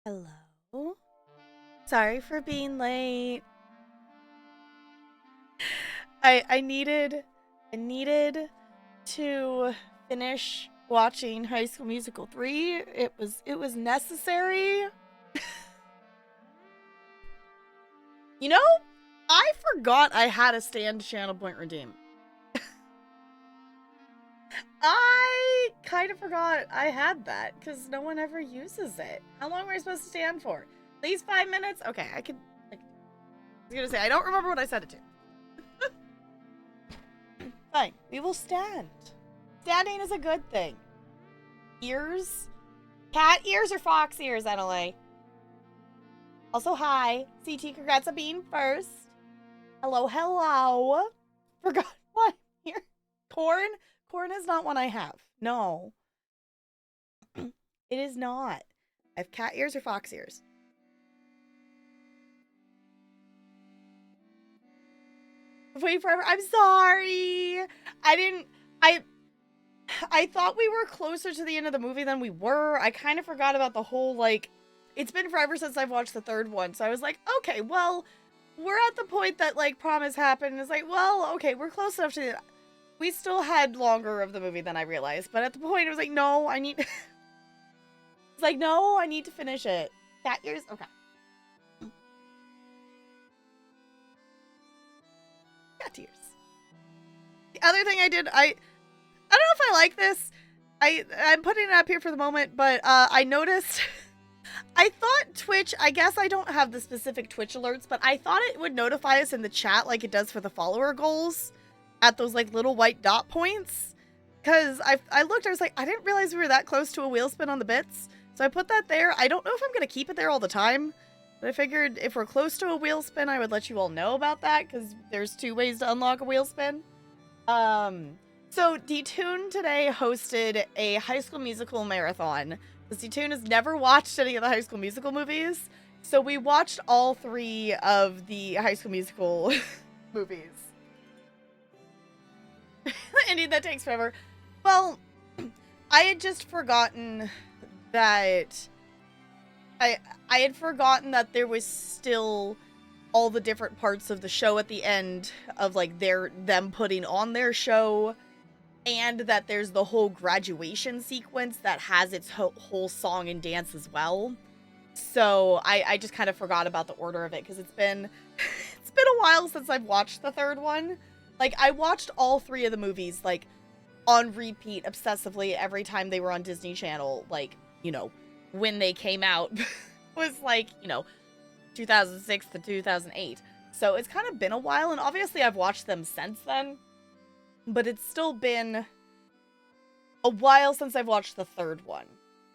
Hello. Sorry for being late. I needed to finish watching High School Musical 3. It was necessary. You know, I forgot I had a stand channel point redeem. I kind of forgot I had that because no one ever uses it. How long were I supposed to stand for? At least 5 minutes? Okay, I was gonna say, I don't remember what I set it to. Fine, we will stand. Standing is a good thing. Ears? Cat ears or fox ears, NLA? Also, hi. CT, congrats on being first. Hello, hello. Forgot what? Here? Corn? Corn is not one I have. No. It is not. I have cat ears or fox ears. Wait forever. I'm sorry. I didn't. I thought we were closer to the end of the movie than we were. I kind of forgot about the whole, like, it's been forever since I've watched the third one. So I was like, okay, well, we're at the point that, like, promise happened. And it's like, well, okay, we're close enough to the... We still had longer of the movie than I realized. But at the point, it was like, no, I need... It's like, no, I need to finish it. Cat ears? Okay. Cat ears. The other thing I did, I don't know if I like this. I'm putting it up here for the moment, but I noticed... I thought Twitch, I guess I don't have the specific Twitch alerts, but I thought it would notify us in the chat like it does for the follower goals at those like little white dot points. Because I looked, I was like, I didn't realize we were that close to a wheel spin on the bits. So I put that there. I don't know if I'm going to keep it there all the time, but I figured if we're close to a wheel spin, I would let you all know about that because there's 2 ways to unlock a wheel spin. So D-Tune today hosted a High School Musical marathon. D-Tune has never watched any of the High School Musical movies, so we watched all 3 of the High School Musical movies. Indeed, that takes forever. Well, I had just forgotten that... I had forgotten that there was still all the different parts of the show at the end of, like, them putting on their show, and that there's the whole graduation sequence that has its whole song and dance as well. So I just kind of forgot about the order of it because it's been a while since I've watched the third one. Like, I watched all 3 of the movies, like, on repeat obsessively every time they were on Disney Channel, like, you know, when they came out. Was like, you know, 2006 to 2008. So it's kind of been a while, and obviously I've watched them since then. But it's still been a while since I've watched the third one.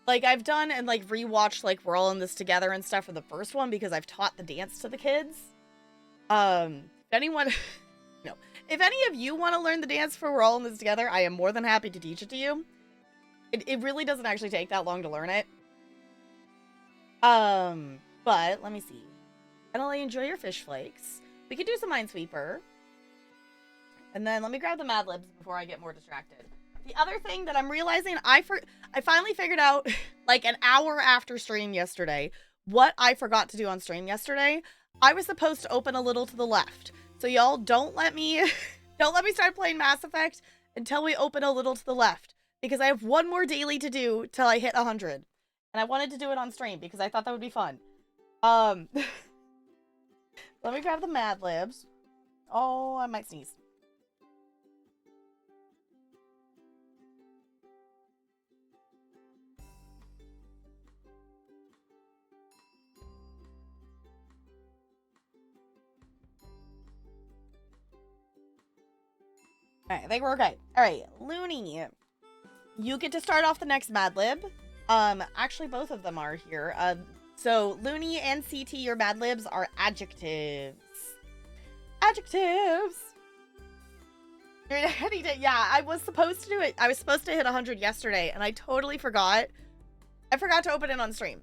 Like, I've done and, like, rewatched, like, We're All in This Together and stuff for the first one because I've taught the dance to the kids. If anyone... no. If any of you want to learn the dance for We're All in This Together, I am more than happy to teach it to you. It really doesn't actually take that long to learn it. But, let me see. Finally, enjoy your fish flakes. We could do some Minesweeper. And then let me grab the Mad Libs before I get more distracted. The other thing that I'm realizing, I finally figured out, like, an hour after stream yesterday, what I forgot to do on stream yesterday. I was supposed to open a little to the left. So y'all, don't let me start playing Mass Effect until we open a little to the left. Because I have one more daily to do till I hit 100. And I wanted to do it on stream because I thought that would be fun. Let me grab the Mad Libs. Oh, I might sneeze. Alright, I think we're okay. Alright, Looney. You get to start off the next Mad Lib. Actually, both of them are here. So, Looney and CT, your Mad Libs are adjectives. Adjectives! Yeah, I was supposed to do it. I was supposed to hit 100 yesterday, and I totally forgot. I forgot to open it on stream.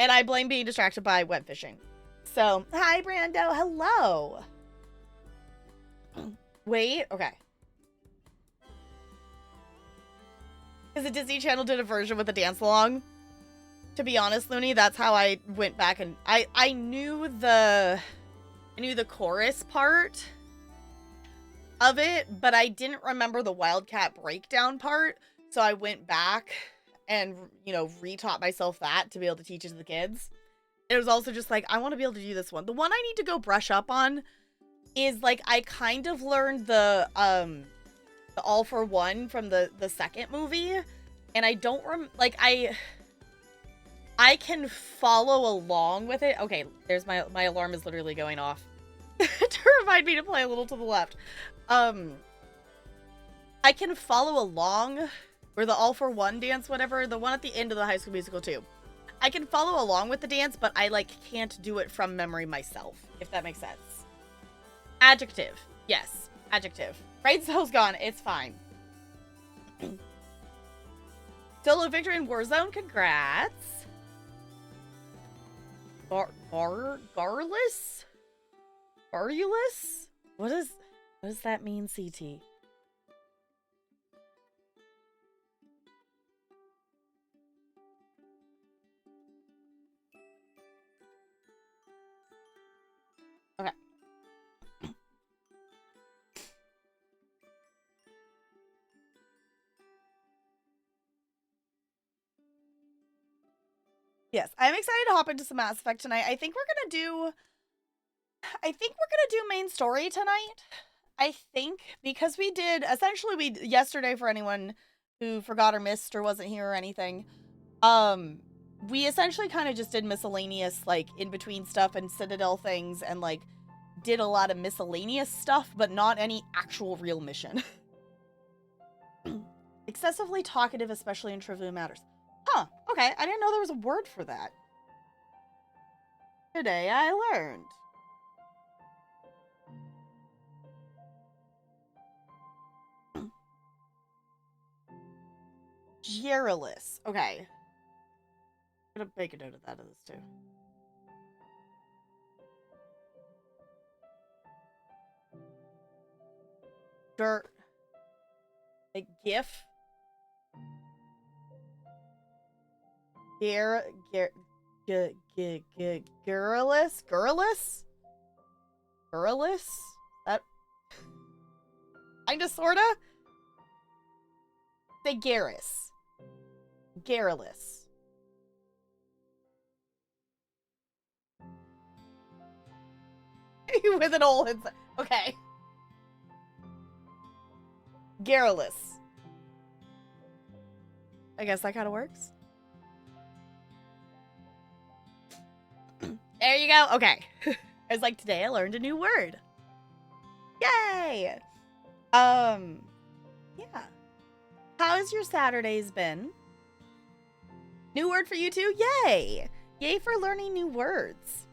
And I blame being distracted by web fishing. So, hi, Brando. Hello. Wait, okay. Because the Disney Channel did a version with a dance along. To be honest, Looney, that's how I went back and I knew the chorus part of it, but I didn't remember the Wildcat breakdown part. So I went back and, you know, retaught myself that to be able to teach it to the kids. It was also just like, I want to be able to do this one. The one I need to go brush up on is like, I kind of learned the All for One from the second movie, and I don't like, I can follow along with it. Okay, there's my alarm is literally going off to remind me to play a little to the left. I can follow along, or the All for One dance, whatever, the one at the end of the High School Musical 2. I can follow along with the dance, but I, like, can't do it from memory myself, if that makes sense. Adjective. Yes, adjective. Brain cell's gone. It's fine. Solo victory in Warzone. Congrats. Garless? Garulous? What does that mean, CT? Okay. Yes, I'm excited to hop into some Mass Effect tonight. I think we're gonna do main story tonight. I think, because we did essentially yesterday, for anyone who forgot or missed or wasn't here or anything, we essentially kind of just did miscellaneous, like, in between stuff and Citadel things, and like did a lot of miscellaneous stuff, but not any actual real mission. Excessively talkative, especially in trivial matters. Huh, okay, I didn't know there was a word for that. Today I learned. Garrulous. Okay. I'm gonna make a note of that of this too. Dirt. Like GIF. Garrulous? Garrulous? Garrulous? That kinda sorta? Say Garrus. Garrulous. With an hole inside. Okay. Garrulous. I guess that kind of works. There you go. Okay. I was like, today I learned a new word. Yay! Yeah. How's your Saturdays been? New word for you too? Yay! Yay for learning new words.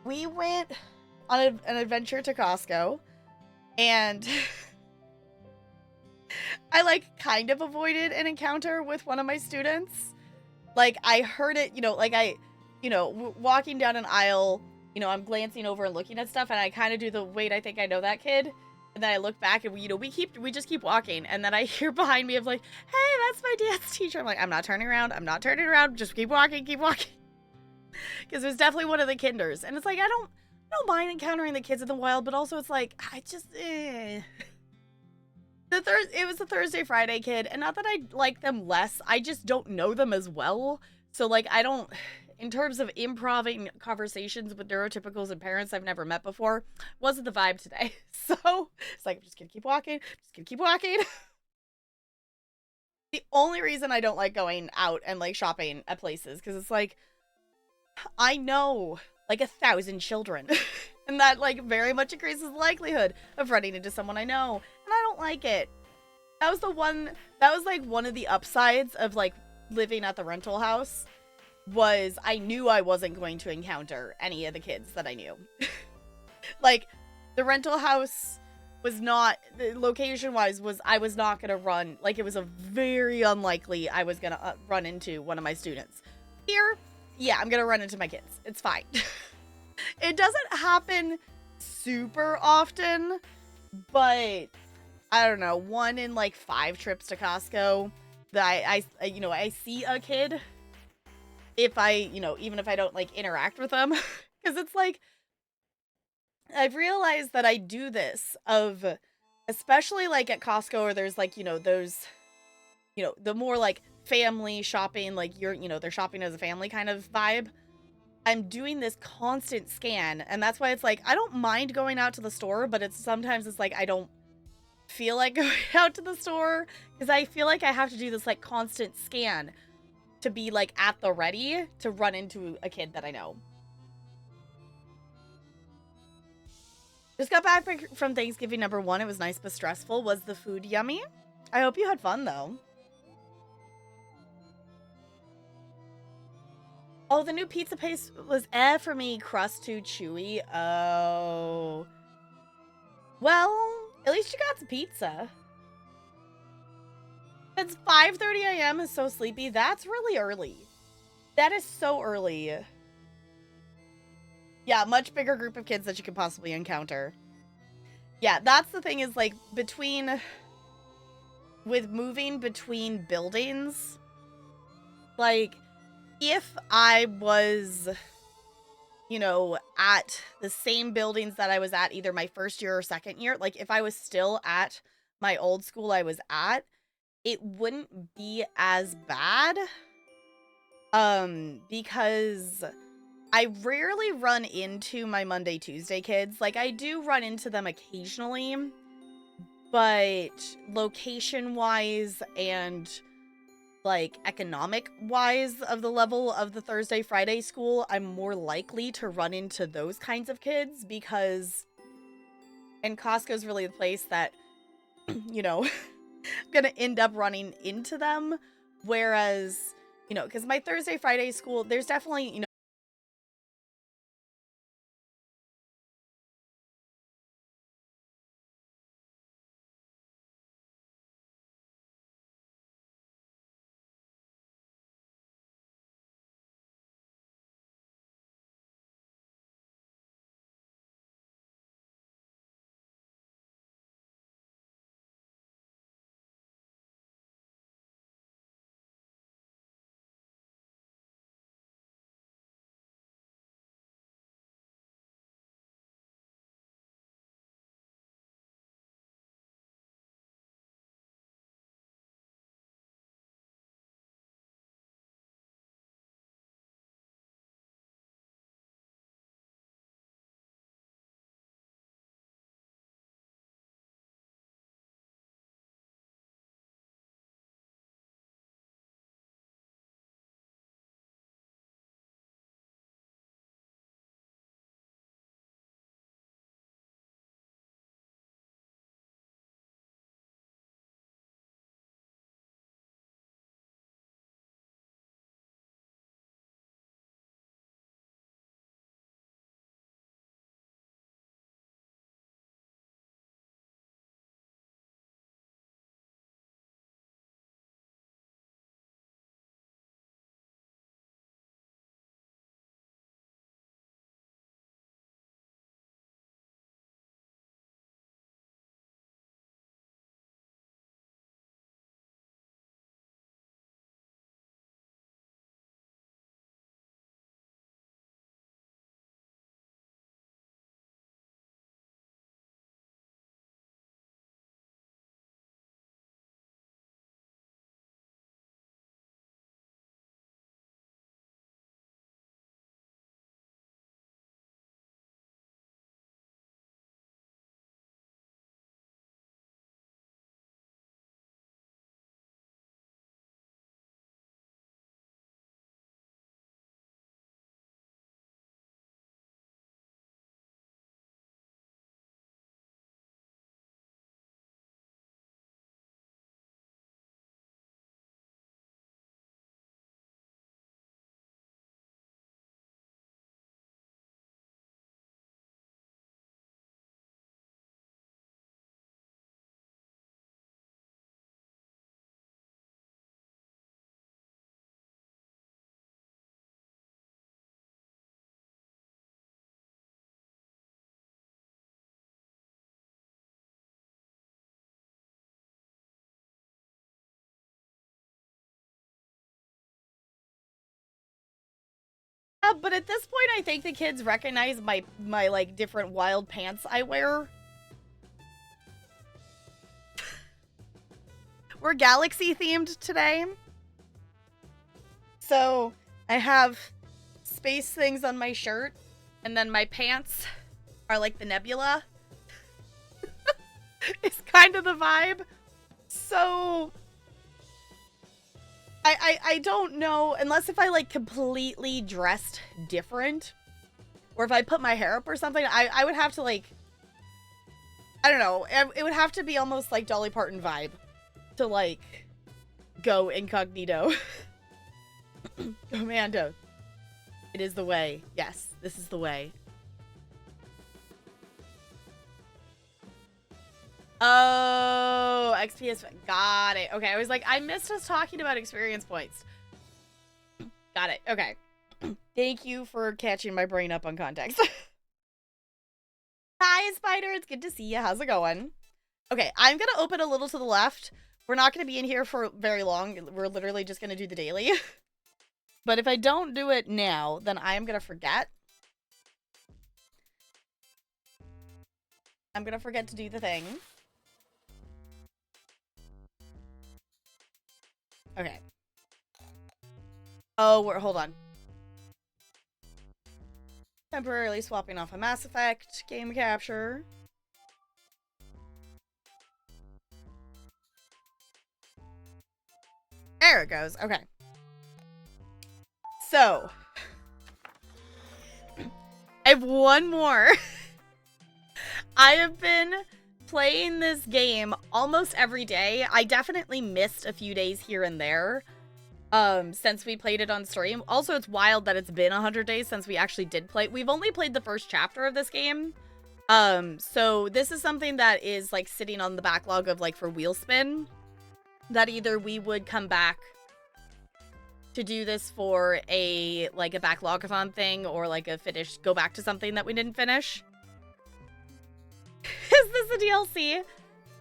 We went on an adventure to Costco, and I, like, kind of avoided an encounter with one of my students. Like, I heard it, you know, like, walking down an aisle, you know, I'm glancing over and looking at stuff, and I kind of do the, wait, I think I know that kid. And then I look back, and we just keep walking, and then I hear behind me of like, hey, that's my dance teacher. I'm like, I'm not turning around, just keep walking. Because it was definitely one of the kinders, and it's like, I don't mind encountering the kids in the wild, but also it's like, I just, It was the Thursday Friday kid, and not that I like them less, I just don't know them as well. So, like, I don't, in terms of improving conversations with neurotypicals and parents I've never met before, wasn't the vibe today. So it's like, I'm just gonna keep walking. The only reason I don't like going out and, like, shopping at places, because it's like, I know like 1,000 children and that, like, very much increases the likelihood of running into someone I know, and I don't like it. That was like one of the upsides of, like, living at the rental house, was I knew I wasn't going to encounter any of the kids that I knew. Like, the rental house was not, location-wise, I was not going to run, like, it was a very unlikely I was going to run into one of my students. Here, yeah, I'm going to run into my kids. It's fine. It doesn't happen super often, but I don't know, 1 in, like, 5 trips to Costco, that I see a kid if I, even if I don't like interact with them. Because it's like, I've realized that I do this especially like at Costco, or there's like, those, the more like family shopping, like they're shopping as a family kind of vibe. I'm doing this constant scan, and that's why it's like, I don't mind going out to the store, but sometimes it's like, I don't feel like going out to the store, because I feel like I have to do this like constant scan to be like at the ready to run into a kid that I know. Just got back from Thanksgiving #1. It was nice but stressful. Was the food yummy? I hope you had fun though. Oh, the new pizza paste was for me. Crust too chewy. Oh. Well, at least you got some pizza. It's 5:30 a.m. is so sleepy. That's really early. That is so early. Yeah, much bigger group of kids that you could possibly encounter. Yeah, that's the thing, is like with moving between buildings, like if I was, at the same buildings that I was at either my first year or second year, like if I was still at my old school I was at, it wouldn't be as bad. Because I rarely run into my Monday, Tuesday kids. Like I do run into them occasionally, but location wise and like economic wise of the level of the Thursday, Friday school, I'm more likely to run into those kinds of kids because, and Costco's really the place that, I'm gonna end up running into them. Whereas, because my Thursday, Friday school, there's definitely, But at this point, I think the kids recognize my like different wild pants I wear. We're galaxy themed today. So I have space things on my shirt, and then my pants are like the nebula. It's kind of the vibe. So I don't know, unless if I like completely dressed different, or if I put my hair up or something, I would have to like, I don't know, it would have to be almost like Dolly Parton vibe to like go incognito. Amanda, it is the way. Yes, this is the way. Oh, XP got it. Okay, I was like, I missed us talking about experience points. Got it. Okay. Thank you for catching my brain up on context. Hi, Spider. It's good to see you. How's it going? Okay, I'm gonna open a little to the left. We're not gonna be in here for very long. We're literally just gonna do the daily. But if I don't do it now, then I am gonna forget. I'm gonna forget to do the thing. Okay. Oh, hold on. Temporarily swapping off a Mass Effect game capture. There it goes. Okay. So, I have one more. I have been playing this game almost every day. I definitely missed a few days here and there since we played it on stream. Also, it's wild that it's been 100 days since we actually did play. We've only played the first chapter of this game. So this is something that is like sitting on the backlog of like for wheelspin, that either we would come back to do this for a like a backlogathon thing, or like a go back to something that we didn't finish. Is this a DLC?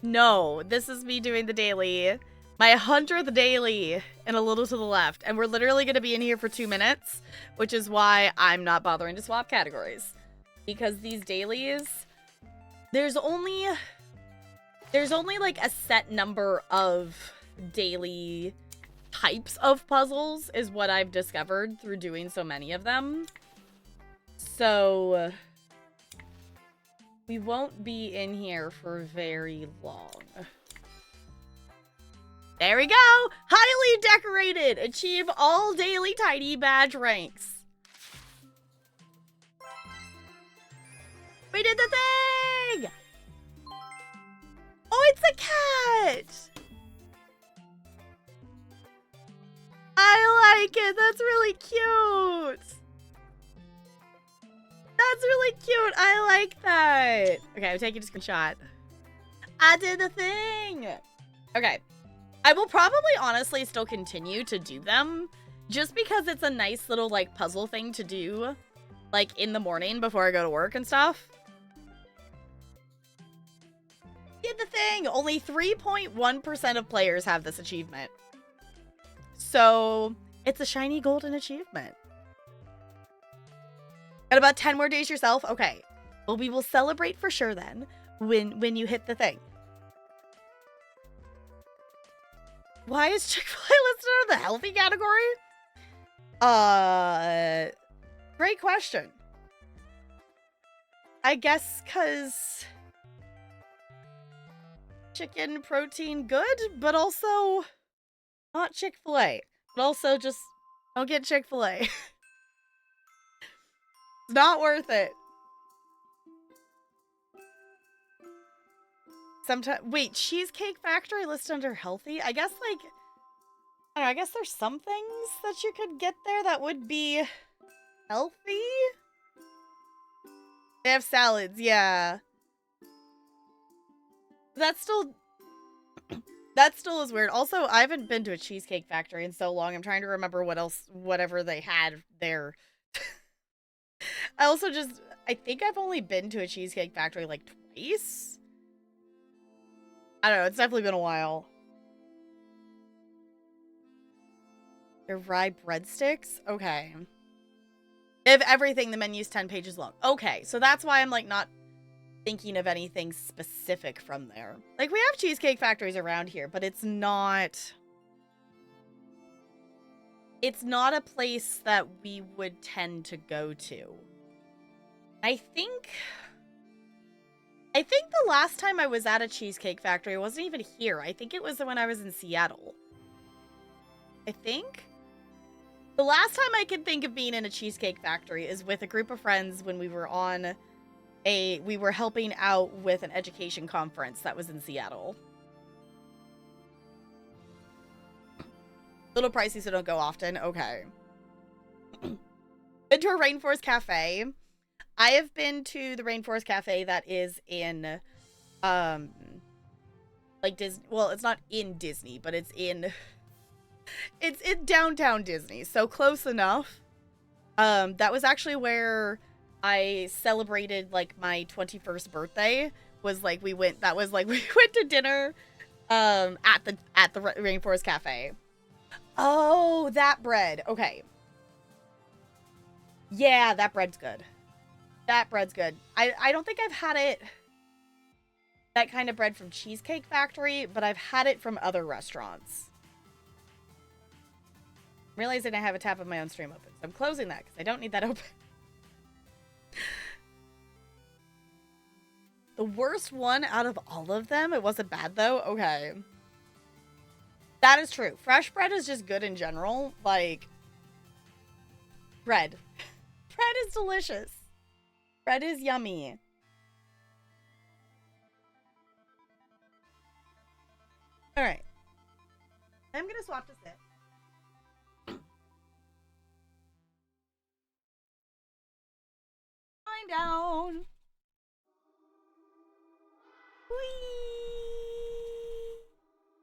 No, this is me doing the daily. My 100th daily and a little to the left. And we're literally going to be in here for 2 minutes, which is why I'm not bothering to swap categories. Because these dailies, there's only like a set number of daily types of puzzles is what I've discovered through doing so many of them. So we won't be in here for very long. There we go! Highly decorated! Achieve all daily tiny badge ranks. We did the thing! Oh, it's a cat! I like it! That's really cute! That's really cute! I like that! Okay, I'm taking a screenshot. I did the thing! Okay. I will probably honestly still continue to do them, just because it's a nice little, like, puzzle thing to do, like, in the morning before I go to work and stuff. Did the thing! Only 3.1% of players have this achievement. So, it's a shiny golden achievement. Got about 10 more days yourself? Okay. Well, we will celebrate for sure then, when you hit the thing. Why is Chick-fil-A listed under the healthy category? Great question. I guess because chicken protein good, but also not Chick-fil-A. But also just don't get Chick-fil-A. It's not worth it. Sometimes, wait, Cheesecake Factory listed under healthy? I guess, like, I don't know, I guess there's some things that you could get there that would be healthy? They have salads, yeah. That still is weird. Also, I haven't been to a Cheesecake Factory in so long. I'm trying to remember what else, whatever they had there. I think I've only been to a Cheesecake Factory, like, twice? I don't know, it's definitely been a while. They're rye breadsticks? Okay. If everything, the menu's 10 pages long. Okay, so that's why I'm, like, not thinking of anything specific from there. Like, we have cheesecake factories around here, but it's not... It's not a place that we would tend to go to. I think the last time I was at a cheesecake factory, it wasn't even here. I think it was when I was in Seattle. I think. The last time I can think of being in a cheesecake factory is with a group of friends when we were we were helping out with an education conference that was in Seattle. Little pricey, so don't go often. Okay. Been to a Rainforest Cafe. I have been to the Rainforest Cafe that is in, like Disney. Well, it's not in Disney, but it's in downtown Disney, so close enough. That was actually where I celebrated, like, my 21st birthday. Was like we went to dinner, at the Rainforest Cafe. Oh, that bread. Okay. Yeah, that bread's good. That bread's good. I don't think I've had it, that kind of bread from Cheesecake Factory, but I've had it from other restaurants. I'm realizing I have a tab of my own stream open, so I'm closing that because I don't need that open. The worst one out of all of them? It wasn't bad, though? Okay. That is true. Fresh bread is just good in general. Like, bread. Bread is delicious. Bread is yummy. Alright. I'm gonna swap to sit. Lying down.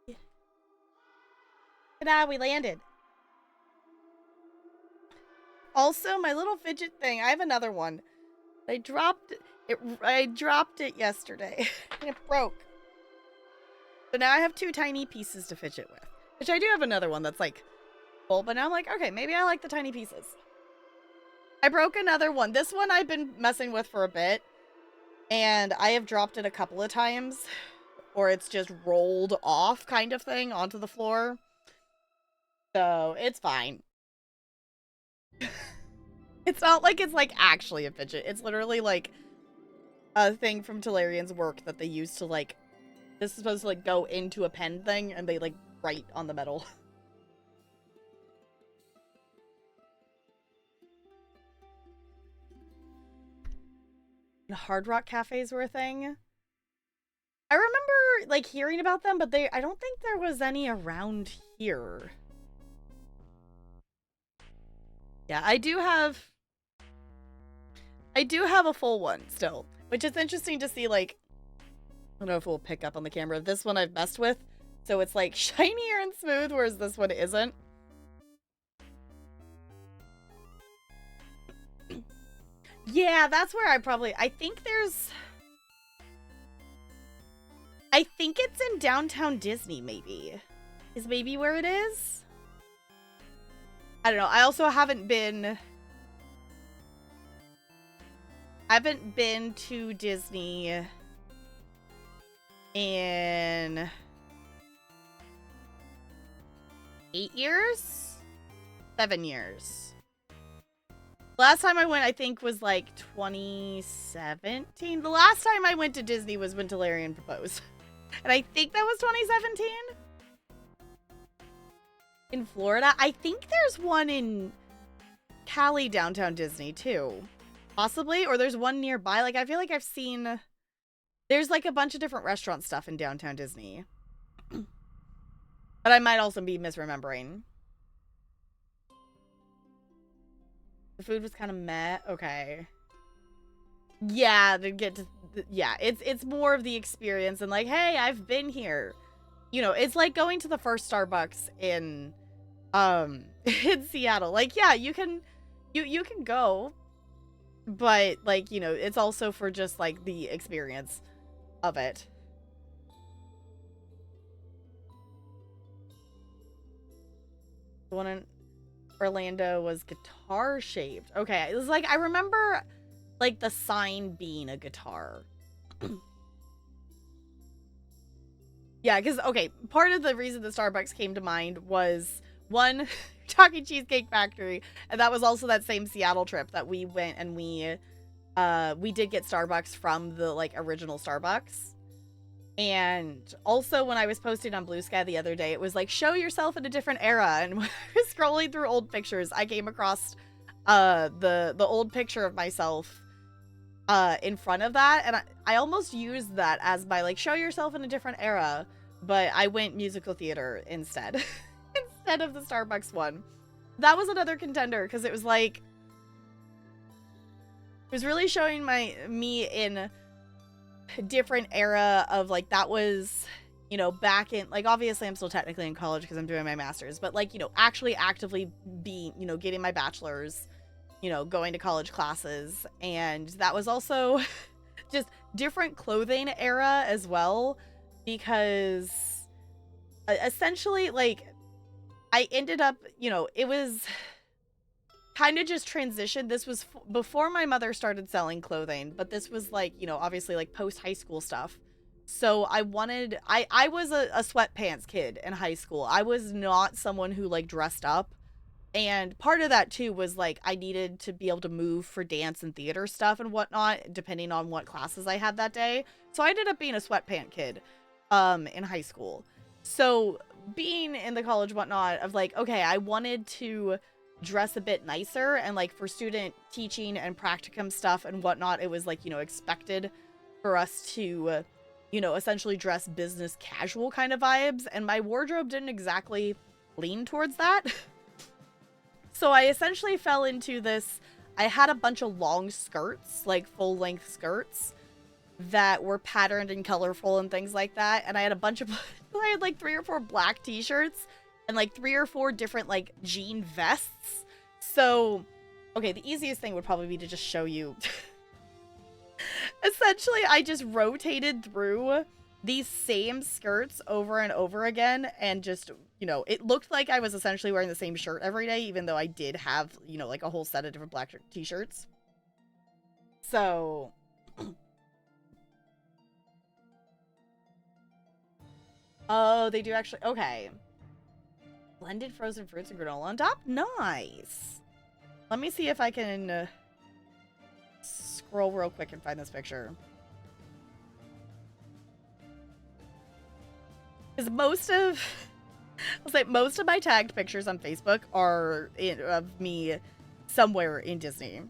Whee! Ta-da, we landed. Also, my little fidget thing, I have another one. I dropped it yesterday. And it broke. So now I have 2 tiny pieces to fidget with. Which I do have another one that's like full, but now I'm like, okay, maybe I like the tiny pieces. I broke another one. This one I've been messing with for a bit. And I have dropped it a couple of times. Or it's just rolled off kind of thing onto the floor. So, it's fine. It's not like it's, like, actually a fidget. It's literally, like, a thing from Talarian's work that they use to, like... This is supposed to, like, go into a pen thing, and they, like, write on the metal. Hard Rock cafes were a thing. I remember, like, hearing about them, but I don't think there was any around here. Yeah, I do have a full one still, which is interesting to see, like, I don't know if we'll pick up on the camera. This one I've messed with, so it's, like, shinier and smooth, whereas this one isn't. Yeah, that's where I think it's in downtown Disney, maybe. Is maybe where it is? I don't know. I also haven't been to Disney in 8 years? 7 years. Last time I went, I think, was like 2017. The last time I went to Disney was when Talarian proposed. And I think that was 2017? In Florida? I think there's one in Cali, downtown Disney, too. Possibly? Or there's one nearby. Like, I feel like I've seen... There's, like, a bunch of different restaurant stuff in downtown Disney. But I might also be misremembering. The food was kind of meh. Okay. Yeah, to get to... Yeah, it's more of the experience and, like, hey, I've been here. You know, it's like going to the first Starbucks in Seattle. Like, yeah, you can go, but, like, you know, it's also for just, like, the experience of it. The one in... Orlando was guitar shaped. Okay, it was like, I remember like the sign being a guitar. Yeah, because, okay, part of the reason the Starbucks came to mind was, one, Talking Cheesecake Factory, and that was also that same Seattle trip that we went and we did get Starbucks from the, like, original Starbucks. And also when I was posting on Blue Sky the other day, it was like, show yourself in a different era. And when I was scrolling through old pictures, I came across the old picture of myself in front of that, and I almost used that as my, like, show yourself in a different era, but I went musical theater instead. Instead of the Starbucks one. That was another contender, because it was like, it was really showing me in a different era of, like, that was, you know, back in, like, obviously I'm still technically in college because I'm doing my master's, but, like, you know, actually actively being, you know, getting my bachelor's, you know, going to college classes. And that was also just different clothing era as well, because essentially, like, I ended up, you know, it was kind of just transitioned. This was before my mother started selling clothing, but this was like, you know, obviously like post high school stuff. So I was a sweatpants kid in high school. I was not someone who like dressed up. And part of that too was like I needed to be able to move for dance and theater stuff and whatnot, depending on what classes I had that day. So I ended up being a sweatpant kid in high school. So being in the college whatnot of like, okay, I wanted to dress a bit nicer, and like for student teaching and practicum stuff and whatnot, it was like, you know, expected for us to, you know, essentially dress business casual kind of vibes. And my wardrobe didn't exactly lean towards that. So I essentially fell into this. I had a bunch of long skirts, like full length skirts that were patterned and colorful and things like that. And I had a bunch of, I had like 3 or 4 black t-shirts and like 3 or 4 different like jean vests. So, okay, the easiest thing would probably be to just show you. Essentially, I just rotated through these same skirts over and over again, and just, you know, it looked like I was essentially wearing the same shirt every day, even though I did have, you know, like a whole set of different black t-shirts. So, oh, they do actually, okay. Blended frozen fruits and granola on top? Nice. Let me see if I can scroll real quick and find this picture. Because most of my tagged pictures on Facebook are of me somewhere in Disney.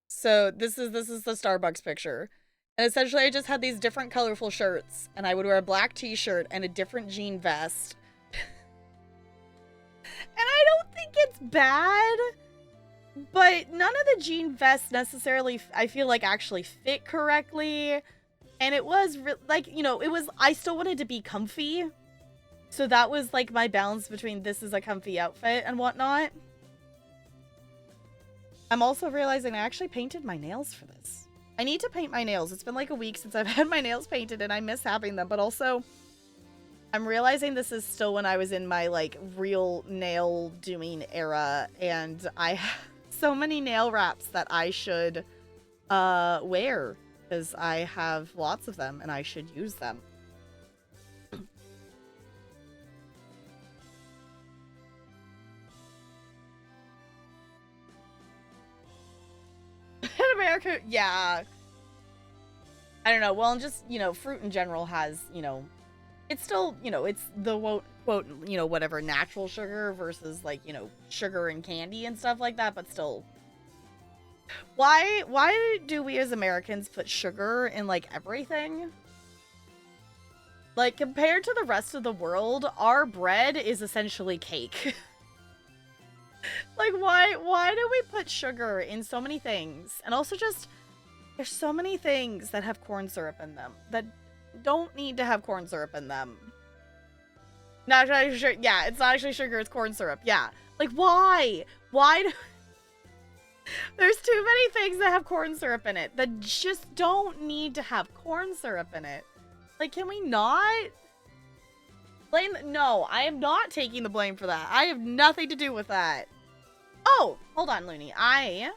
So this is the Starbucks picture. And essentially I just had these different colorful shirts, and I would wear a black t-shirt and a different jean vest. And I don't think it's bad, but none of the jean vests necessarily, I feel like, actually fit correctly. And it was, like, you know, it was, I still wanted to be comfy. So that was, like, my balance between this is a comfy outfit and whatnot. I'm also realizing I actually painted my nails for this. I need to paint my nails. It's been like a week since I've had my nails painted, and I miss having them. But also, I'm realizing this is still when I was in my, like, real nail doing era, and I have so many nail wraps that I should wear, because I have lots of them and I should use them. In America, yeah. I don't know. Well, and just, you know, fruit in general has, you know, it's still, you know, it's the quote, you know, whatever, natural sugar versus, like, you know, sugar and candy and stuff like that, but still. Why do we as Americans put sugar in, like, everything? Like, compared to the rest of the world, our bread is essentially cake. Like, why do we put sugar in so many things? And also just, there's so many things that have corn syrup in them that don't need to have corn syrup in them. Not actually sugar. Yeah, it's not actually sugar, it's corn syrup. Yeah. Like, why? Why do... There's too many things that have corn syrup in it that just don't need to have corn syrup in it. Like, can we not? Blame? No, I am not taking the blame for that. I have nothing to do with that. Oh, hold on, Looney. I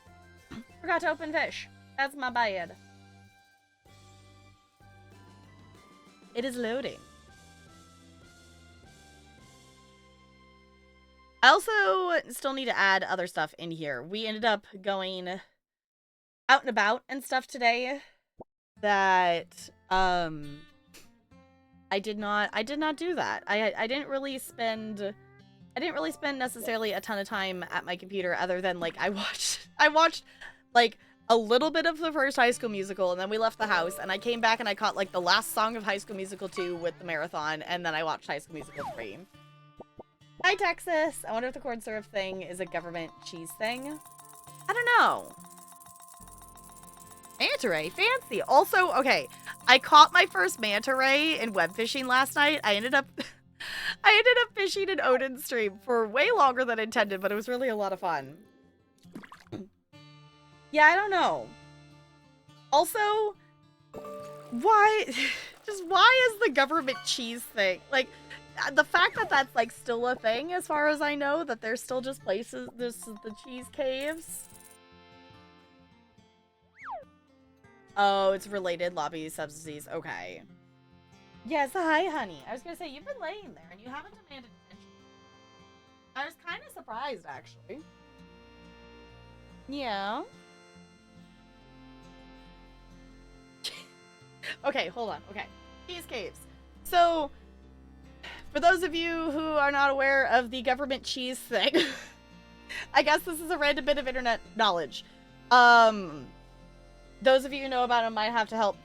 forgot to open fish. That's my bad. It is loading. I also still need to add other stuff in here. We ended up going out and about and stuff today that I did not do that. I didn't really spend necessarily a ton of time at my computer other than like I watched like a little bit of the first High School Musical, and then we left the house and I came back and I caught like the last song of High School Musical 2 with the marathon, and then I watched High School Musical 3. Hi, Texas. I wonder if the corn syrup thing is a government cheese thing. I don't know. Manta ray, fancy. Also, okay, I caught my first manta ray in web fishing last night. I ended up fishing in Odin's stream for way longer than intended, but it was really a lot of fun. Yeah, I don't know. Also, why is the government cheese thing like? The fact that that's like still a thing, as far as I know, that there's still just places, there's the cheese caves. Oh, it's related lobby subsidies. Okay. Yes, hi, honey. I was gonna say, you've been laying there and you haven't demanded attention. I was kind of surprised, actually. Yeah. Okay, hold on. Okay. Cheese caves. So, for those of you who are not aware of the government cheese thing, I guess this is a random bit of internet knowledge. Those of you who know about it might have to help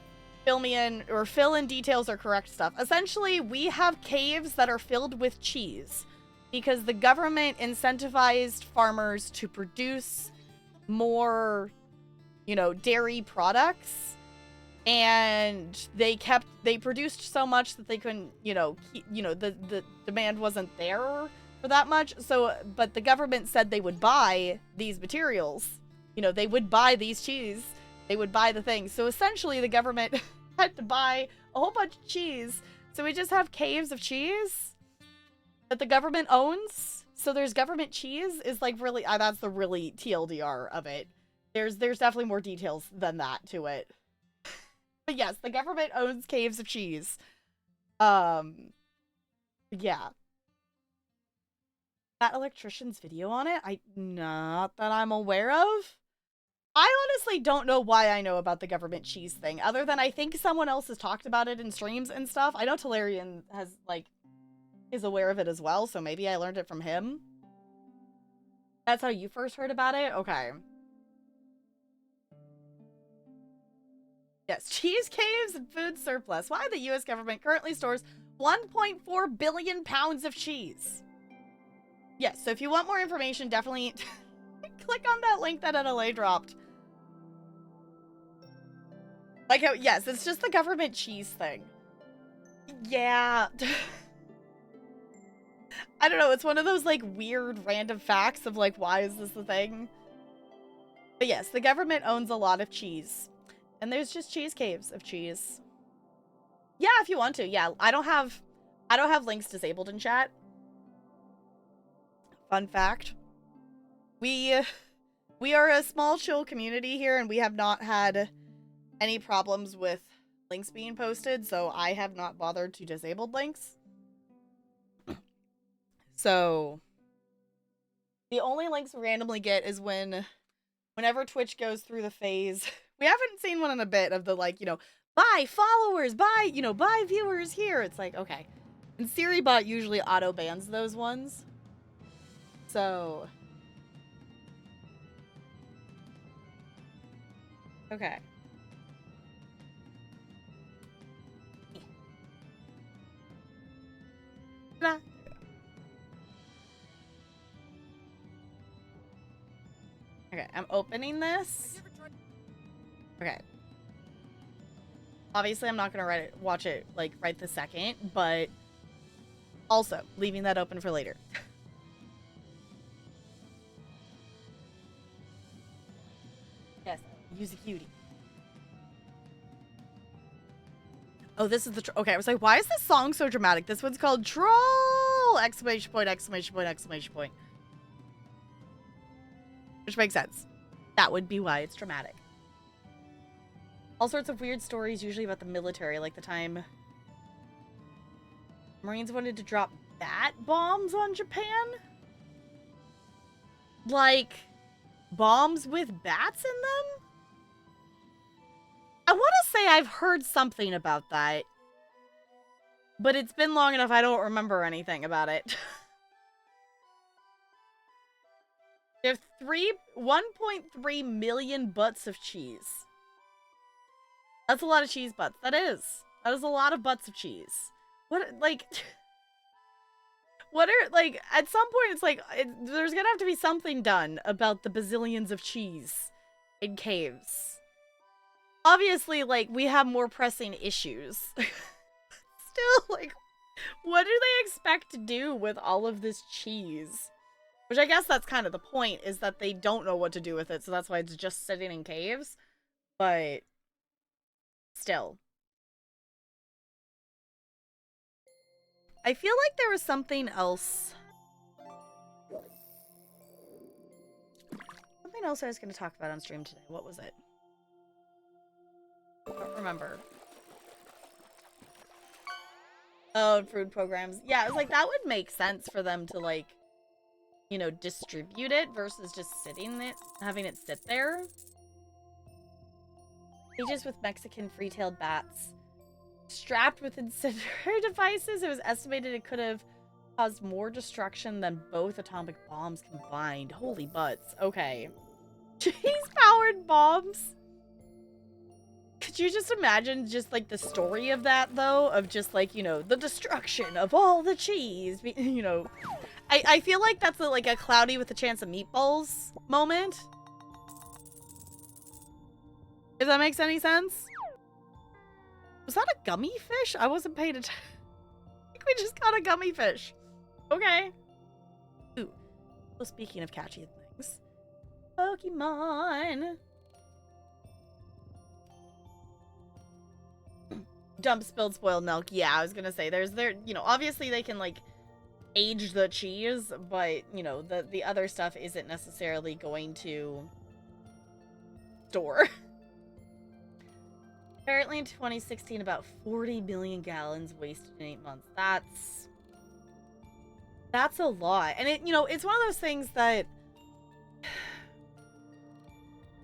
fill me in or fill in details or correct stuff. Essentially, we have caves that are filled with cheese because the government incentivized farmers to produce more, dairy products. And they produced so much that they couldn't, the demand wasn't there for that much. So, but the government said they would buy these materials. They would buy these cheese. They would buy the things. So essentially the government had to buy a whole bunch of cheese. So we just have caves of cheese that the government owns. So there's government cheese is like really, that's the really TLDR of it. There's definitely more details than that to it. But yes, the government owns caves of cheese. Yeah. That electrician's video on it? Not that I'm aware of. I honestly don't know why I know about the government cheese thing, other than I think someone else has talked about it in streams and stuff. I know Talarian is aware of it as well, so maybe I learned it from him. That's how you first heard about it? Okay. Yes, cheese caves and food surplus. Why the U.S. government currently stores 1.4 billion pounds of cheese. Yes, so if you want more information, definitely click on that link that NLA dropped. Like how, yes, it's just the government cheese thing. Yeah. I don't know, it's one of those, like, weird random facts of, like, why is this the thing? But yes, the government owns a lot of cheese. And there's just cheese caves of cheese. Yeah, if you want to. Yeah, I don't have links disabled in chat. Fun fact. We are a small chill community here, and we have not had any problems with links being posted, so I have not bothered to disable links. So the only links we randomly get is whenever Twitch goes through the phase. We haven't seen one in a bit of the, like, buy followers, buy, buy viewers here. It's like, okay. And SiriBot usually auto bans those ones. So. Okay. Okay, I'm opening this. Okay. Obviously, I'm not gonna watch it, like, right this second, but also, leaving that open for later. Use a cutie. Oh, this is the... Okay, I was like, why is this song so dramatic? This one's called Troll! Exclamation point, exclamation point, exclamation point. Which makes sense. That would be why it's dramatic. All sorts of weird stories, usually about the military, like the time Marines wanted to drop bat bombs on Japan. Like, bombs with bats in them? I want to say I've heard something about that. But it's been long enough I don't remember anything about it. They have 1.3 million butts of cheese. That's a lot of cheese butts. That is. That is a lot of butts of cheese. What, like... What are, like, at some point it's like, there's gonna have to be something done about the bazillions of cheese in caves. Obviously, like, we have more pressing issues. Still, like, what do they expect to do with all of this cheese? Which I guess that's kind of the point, is that they don't know what to do with it, so that's why it's just sitting in caves. But, still. I feel like there was something else. Something else I was going to talk about on stream today. What was it? I don't remember. Oh, food programs. Yeah, I was like, that would make sense for them to, like, you know, distribute it versus just sitting it, having it sit there. Cages with Mexican free-tailed bats. Strapped with incendiary devices, it was estimated it could have caused more destruction than both atomic bombs combined. Holy butts. Okay. Cheese-powered bombs? Could you just imagine just, like, the story of that, though? Of just, like, you know, the destruction of all the cheese. You know. I feel like that's, like, a Cloudy with a Chance of Meatballs moment. If that makes any sense. Was that a gummy fish? I wasn't paying attention. I think we just got a gummy fish. Okay. Ooh. Well, speaking of catchy things. Pokemon. Dump spilled spoiled milk. Yeah, I was gonna say, you know, obviously they can, like, age the cheese, but, you know, the other stuff isn't necessarily going to store. Apparently in 2016, about 40 million gallons wasted in 8 months. That's a lot. And it, you know, it's one of those things that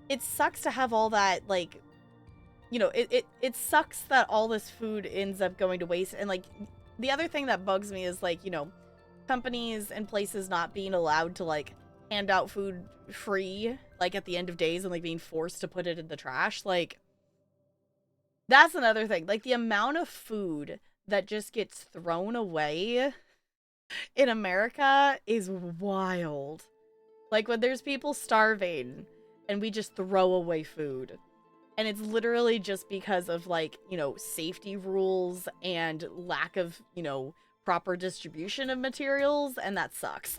it sucks to have all that, like, you know, it sucks that all this food ends up going to waste. And, like, the other thing that bugs me is, like, you know, companies and places not being allowed to, like, hand out food free, like, at the end of days and, like, being forced to put it in the trash. Like, that's another thing. Like, the amount of food that just gets thrown away in America is wild. Like, when there's people starving and we just throw away food. And it's literally just because of, like, you know, safety rules and lack of, you know, proper distribution of materials, and that sucks.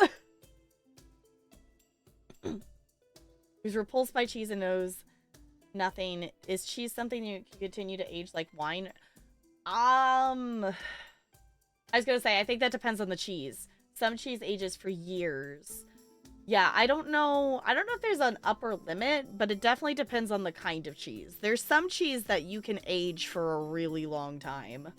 Who's repulsed by cheese and knows nothing. Is cheese something you can continue to age like wine? I was gonna say, I think that depends on the cheese. Some cheese ages for years. Yeah, I don't know if there's an upper limit, but it definitely depends on the kind of cheese. There's some cheese that you can age for a really long time.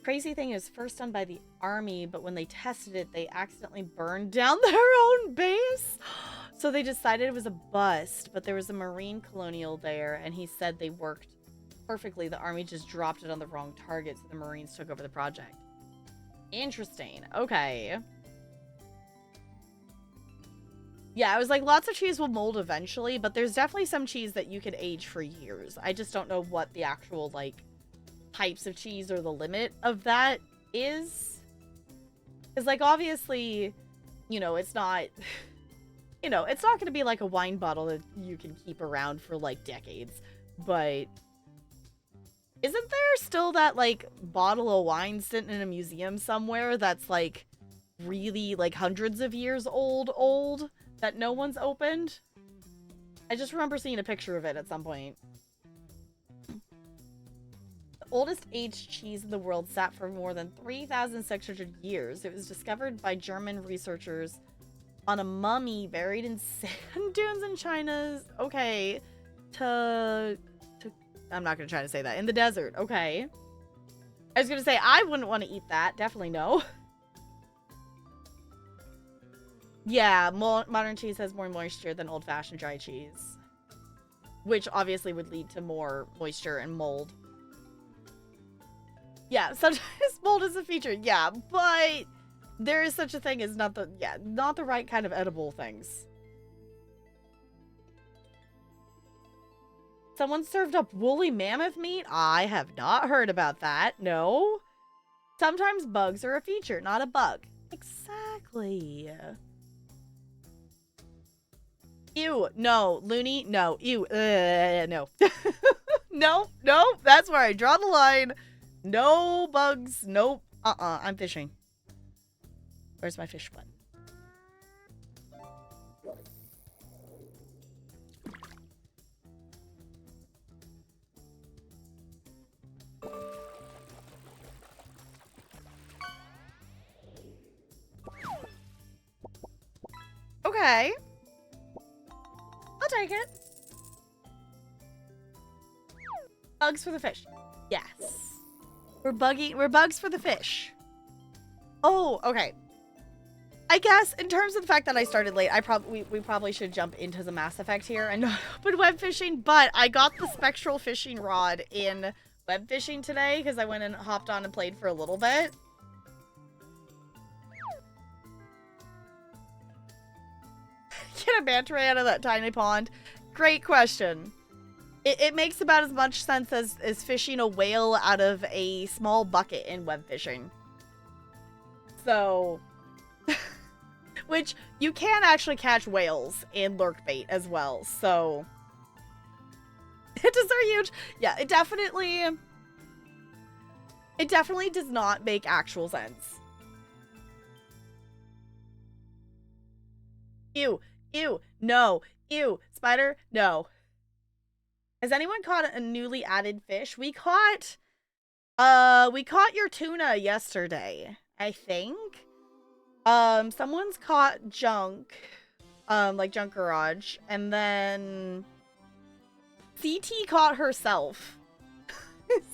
Crazy thing is first done by the army, but when they tested it, they accidentally burned down their own base. So they decided it was a bust, but there was a Marine colonial there, and he said they worked perfectly. The army just dropped it on the wrong target, so the Marines took over the project. Interesting. Okay. Yeah, I was like, lots of cheese will mold eventually, but there's definitely some cheese that you could age for years. I just don't know what the actual, like, types of cheese or the limit of that is. Because, like, obviously, you know, it's not... You know, it's not going to be like a wine bottle that you can keep around for, like, decades. But isn't there still that, like, bottle of wine sitting in a museum somewhere that's, like, really, like, hundreds of years old, that no one's opened? I just remember seeing a picture of it at some point. The oldest aged cheese in the world sat for more than 3,600 years. It was discovered by German researchers on a mummy buried in sand dunes in China's... Okay. I'm not going to try to say that. In the desert. Okay. I was going to say, I wouldn't want to eat that. Definitely no. Yeah, modern cheese has more moisture than old-fashioned dry cheese. Which obviously would lead to more moisture and mold. Yeah, sometimes mold is a feature. Yeah, but there is such a thing as not the right kind of edible things. Someone served up woolly mammoth meat? I have not heard about that. No. Sometimes bugs are a feature, not a bug. Exactly. Ew. No. Loony? No. Ew. No. No. No. That's where I draw the line. No bugs. Nope. I'm fishing. Where's my fish button? Okay. I'll take it. Bugs for the fish. Yes. We're bugs for the fish. Oh, okay. I guess in terms of the fact that I started late, we probably should jump into the Mass Effect here and not open web fishing, but I got the spectral fishing rod in web fishing today because I went and hopped on and played for a little bit. Get a manta ray out of that tiny pond? Great question. It makes about as much sense as fishing a whale out of a small bucket in web fishing. So, which you can actually catch whales in lurk bait as well. So, it does are huge. Yeah, it definitely does not make actual sense. Ew, ew, no, ew, spider, no. Has anyone caught a newly added fish? We caught your tuna yesterday, I think. Someone's caught junk, like Junk Garage, and then CT caught herself.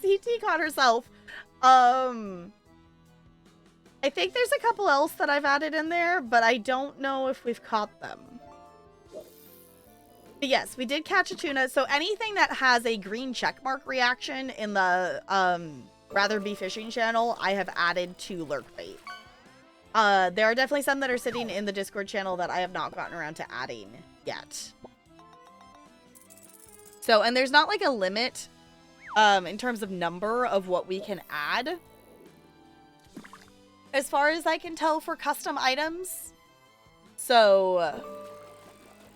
CT caught herself. I think there's a couple else that I've added in there, but I don't know if we've caught them. But yes, we did catch a tuna. So anything that has a green checkmark reaction in the Rather Be Fishing channel, I have added to lurk bait. There are definitely some that are sitting in the Discord channel that I have not gotten around to adding yet. So, and there's not like a limit in terms of number of what we can add. As far as I can tell for custom items. So,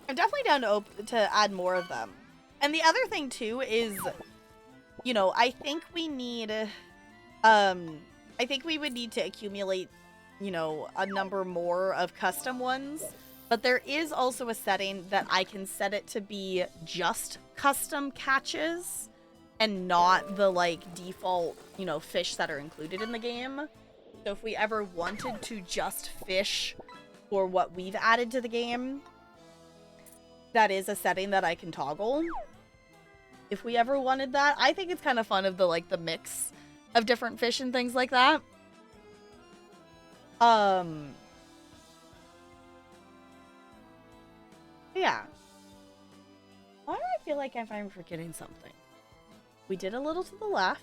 I'm definitely down to add more of them. And the other thing too is, you know, I think we need, I think we would need to accumulate, you know, a number more of custom ones. But there is also a setting that I can set it to be just custom catches and not the, like, default, you know, fish that are included in the game. So if we ever wanted to just fish for what we've added to the game, that is a setting that I can toggle. If we ever wanted that, I think it's kind of fun of the, like, the mix of different fish and things like that. Yeah. Why do I feel like I'm forgetting something? We did a little to the left.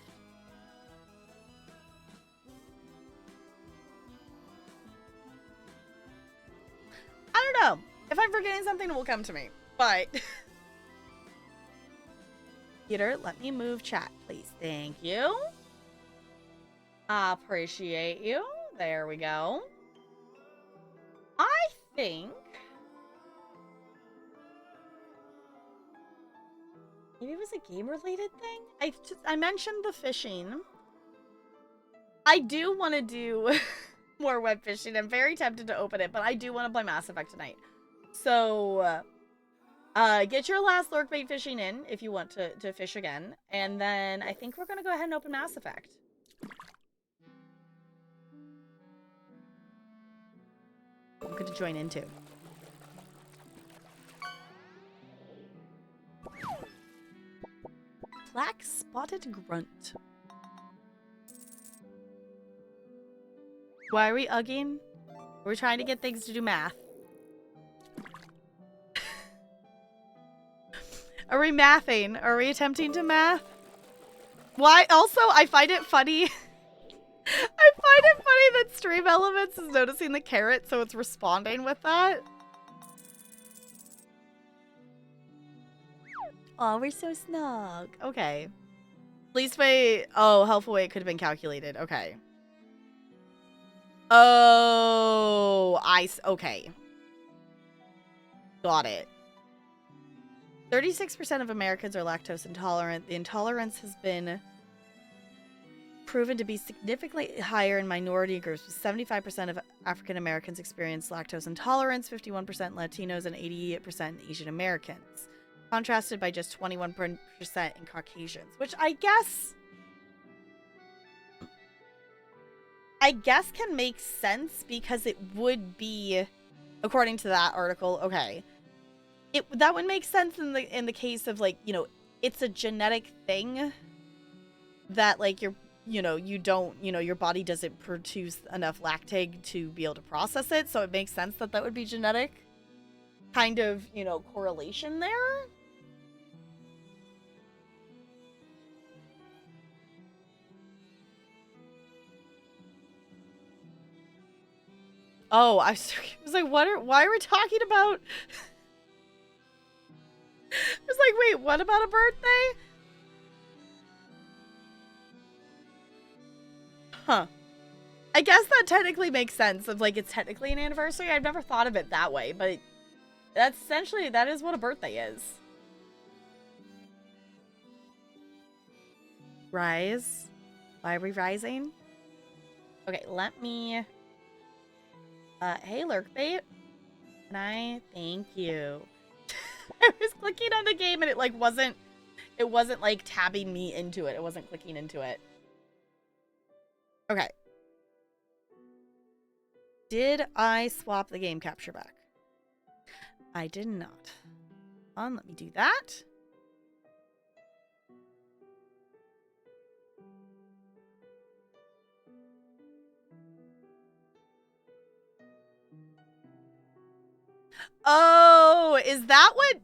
I don't know. If I'm forgetting something, it will come to me. But Peter, let me move chat, please. Thank you. Appreciate you. There we go. I think maybe it was a game-related thing. I mentioned the fishing. I do want to do more web fishing. I'm very tempted to open it, but I do want to play Mass Effect tonight. So Get your last lurk bait fishing in if you want to fish again. And then I think we're going to go ahead and open Mass Effect. I'm going to join in too. Black spotted grunt. Why are we ugging? We're trying to get things to do math. Are we mathing? Are we attempting to math? Why? Also, I find it funny. I find it funny that Stream Elements is noticing the carrot, so it's responding with that. Oh, we're so snug. Okay. Least weight. Oh, helpful weight could have been calculated. Okay. Oh, okay. Got it. 36% of Americans are lactose intolerant. The intolerance has been proven to be significantly higher in minority groups. 75% of African Americans experience lactose intolerance, 51% Latinos, and 88% Asian Americans. Contrasted by just 21% in Caucasians, which I guess can make sense because it would be, according to that article, okay. That would make sense in the case of, like, you know, it's a genetic thing that, like, your body doesn't produce enough lactate to be able to process it, so it makes sense that would be genetic kind of, you know, correlation there. Oh, I was like, why are we talking about... I was like, wait, what about a birthday? Huh. I guess that technically makes sense of, like, it's technically an anniversary. I've never thought of it that way, but that's essentially, that is what a birthday is. Rise? Why are we rising? Okay, let me... hey, Lurkbait. Can I? Thank you. I was clicking on the game and it wasn't like tabbing me into it. It wasn't clicking into it. Okay. Did I swap the game capture back? I did not. Let me do that. Oh, is that what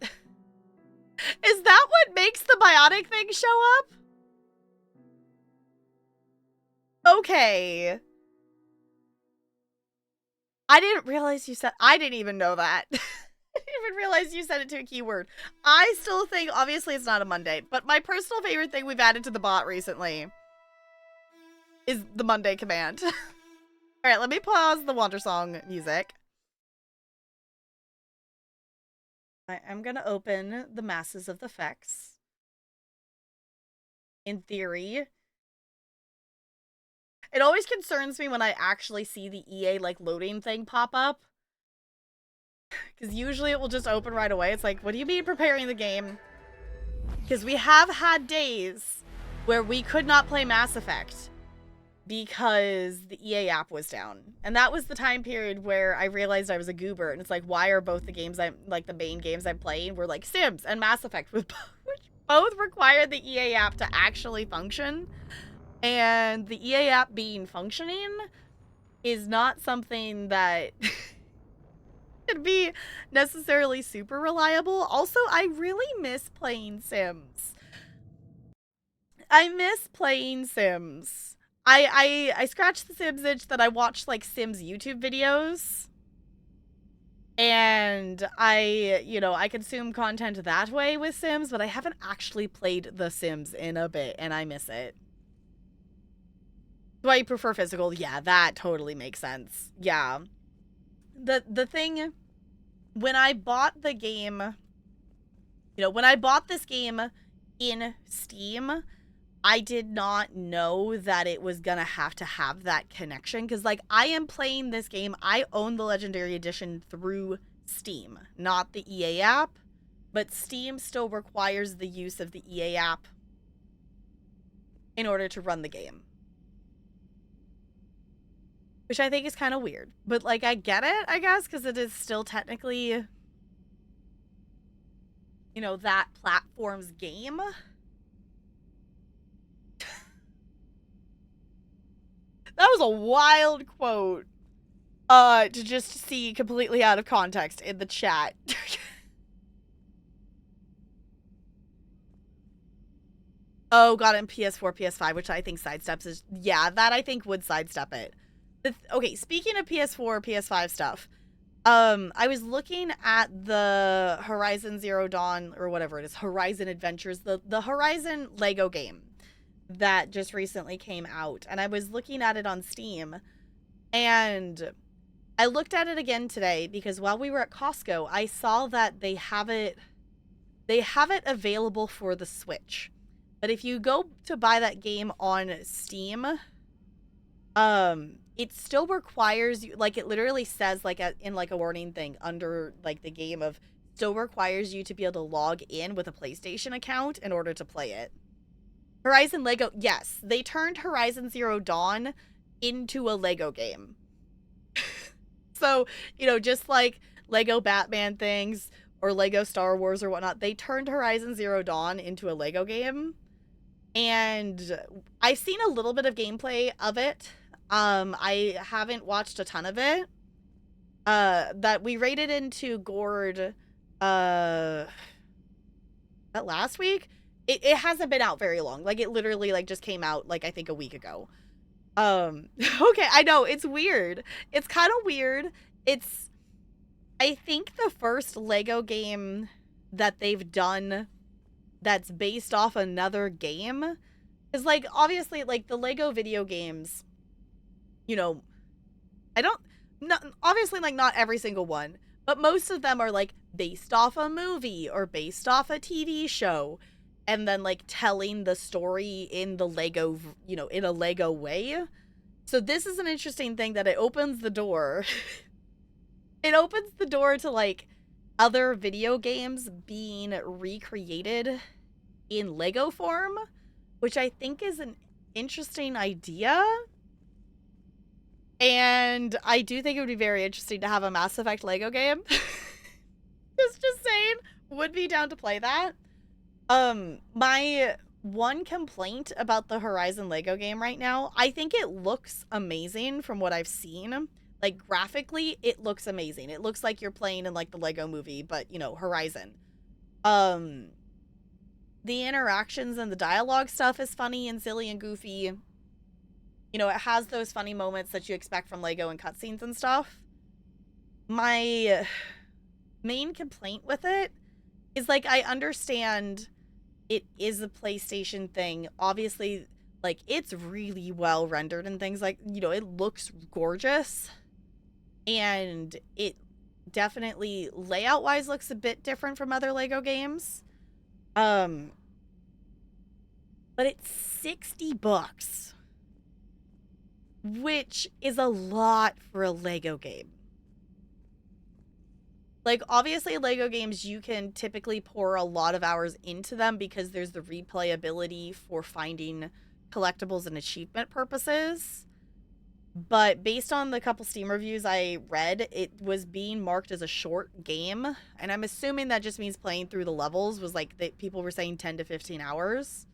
makes the biotic thing show up? Okay. I didn't realize you said, I didn't even know that. I didn't even realize you set it to a keyword. I still think, obviously it's not a Monday, but my personal favorite thing we've added to the bot recently is the Monday command. All right, let me pause the Wandersong music. I'm going to open the Masses of the Fex. In theory. It always concerns me when I actually see the EA, like, loading thing pop up. Because usually it will just open right away. It's like, what do you mean preparing the game? Because we have had days where we could not play Mass Effect because the EA app was down. And that was the time period where I realized I was a goober. And it's like, why are both the games the main games I'm playing were like Sims and Mass Effect, which both require the EA app to actually function. And the EA app being functioning is not something that could be necessarily super reliable. Also, I really miss playing Sims. I miss playing Sims. I scratched the Sims itch that I watched, like, Sims YouTube videos. And I consume content that way with Sims, but I haven't actually played The Sims in a bit, and I miss it. Do I prefer physical? Yeah, that totally makes sense. Yeah. The thing, when I bought the game, when I bought this game in Steam, I did not know that it was gonna have to have that connection. Because, like, I am playing this game, I own the Legendary Edition through Steam, not the EA app. but Steam still requires the use of the EA app in order to run the game. Which I think is kind of weird. But, like, I get it, I guess, because it is still technically, you know, that platform's game. That was a wild quote to just see completely out of context in the chat. Oh, got it in PS4, PS5, which I think sidesteps is... Yeah, that I think would sidestep it. Okay, speaking of PS4, PS5 stuff, I was looking at the Horizon Zero Dawn, or whatever it is, Horizon Adventures, the Horizon Lego game that just recently came out, and I was looking at it on Steam, and I looked at it again today because while we were at Costco, I saw that they have it available for the Switch. But if you go to buy that game on Steam, it still requires you, like, it literally says, like, in like a warning thing under like the game of still requires you to be able to log in with a PlayStation account in order to play it. Horizon Lego, yes, they turned Horizon Zero Dawn into a Lego game. So, you know, just like Lego Batman things or Lego Star Wars or whatnot, they turned Horizon Zero Dawn into a Lego game. And I've seen a little bit of gameplay of it. I haven't watched a ton of it. That we raided into Gord, that last week? It hasn't been out very long. Like, it literally, like, just came out, like, I think a week ago. Okay, I know, it's weird. It's kind of weird. It's, I think the first Lego game that they've done that's based off another game is, like, obviously, like, the Lego video games, you know, obviously, like, not every single one, but most of them are, like, based off a movie or based off a TV show, and then, like, telling the story in the Lego, you know, in a Lego way. So this is an interesting thing that it opens the door. It opens the door to, like, other video games being recreated in Lego form, which I think is an interesting idea. And I do think it would be very interesting to have a Mass Effect Lego game. just saying, would be down to play that. My one complaint about the Horizon Lego game right now, I think it looks amazing from what I've seen. Like, graphically, it looks amazing. It looks like you're playing in, like, the Lego movie, but, you know, Horizon. The interactions and the dialogue stuff is funny and silly and goofy. You know, it has those funny moments that you expect from Lego and cutscenes and stuff. My main complaint with it is, like, I understand it is a PlayStation thing. Obviously, like, it's really well rendered and things, like, you know, it looks gorgeous. And it definitely, layout-wise, looks a bit different from other Lego games. But it's $60, which is a lot for a Lego game. Like, obviously, Lego games, you can typically pour a lot of hours into them because there's the replayability for finding collectibles and achievement purposes. But based on the couple Steam reviews I read, it was being marked as a short game. And I'm assuming that just means playing through the levels was, like, people were saying 10 to 15 hours.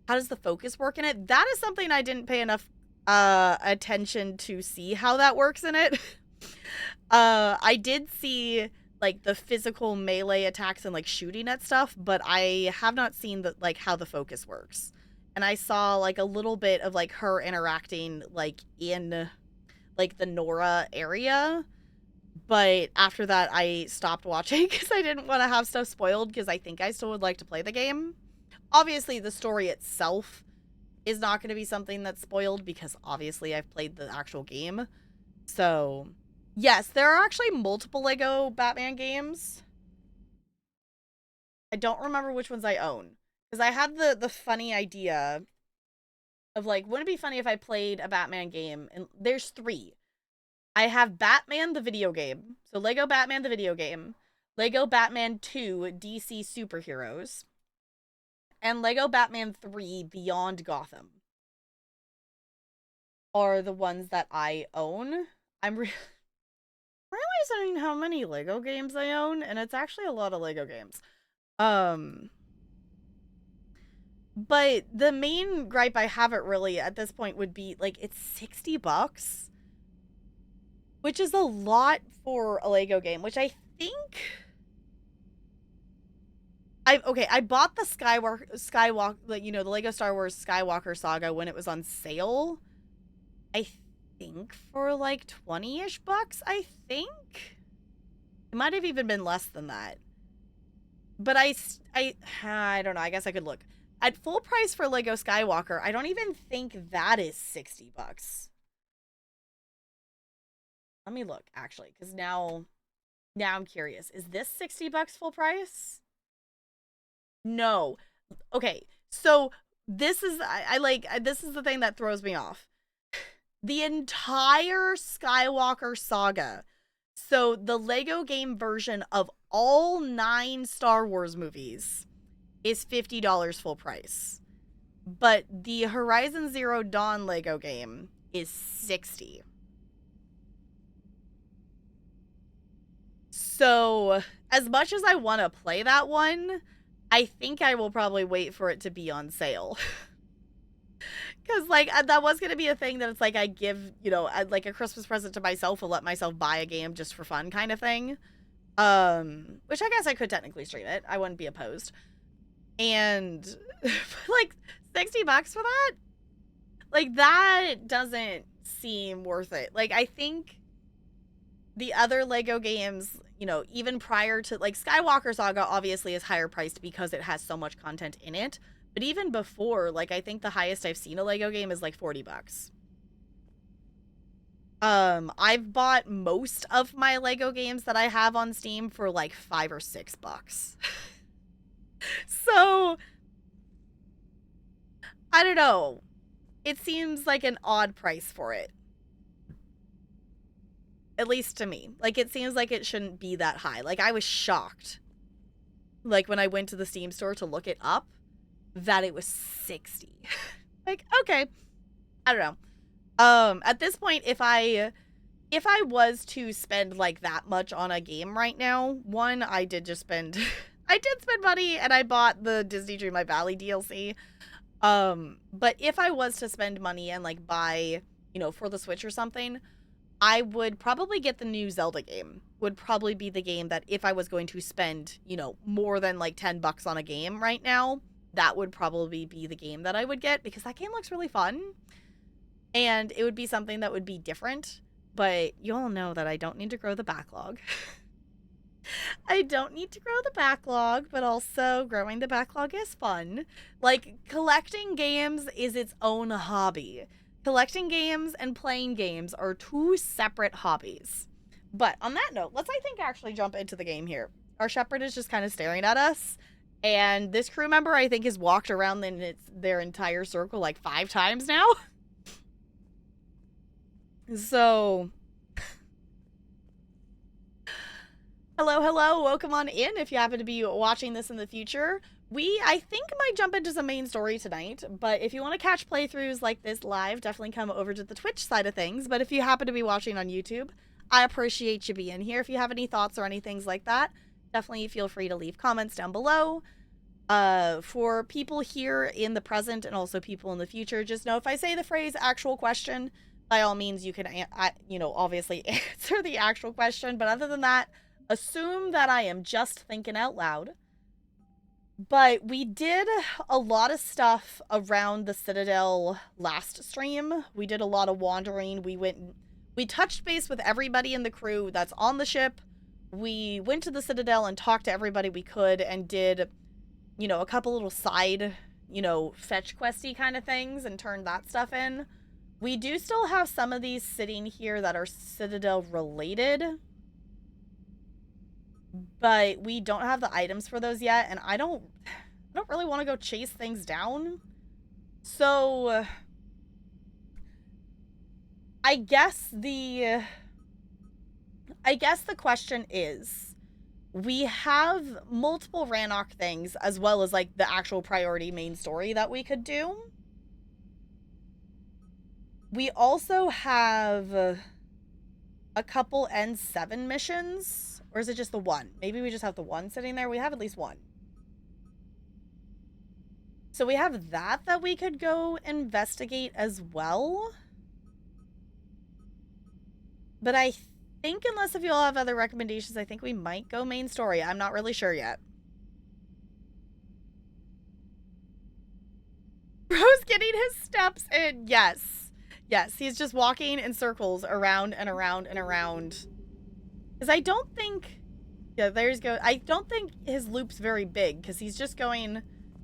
How does the focus work in it? That is something I didn't pay enough attention to see how that works in it. I did see, like, the physical melee attacks and, like, shooting at stuff, but I have not seen the, like, how the focus works. And I saw, like, a little bit of, like, her interacting, like, in, like, the Nora area. But after that, I stopped watching because I didn't want to have stuff spoiled because I think I still would like to play the game. Obviously, the story itself is not going to be something that's spoiled because obviously I've played the actual game. So, yes, there are actually multiple Lego Batman games. I don't remember which ones I own. Because I had the funny idea of, like, wouldn't it be funny if I played a Batman game? And there's 3. I have Batman the video game. So Lego Batman the video game. Lego Batman 2 DC Superheroes, and Lego Batman 3 Beyond Gotham are the ones that I own. I'm realizing how many Lego games I own, and it's actually a lot of Lego games. Um, but the main gripe I have it really at this point would be like it's $60, which is a lot for a Lego game, which I think I bought the Skywalker, the Lego Star Wars Skywalker Saga when it was on sale. I think for like 20-ish bucks, I think. It might have even been less than that. But I don't know. I guess I could look. At full price for Lego Skywalker, I don't even think that is $60. Let me look actually, because now I'm curious. Is this $60 full price? No. Okay. So this is I like this is the thing that throws me off. The entire Skywalker saga. So the Lego game version of all 9 Star Wars movies is $50 full price. But the Horizon Zero Dawn Lego game is $60. So, as much as I want to play that one, I think I will probably wait for it to be on sale. Because, like, that was going to be a thing that it's like I give, like a Christmas present to myself or let myself buy a game just for fun kind of thing. Which I guess I could technically stream it. I wouldn't be opposed. And, like, $60 for that? Like, that doesn't seem worth it. Like, I think the other Lego games, even prior to, like, Skywalker Saga obviously is higher priced because it has so much content in it. But even before, like, I think the highest I've seen a Lego game is like $40. I've bought most of my Lego games that I have on Steam for like $5 or $6. So, I don't know. It seems like an odd price for it. At least to me. Like, it seems like it shouldn't be that high. Like, I was shocked. Like, when I went to the Steam store to look it up, that it was 60. Like, okay. I don't know. At this point, if I was to spend like that much on a game right now, one, I did spend money and I bought the Disney Dreamlight Valley DLC. But if I was to spend money and like buy, for the Switch or something, I would probably get the new Zelda game. Would probably be the game that if I was going to spend, more than like $10 on a game right now, that would probably be the game that I would get because that game looks really fun. And it would be something that would be different. But you all know that I don't need to grow the backlog. I don't need to grow the backlog, but also growing the backlog is fun. Like, collecting games is its own hobby. Collecting games and playing games are 2 separate hobbies. But on that note, let's, I think, actually jump into the game here. Our shepherd is just kind of staring at us. And this crew member, I think, has walked around their entire circle like 5 times now. So, hello, welcome on in if you happen to be watching this in the future. I think, might jump into some main story tonight, but if you want to catch playthroughs like this live, definitely come over to the Twitch side of things. But if you happen to be watching on YouTube, I appreciate you being here. If you have any thoughts or any things like that, definitely feel free to leave comments down below. For people here in the present and also people in the future, just know if I say the phrase actual question, by all means, you can, obviously answer the actual question. But other than that, assume that I am just thinking out loud. But we did a lot of stuff around the Citadel last stream. We did a lot of wandering. We touched base with everybody in the crew that's on the ship. We went to the Citadel and talked to everybody we could and did, a couple little side, fetch questy kind of things and turned that stuff in. We do still have some of these sitting here that are Citadel related, but we don't have the items for those yet, and I don't really want to go chase things down. So I guess the question is, we have multiple Rannoch things, as well as, like, the actual priority main story that we could do. We also have a couple N7 missions. Or is it just the one? Maybe we just have the one sitting there. We have at least one. So we have that we could go investigate as well. But I think unless if you all have other recommendations, I think we might go main story. I'm not really sure yet. Bro's getting his steps in. Yes. Yes, he's just walking in circles around and around and around. Because I don't think... Yeah, there's go. I don't think his loop's very big, because he's just going,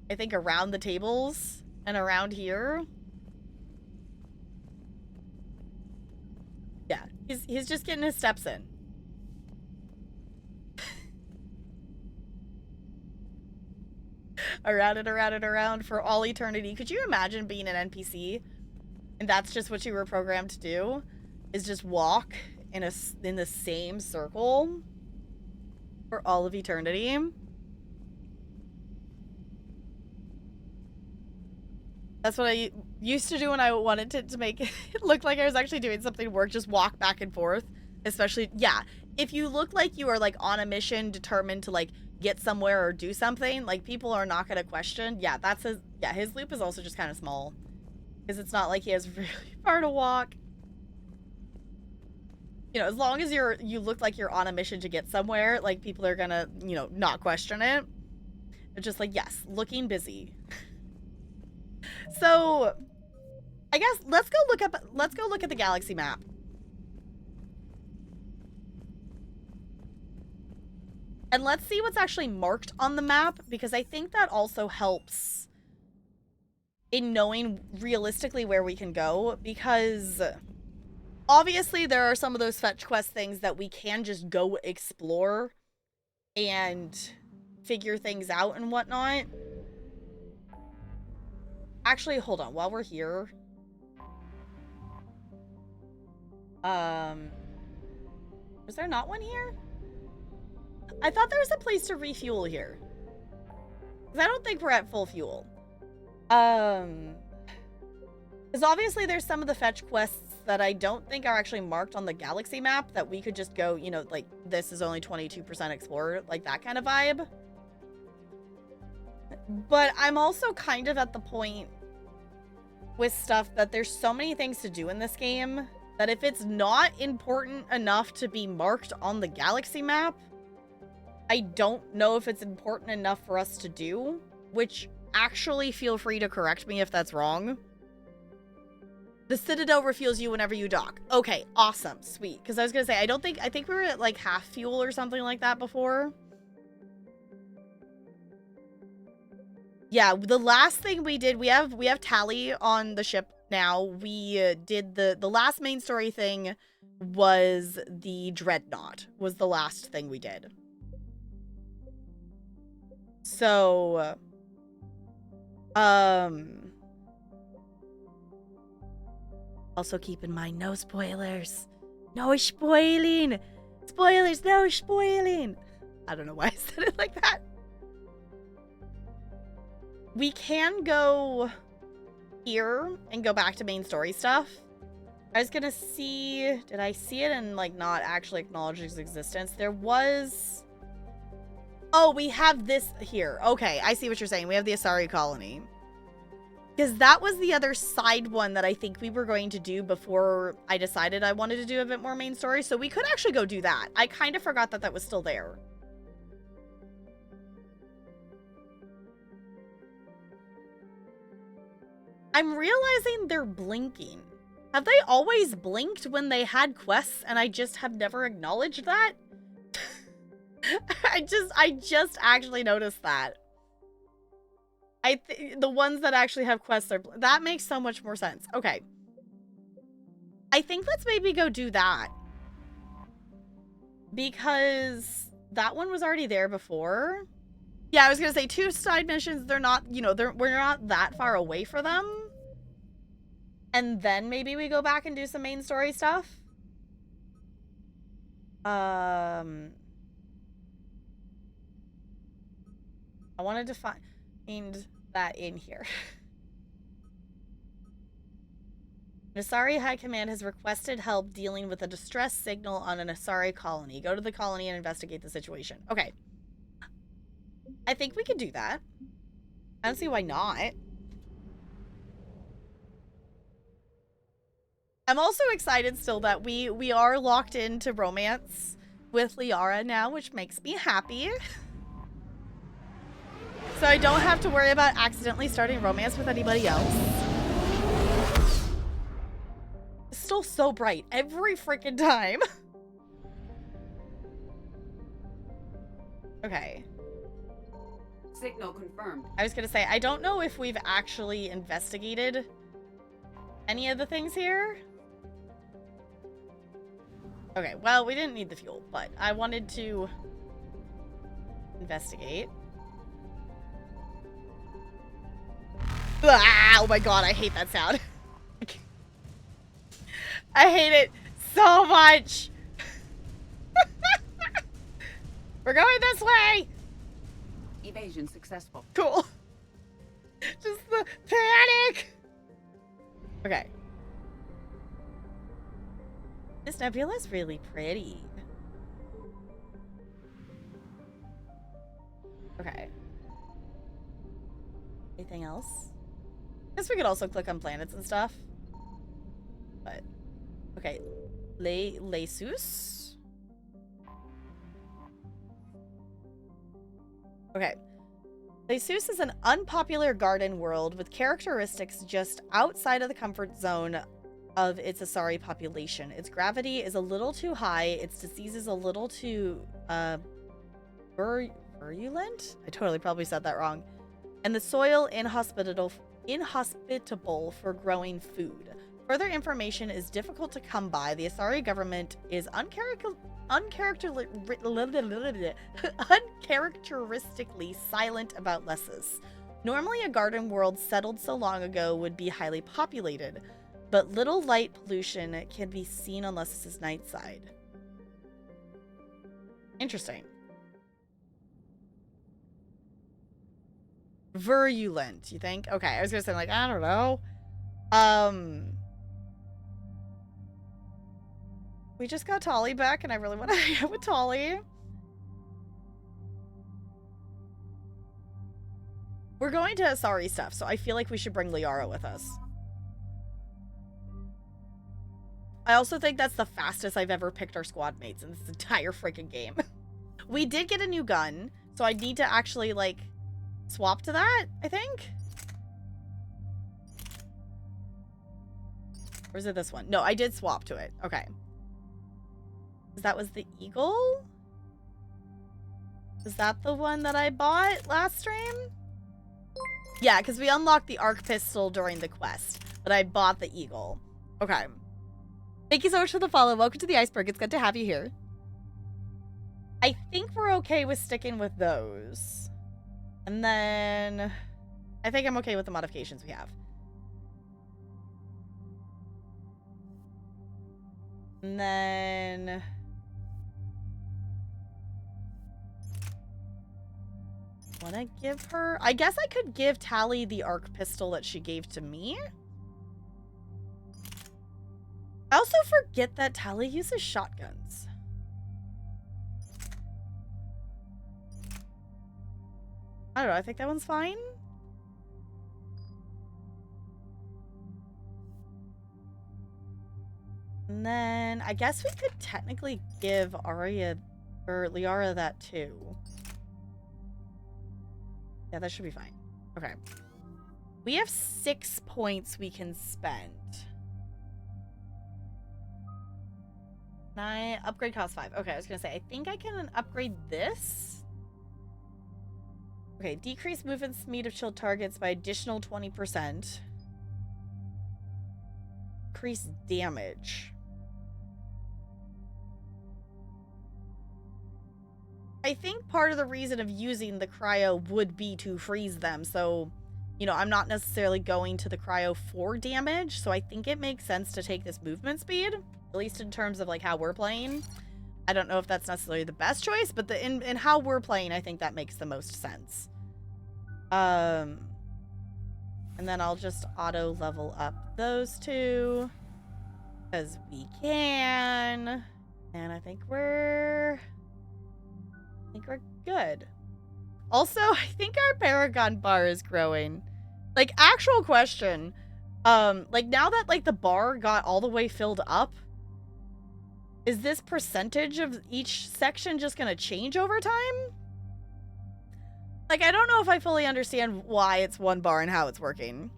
I think, around the tables and around here. Yeah, he's just getting his steps in. Around and around and around for all eternity. Could you imagine being an NPC and that's just what you were programmed to do? Is just walk in the same circle for all of eternity? That's what I used to do when I wanted to make it look like I was actually doing something work, just walk back and forth. Especially, yeah, if you look like you are, like, on a mission determined to, like, get somewhere or do something, like, people are not going to question. Yeah, that's his, yeah, his loop is also just kind of small. Because it's not like he has really far to walk. You know, as long as you look like you're on a mission to get somewhere, like, people are gonna, you know, not question it. It's just like, yes, looking busy. So, I guess let's go look at the galaxy map. And let's see what's actually marked on the map, because I think that also helps in knowing realistically where we can go, because obviously there are some of those fetch quest things that we can just go explore and figure things out and whatnot. Actually, hold on, while we're here. Was there not one here? I thought there was a place to refuel here. Because I don't think we're at full fuel. Because obviously there's some of the fetch quests that I don't think are actually marked on the galaxy map that we could just go, you know, like, this is only 22% explored, like that kind of vibe. But I'm also kind of at the point with stuff that there's so many things to do in this game that if it's not important enough to be marked on the galaxy map, I don't know if it's important enough for us to do, which actually feel free to correct me if that's wrong. The Citadel refuels you whenever you dock. Okay, awesome, sweet. Because I was going to say, I think we were at like half fuel or something like that before. Yeah, the last thing we did, we have Tally on the ship now. We did the last main story thing was the Dreadnought, was the last thing we did. So, also keep in mind, no spoilers. No spoiling. Spoilers, no spoiling. I don't know why I said it like that. We can go here and go back to main story stuff. I was gonna see, did I see it and like not actually acknowledge its existence? There was, oh, we have this here. Okay, I see what you're saying. We have the Asari colony. Because that was the other side one that I think we were going to do before I decided I wanted to do a bit more main story. So we could actually go do that. I kind of forgot that that was still there. I'm realizing they're blinking. Have they always blinked when they had quests and I just have never acknowledged that? I just actually noticed that. The ones that actually have quests are... That makes so much more sense. Okay. I think let's maybe go do that. Because that one was already there before. Yeah, I was going to say 2 side missions, they're not, you know, we're not that far away for them. And then maybe we go back and do some main story stuff. I wanted to find that in here. Asari High Command has requested help dealing with a distress signal on an Asari colony. Go to the colony and investigate the situation. Okay. I think we could do that. I don't see why not. I'm also excited still that we are locked into romance with Liara now, which makes me happy. So I don't have to worry about accidentally starting romance with anybody else. It's still so bright every freaking time. Okay. Signal confirmed. I was gonna say, I don't know if we've actually investigated any of the things here. Okay, well, we didn't need the fuel, but I wanted to investigate. Ah, oh my god, I hate that sound. I hate it so much. We're going this way. Evasion successful. Cool. Just the panic. Okay. This nebula is really pretty. Okay. Anything else? Guess we could also click on planets and stuff. But okay. Lesus? Okay. Lesus is an unpopular garden world with characteristics just outside of the comfort zone of its Asari population. Its gravity is a little too high, its disease is a little too virulent? I totally probably said that wrong. And the soil inhospitable for growing food. Further information is difficult to come by. The Asari government is uncharacteristically silent about Lessus. Normally, a garden world settled so long ago would be highly populated, but little light pollution can be seen on Lessus' night side. Interesting. Virulent, you think? Okay, I was gonna say, like, I don't know. We just got Tali back, and I really want to hang out with Tali. We're going to Asari stuff, so I feel like we should bring Liara with us. I also think that's the fastest I've ever picked our squad mates in this entire freaking game. We did get a new gun, so I need to actually, like, swap to that, I think? Or is it this one? No, I did swap to it. Okay. That was the Eagle? Is that the one that I bought last stream? Yeah, because we unlocked the arc pistol during the quest, but I bought the Eagle. Okay. Thank you so much for the follow. Welcome to the iceberg. It's good to have you here. I think we're okay with sticking with those. And then I think I'm okay with the modifications we have. And then want to give her... I guess I could give Tali the arc pistol that she gave to me. I also forget that Tali uses shotguns. I don't know. I think that one's fine. And then I guess we could technically give Arya or Liara that too. Yeah, that should be fine. Okay. We have 6 points we can spend. Can I upgrade cost 5? Okay, I was gonna say, I think I can upgrade this. Okay, decrease movement speed of shield targets by additional 20%. Increase damage. I think part of the reason of using the cryo would be to freeze them, so, you know, I'm not necessarily going to the cryo for damage, so I think it makes sense to take this movement speed, at least in terms of, like, how we're playing. I don't know if that's necessarily the best choice, but in how we're playing, I think that makes the most sense. And then I'll just auto level up those two. Because we can. And I think we're good. Also, I think our Paragon bar is growing. Like, actual question. Like, now that, like, the bar got all the way filled up, is this percentage of each section just gonna change over time? Like, I don't know if I fully understand why it's one bar and how it's working.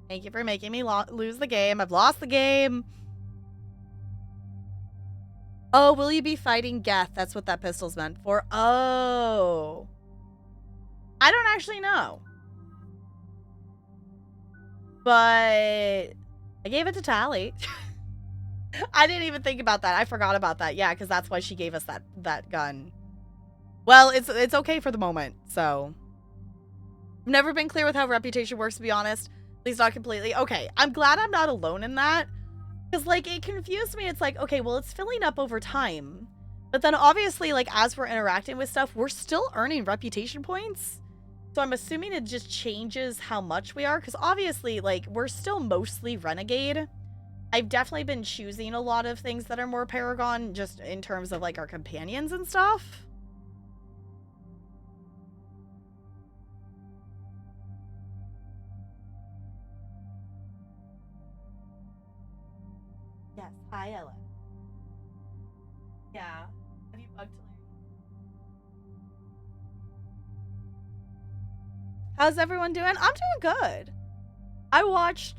Thank you for making me lose the game. I've lost the game. Oh, will you be fighting Geth? That's what that pistol's meant for. Oh. I don't actually know. But I gave it to Tally. I didn't even think about that. I forgot about that. Yeah, because that's why she gave us that gun. Well, it's okay for the moment, so. I've never been clear with how reputation works, to be honest. At least not completely. Okay, I'm glad I'm not alone in that. Because, like, it confused me. It's like, okay, well, it's filling up over time. But then, obviously, like, as we're interacting with stuff, we're still earning reputation points. So I'm assuming it just changes how much we are. Because, obviously, like, we're still mostly Renegade. I've definitely been choosing a lot of things that are more Paragon, just in terms of, like, our companions and stuff. Yes, hi, Ella. Yeah. Have you bugged Larry? How's everyone doing? I'm doing good. I watched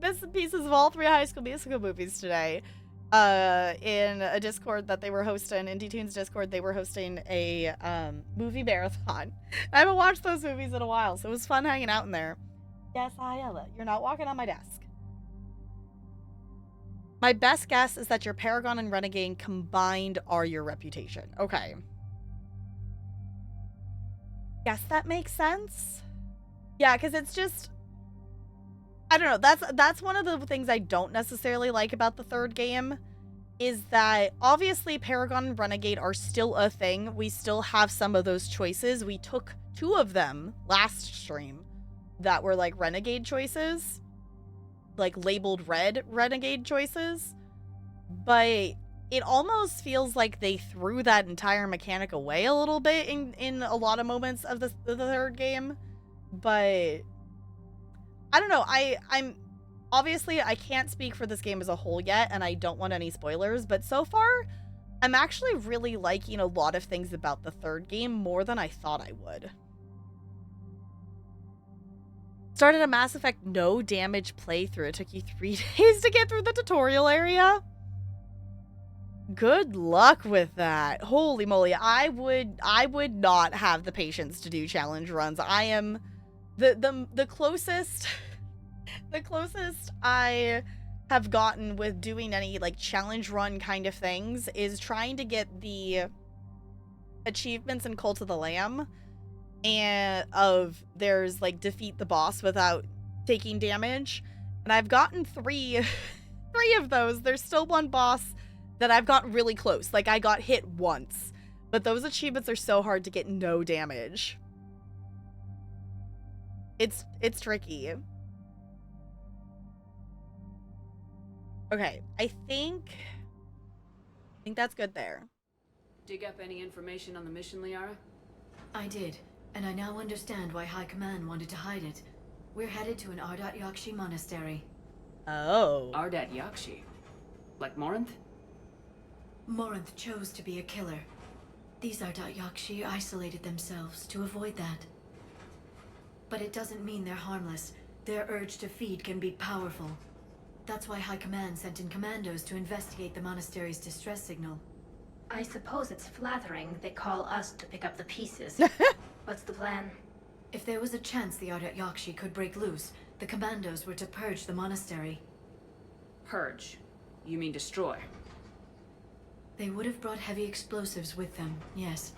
bits and pieces of all 3 High School Musical movies today. In a Discord that they were hosting, Indie Tunes Discord, they were hosting a movie marathon. I haven't watched those movies in a while, so it was fun hanging out in there. Yes, hi, Ella. You're not walking on my desk. My best guess is that your Paragon and Renegade combined are your reputation. Okay. Guess that makes sense. Yeah, because it's just, I don't know. That's one of the things I don't necessarily like about the third game, is that obviously Paragon and Renegade are still a thing. We still have some of those choices. We took 2 of them last stream that were like Renegade choices, like labeled red Renegade choices. But it almost feels like they threw that entire mechanic away a little bit in a lot of moments of the third game. But I don't know. I'm obviously I can't speak for this game as a whole yet, and I don't want any spoilers, but so far I'm actually really liking a lot of things about the third game more than I thought I would. Started a Mass Effect no damage playthrough. It took you 3 days to get through the tutorial area. Good luck with that. Holy moly. I would not have the patience to do challenge runs. I am the closest the closest I have gotten with doing any like challenge run kind of things is trying to get the achievements in Cult of the Lamb, and there's like defeat the boss without taking damage, and I've gotten 3 of those. There's still one boss that I've got really close. Like, I got hit once. But those achievements are so hard to get no damage. It's tricky. Okay, I think that's good there. Dig up any information on the mission, Liara? I did, and I now understand why High Command wanted to hide it. We're headed to an Ardat Yakshi monastery. Oh. Ardat Yakshi? Like Morinth? Morinth chose to be a killer. These Ardat Yakshi isolated themselves to avoid that. But it doesn't mean they're harmless. Their urge to feed can be powerful. That's why High Command sent in commandos to investigate the monastery's distress signal. I suppose it's flattering they call us to pick up the pieces. What's the plan? If there was a chance the Ardat Yakshi could break loose, the commandos were to purge the monastery. Purge? You mean destroy? They would have brought heavy explosives with them, yes.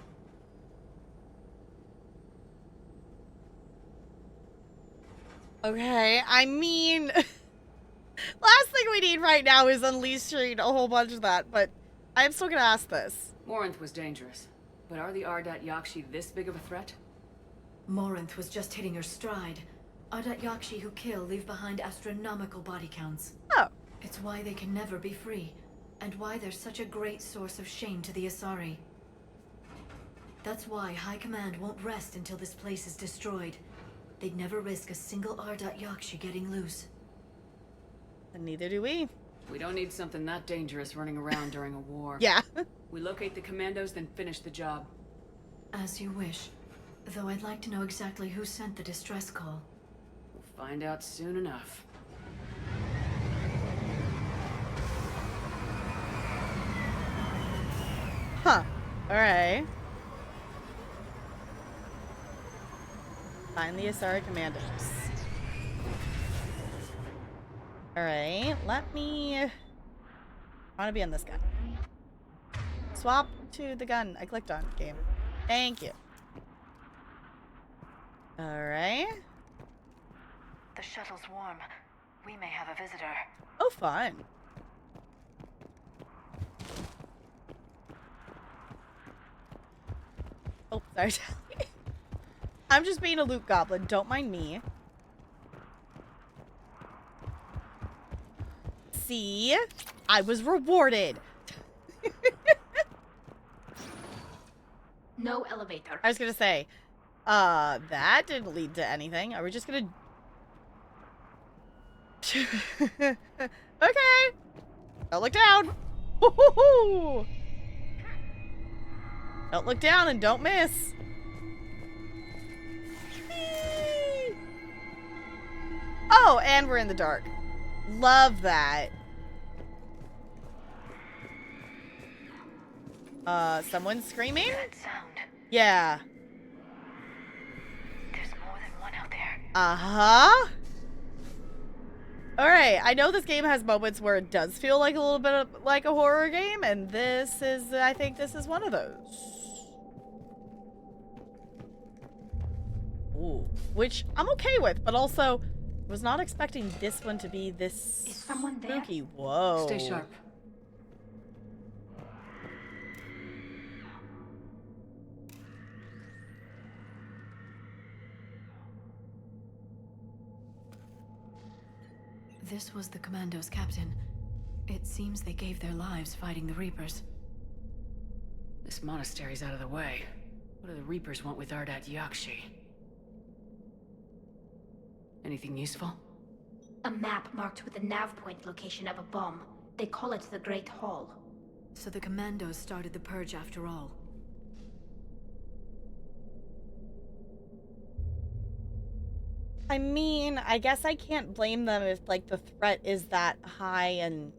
Okay, I mean, last thing we need right now is unleashing a whole bunch of that, but I am still gonna ask this. Morinth was dangerous, but are the Ardat Yakshi this big of a threat? Morinth was just hitting her stride. Ardat Yakshi who kill leave behind astronomical body counts. Oh. It's why they can never be free, and why they're such a great source of shame to the Asari. That's why High Command won't rest until this place is destroyed. They'd never risk a single Ardat Yakshi getting loose. And neither do we. We don't need something that dangerous running around during a war. Yeah. We locate the commandos, then finish the job. As you wish. Though I'd like to know exactly who sent the distress call. We'll find out soon enough. Huh. Alright. Find the Asari commandos. Alright, let me... I want to be on this gun. Swap to the gun I clicked on. Game. Thank you. Alright. The shuttle's warm. We may have a visitor. Oh, fun. Oh, sorry. I'm just being a loot goblin. Don't mind me. See? I was rewarded. No elevator. I was gonna say, that didn't lead to anything. Are we just gonna... Okay. Don't look down. Woo-hoo-hoo. Don't look down and don't miss. Whee! Oh, and we're in the dark. Love that. Someone's screaming? That sound. Yeah. There's more than one out there. Uh-huh. Alright, I know this game has moments where it does feel like a little bit of, like a horror game, and this is, I think this is one of those. Ooh. Which I'm okay with, but also was not expecting this one to be this Is someone there? spooky. Whoa. Stay sharp. This was the Commando's captain. It seems they gave their lives fighting the Reapers. This monastery's out of the way. What do the Reapers want with Ardat Yakshi? Anything useful? A map marked with the nav point location of a bomb. They call it the Great Hall. So the Commandos started the purge after all. I mean, I guess I can't blame them if, like, the threat is that high and,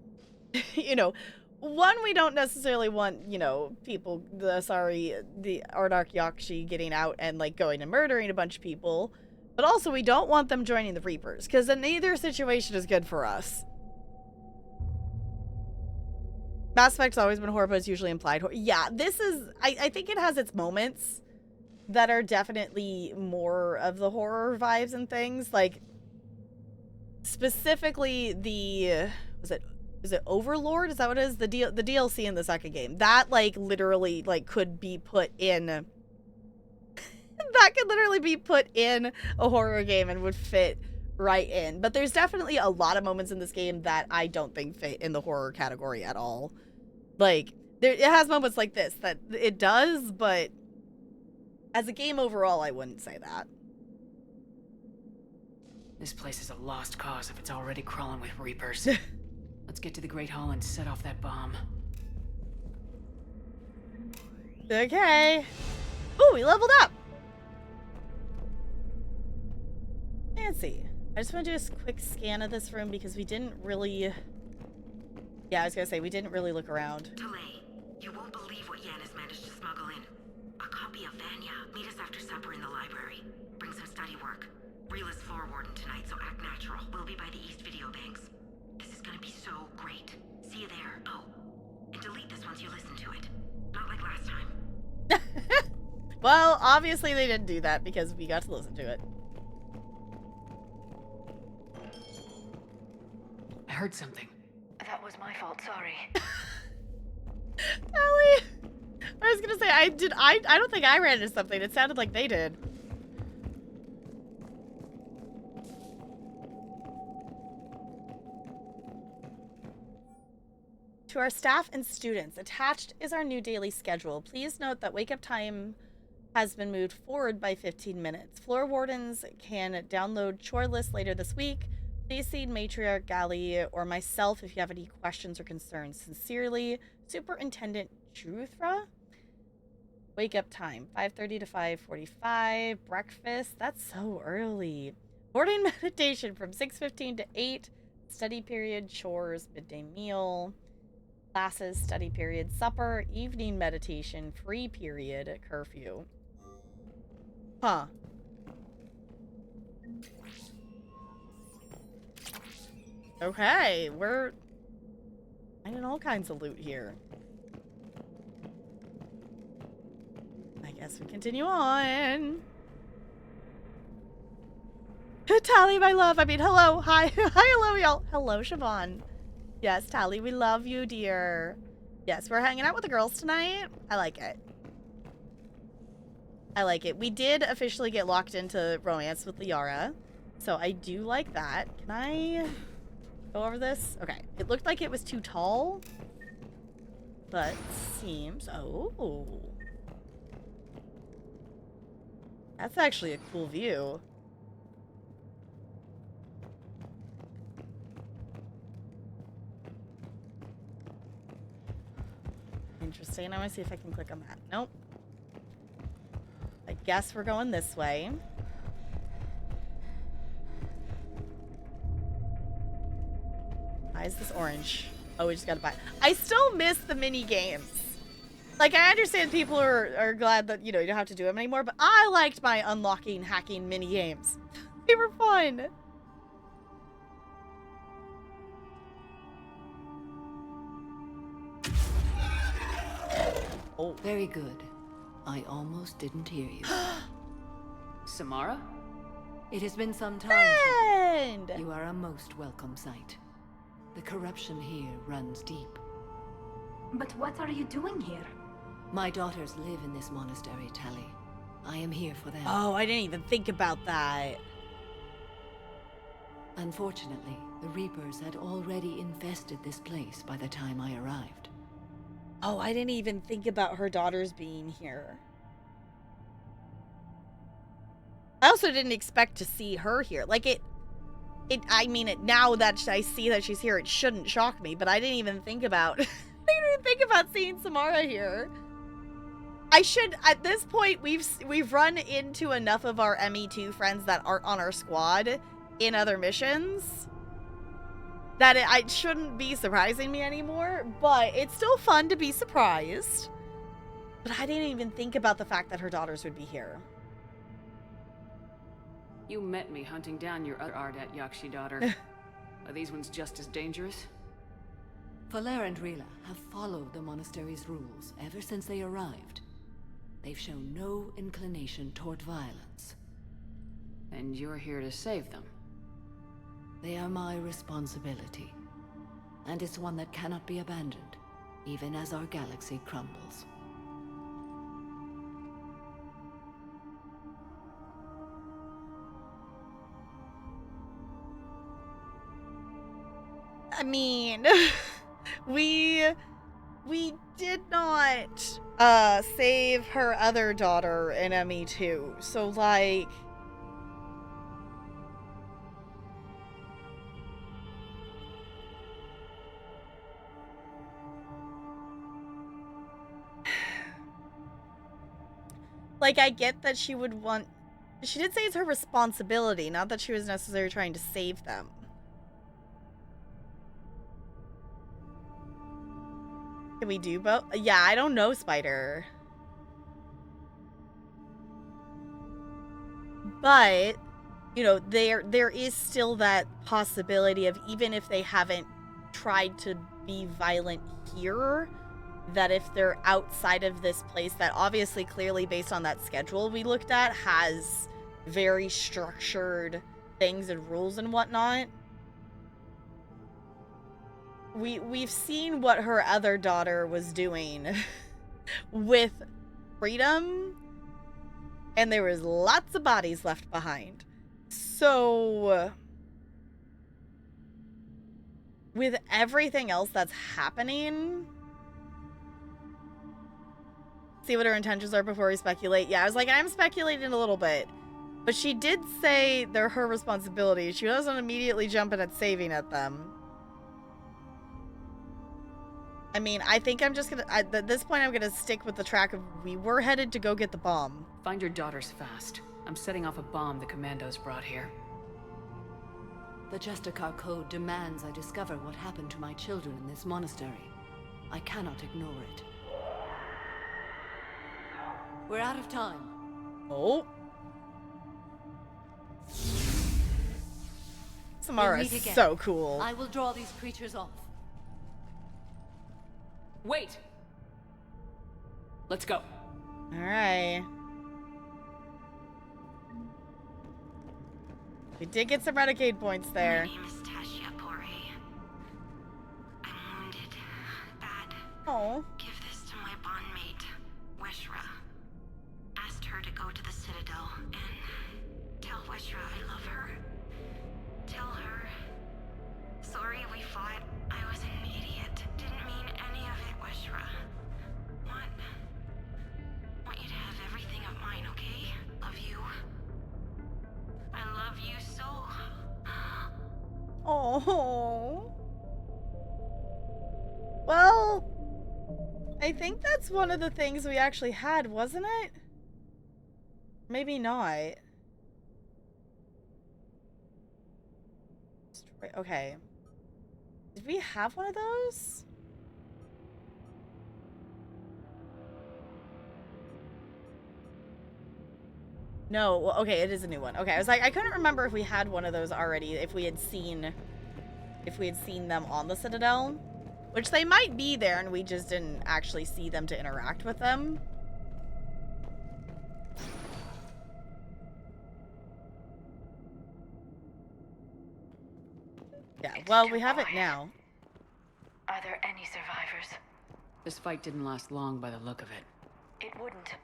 you know, one, we don't necessarily want, you know, people, the Ardat Yakshi getting out and, like, going and murdering a bunch of people, but also we don't want them joining the Reapers, because then neither situation is good for us. Mass Effect's always been horror, but it's usually implied horror. Yeah, this is, I think it has its moments that are definitely more of the horror vibes and things. Like, specifically the, is it Overlord? Is that what it is? The DLC in the second game. That, like, literally, like, could be put in... that could literally be put in a horror game and would fit right in. But there's definitely a lot of moments in this game that I don't think fit in the horror category at all. Like, it has moments like this that it does, but... as a game overall, I wouldn't say that. This place is a lost cause if it's already crawling with Reapers. Let's get to the Great Hall and set off that bomb. Okay. Ooh, we leveled up! Fancy. I just want to do a quick scan of this room because we didn't really... yeah, I was gonna say, we didn't really look around. Delay. You won't believe what Yan has managed to smuggle in. A copy of Vanya. Meet us after supper in the library. Bring some study work. Reel is floor warden tonight, so act natural. We'll be by the East Video Banks. This is gonna be so great. See you there. Oh, and delete this once you listen to it. Not like last time. Well, obviously they didn't do that because we got to listen to it. I heard something. That was my fault, sorry. Ellie! I was gonna say, I don't think I ran into something. It sounded like they did. To our staff and students, attached is our new daily schedule. Please note that wake-up time has been moved forward by 15 minutes. Floor wardens can download chore lists later this week. Please see Matriarch Galley or myself if you have any questions or concerns. Sincerely, Superintendent Truthra? Wake-up time, 5:30 to 5:45. Breakfast, that's so early. Morning meditation from 6:15 to 8. Study period, chores, midday meal. Classes, study period, supper, evening meditation, free period, curfew. Huh. Okay, we're finding all kinds of loot here. I guess we continue on. Tally, my love. I mean, hello. Hi. Hi, hello, y'all. Hello, Siobhan. Yes, Tally, we love you, dear. Yes, we're hanging out with the girls tonight. I like it. I like it. We did officially get locked into romance with Liara, so I do like that. Can I go over this? Okay. It looked like it was too tall, but seems... Oh. That's actually a cool view. Interesting. I want to see if I can click on that. Nope. I guess we're going this way. Why is this orange? Oh, we just gotta buy. I still miss the mini games. Like, I understand people are glad that, you know, you don't have to do them anymore, but I liked my unlocking, hacking mini games. They were fun. Oh. Very good. I almost didn't hear you. Samara? It has been some time. And You are a most welcome sight. The corruption here runs deep. But what are you doing here? My daughters live in this monastery, Tally. I am here for them. oh, I didn't even think about that. Unfortunately, the Reapers had already infested this place by the time I arrived. Oh, I didn't even think about her daughters being here. I also didn't expect to see her here. Like, I mean, now that I see that she's here, it shouldn't shock me, but I didn't even think about, I didn't even think about seeing Samara here. I should, at this point, we've run into enough of our ME2 friends that aren't on our squad in other missions that it shouldn't be surprising me anymore, but it's still fun to be surprised. But I didn't even think about the fact that her daughters would be here. You met me hunting down your other Ardat Yakshi daughter. Are these ones just as dangerous? Faler and Rila have followed the monastery's rules ever since they arrived. They've shown no inclination toward violence. And you're here to save them. They are my responsibility, and it's one that cannot be abandoned, even as our galaxy crumbles. I mean, we did not save her other daughter in ME2, so like, I get that she would want... She did say it's her responsibility, not that she was necessarily trying to save them. Can we do both? Yeah, I don't know, Spider. But, you know, there is still that possibility of, even if they haven't tried to be violent here, that if they're outside of this place that obviously clearly based on that schedule we looked at has very structured things and rules and whatnot, we've seen what her other daughter was doing with freedom, and there was lots of bodies left behind. So with everything else that's happening, see what her intentions are before we speculate. Yeah, I was like, I'm speculating a little bit. But she did say they're her responsibility. She doesn't immediately jump in at saving at them. I mean, I think I'm just gonna... at this point, I'm gonna stick with the track of we were headed to go get the bomb. Find your daughters fast. I'm setting off a bomb the commandos brought here. The Justicar Code demands I discover what happened to my children in this monastery. I cannot ignore it. We're out of time. Oh. Samara We'll is meet again. so cool. I will draw these creatures off. Wait! Let's go. Alright. We did get some Renegade points there. My name is Tashia Pore. I'm wounded. Bad. Oh. Give this to my bondmate, Weshra. Asked her to go to the Citadel and tell Weshra I love her. Tell her. Sorry we fought. I was an idiot. Didn't mean any of it, Weshra. Want you to have everything of mine, okay? Love you. I love you so. Oh. Well, I think that's one of the things we actually had, wasn't it? Maybe not. Okay. Did we have one of those? No, well, okay, it is a new one. Okay, I was like, I couldn't remember if we had one of those already, if we had seen them on the Citadel, which they might be there and we just didn't actually see them to interact with them. Yeah, well, we have it now. Are there any survivors? This fight didn't last long by the look of it. It wouldn't.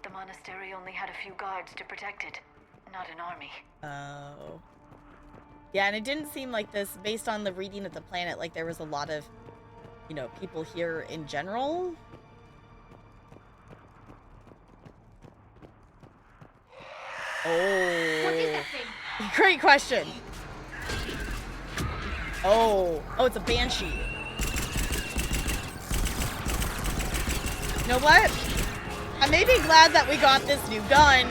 The monastery only had a few guards to protect it, not an army. Oh. Yeah, and it didn't seem like this, based on the reading of the planet, like there was a lot of, you know, people here in general. Oh. What is that thing? Great question. Oh. Oh, it's a banshee. You know what? I may be glad that we got this new gun.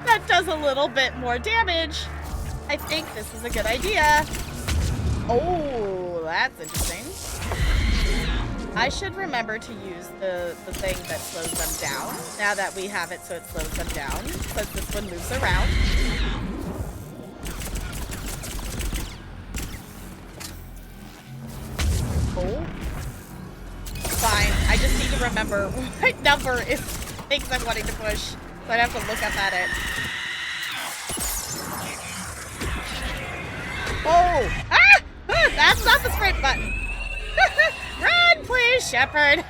That does a little bit more damage. I think this is a good idea. Oh, that's interesting. I should remember to use the thing that slows them down. Now that we have it so it slows them down. Because this one moves around. Oh. Fine. I just need to remember what number is things I'm wanting to push. So I'd have to look up at it. Oh! Ah! Ah! That's not the sprint button. Run, please, Shepard.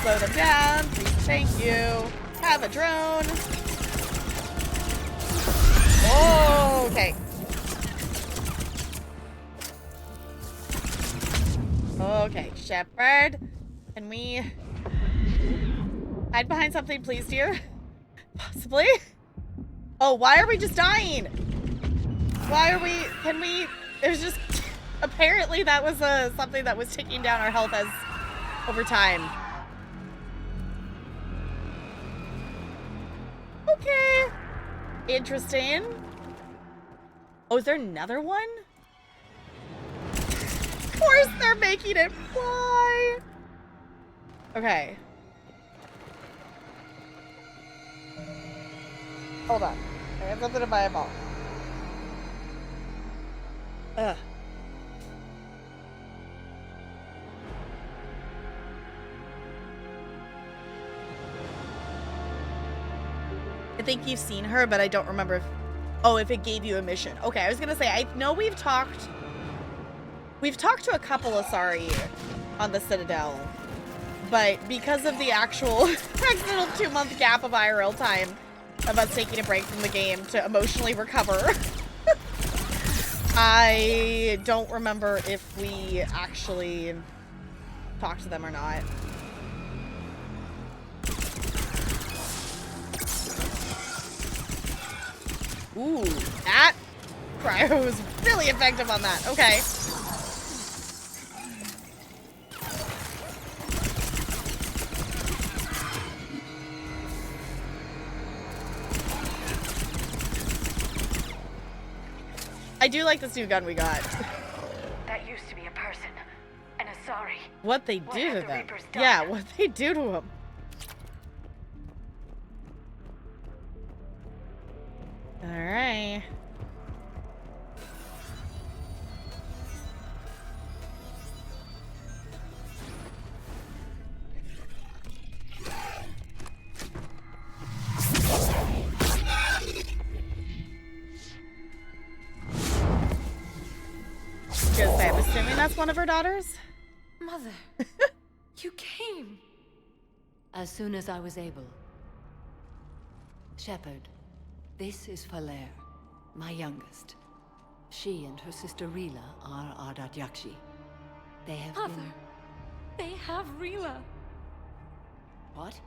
Slow them down, please. Thank you. Have a drone. Oh, okay. Okay, Shepard. Can we hide behind something, please, dear? Possibly? Oh, why are we just dying? Why are we... Can we... There's just... Apparently that was something that was ticking down our health as over time. Okay. Interesting. Oh, is there another one? Of course they're making it fly. Okay. Hold on. I have something in my eyeball. Ugh. think you've seen her, but I don't remember if... Oh, if it gave you a mission. Okay, I was gonna say, I know we've talked to a couple of Asari on the Citadel, but because of the actual accidental 2-month gap of IRL time of us taking a break from the game to emotionally recover, I don't remember if we actually talked to them or not. Ooh, that cryo was really effective on that. Okay. I do like this new gun we got. That used to be a person. An Asari. What they What do have to the them. Reapers done? Yeah, what they do to them. Alright. Just say, I'm assuming that's one of her daughters? Mother, you came. As soon as I was able. Shepard, this is Falair, my youngest. She and her sister Rila are Ardat Yakshi. They have Mother, been... they have Rila. What?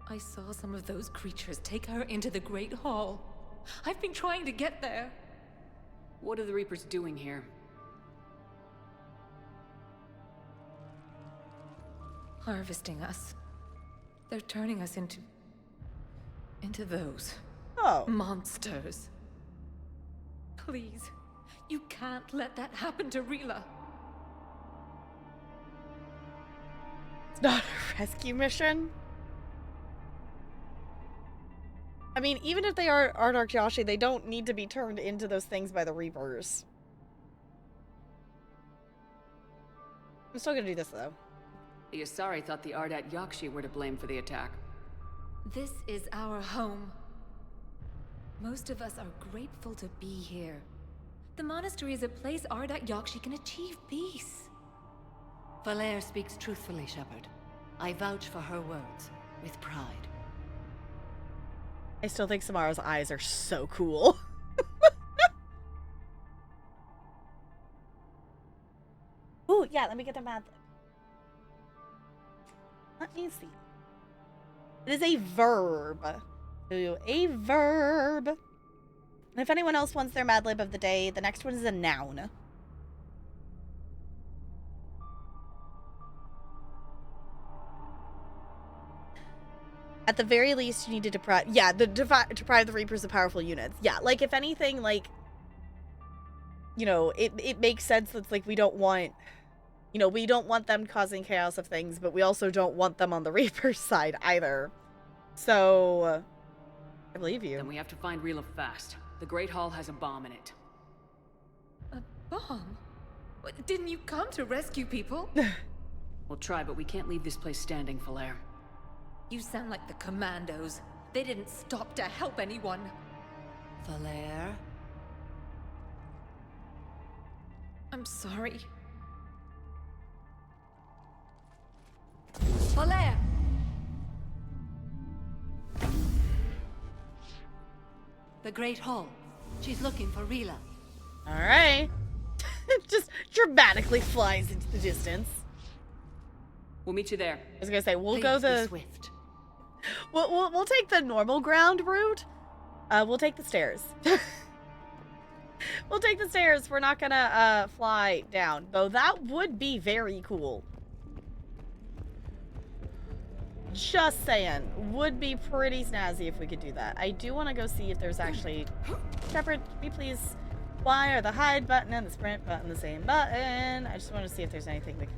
I saw some of those creatures take her into the Great Hall. I've been trying to get there. What are the Reapers doing here? Harvesting us. They're turning us into those Oh. monsters. Please, you can't let that happen to Rila. It's not a rescue mission? I mean, even if they are Ardat Yakshi, they don't need to be turned into those things by the Reapers. I'm still gonna do this, though. The Asari thought the Ardat Yakshi were to blame for the attack. This is our home. Most of us are grateful to be here. The monastery is a place Ardat Yakshi can achieve peace. Falair speaks truthfully, Shepard. I vouch for her words, with pride. I still think Samara's eyes are so cool. Ooh, yeah, let me get the mad lib. Let me see. It is a verb. Ooh, a verb. And if anyone else wants their mad lib of the day, the next one is a noun. At the very least, you need to deprive... Yeah, deprive the Reapers of powerful units. Yeah, like, if anything, like... You know, it makes sense that, like, we don't want... You know, we don't want them causing chaos of things, but we also don't want them on the Reaper's side either. So... I believe you. Then we have to find Rila fast. The Great Hall has a bomb in it. A bomb? What, didn't you come to rescue people? We'll try, but we can't leave this place standing, Falair. You sound like the commandos. They didn't stop to help anyone. Falair? I'm sorry. Falair! The Great Hall. She's looking for Rila. Alright. Just dramatically flies into the distance. We'll meet you there. I was gonna say, we'll Please go be the... swift. We'll take the normal ground route. We'll take the stairs. We'll take the stairs. We're not gonna fly down. Though that would be very cool. Just saying. Would be pretty snazzy if we could do that. I do want to go see if there's actually... Shepard, can we please... Why are the hide button and the sprint button the same button? I just want to see if there's anything we can...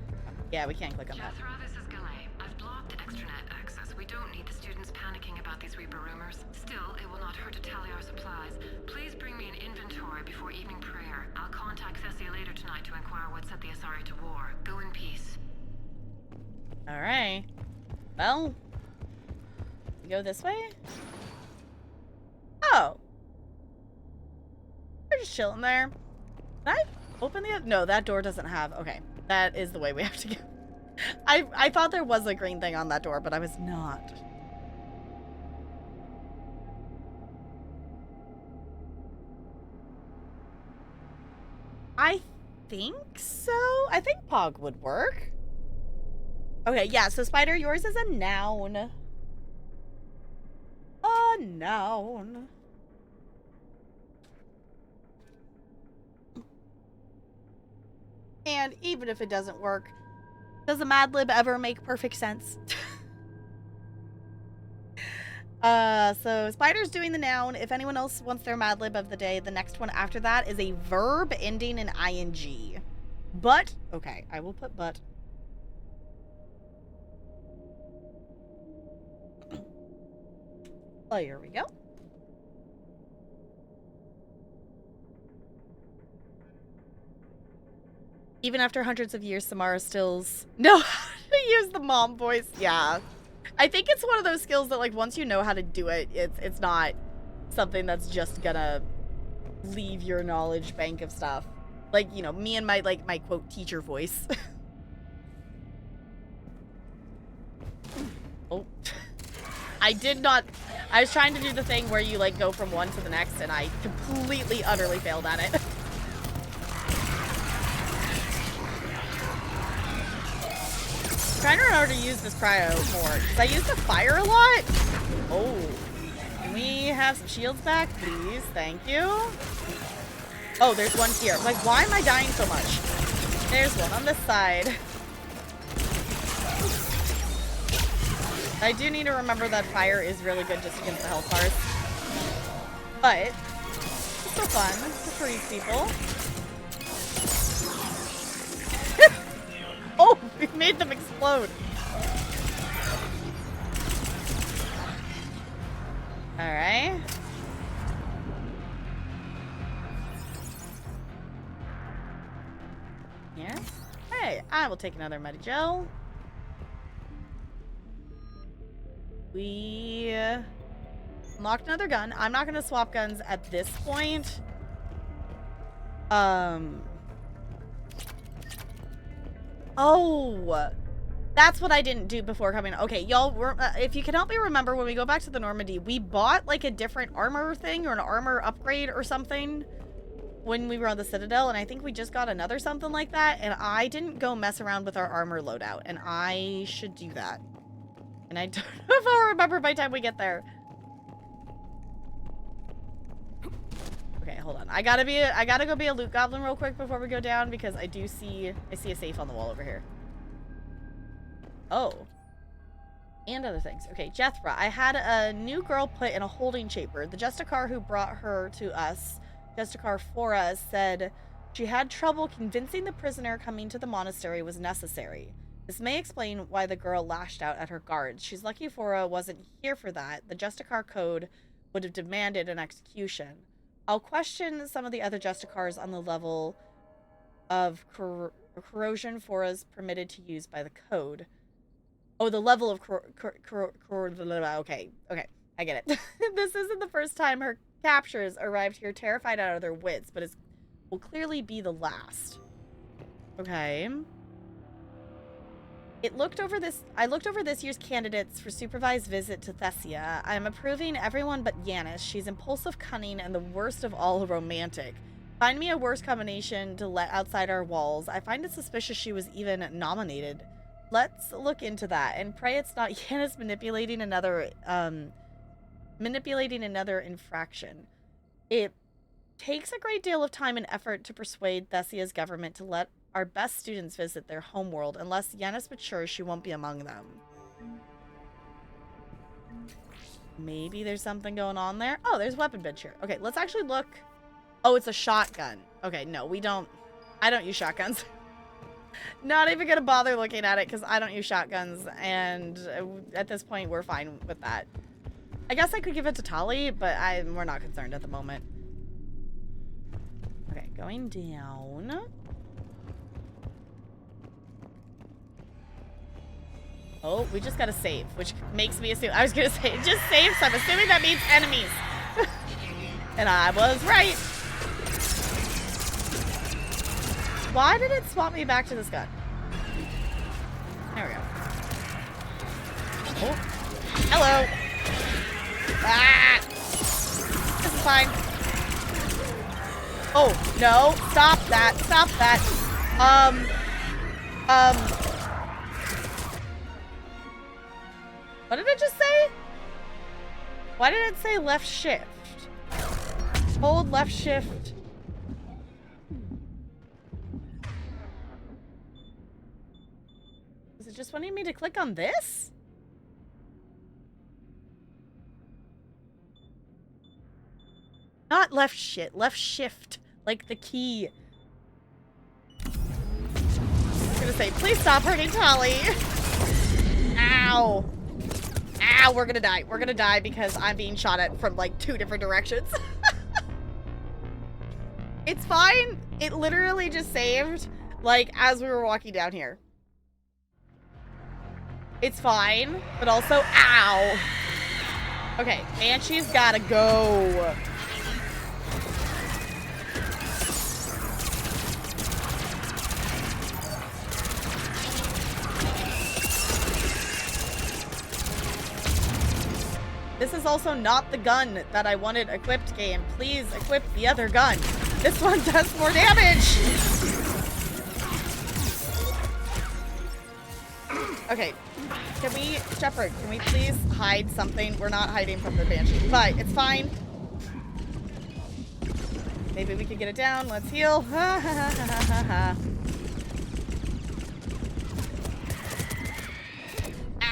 Yeah, we can't click on that. Jethro, this is Galay. I've blocked extranet access. We don't need the students panicking about these Reaper rumors. Still, it will not hurt to tally our supplies. Please bring me an inventory before evening prayer. I'll contact Cessia later tonight to inquire what set the Asari to war. Go in peace. Alright. Well... We go this way? just chilling there. Can I open the... No, that door doesn't have... Okay, that is the way we have to go. I thought there was a green thing on that door, but I was not. I think so. I think Pog would work. Okay, yeah, so Spider, yours is a noun. A noun. And even if it doesn't work, does a Mad Lib ever make perfect sense? So Spider's doing the noun. If anyone else wants their Mad Lib of the day, the next one after that is a verb ending in ing. But, okay, I will put but. Oh, here we go. Even after hundreds of years, Samara stills know how to use the mom voice. Yeah. I think it's one of those skills that, like, once you know how to do it, it's not something that's just gonna leave your knowledge bank of stuff. Like, you know, me and my, like, my quote teacher voice. Oh. I did not... I was trying to do the thing where you, like, go from one to the next, and I completely, utterly failed at it. I'm trying to remember to use this cryo more, because I use the fire a lot. Oh. Can we have some shields back, please? Thank you. Oh, there's one here. Like, why am I dying so much? There's one on this side. I do need to remember that fire is really good just against the health bars. But, it's still fun to freeze people. Oh, we made them explode. Alright. Here. Hey, I will take another Medi-Gel. We unlocked another gun. I'm not gonna swap guns at this point. Oh, that's what I didn't do before coming. Okay, y'all, if you can help me remember, when we go back to the Normandy, we bought like a different armor thing or an armor upgrade or something when we were on the Citadel, and I think we just got another something like that, and I didn't go mess around with our armor loadout, and I should do that. And I don't know if I'll remember by the time we get there. Okay, hold on. I gotta go be a loot goblin real quick before we go down, because I see a safe on the wall over here. Oh. And other things. Okay, Jethra. I had a new girl put in a holding chamber. The Justicar who brought her to us, Justicar for us, said she had trouble convincing the prisoner coming to the monastery was necessary. This may explain why the girl lashed out at her guards. She's lucky Fora wasn't here for that. The Justicar code would have demanded an execution. I'll question some of the other Justicars on the level of corrosion Fora's permitted to use by the code. Oh, the level of okay, I get it. This isn't the first time her captors arrived here terrified out of their wits, but it will clearly be the last. Okay. I looked over this year's candidates for supervised visit to Thessia. I am approving everyone but Yanis. She's impulsive, cunning, and the worst of all romantic. Find me a worse combination to let outside our walls. I find it suspicious she was even nominated. Let's look into that and pray it's not Yanis manipulating another infraction. It takes a great deal of time and effort to persuade Thessia's government to let our best students visit their homeworld. Unless Yanis matures, she won't be among them. Maybe there's something going on there. Oh, there's weapon bench here. Okay, let's actually look. Oh, it's a shotgun. Okay, no, I don't use shotguns. Not even gonna bother looking at it because I don't use shotguns, and at this point we're fine with that. I guess I could give it to Tali, but we're not concerned at the moment. Okay, going down. Oh, we just gotta save, which makes me assume... I was gonna say, just save, so I'm assuming that means enemies. And I was right. Why did it swap me back to this gun? There we go. Oh. Hello. Ah! This is fine. Oh, no. Stop that. Stop that. What did it just say? Why did it say left shift? Hold left shift. Is it just wanting me to click on this? Not left shift, left shift, like the key. I'm gonna say, please stop hurting Tali. Ow. Ow, we're gonna die. We're gonna die because I'm being shot at from like 2 different directions. It's fine. It literally just saved, like, as we were walking down here. It's fine, but also, ow. Okay, Banshee's gotta go. This is also not the gun that I wanted equipped, game. Please equip the other gun. This one does more damage. Okay, can we, Shepard, can we please hide something? We're not hiding from the Banshee, but it's fine. Maybe we can get it down. Let's heal. Ha ha ha ha ha ha.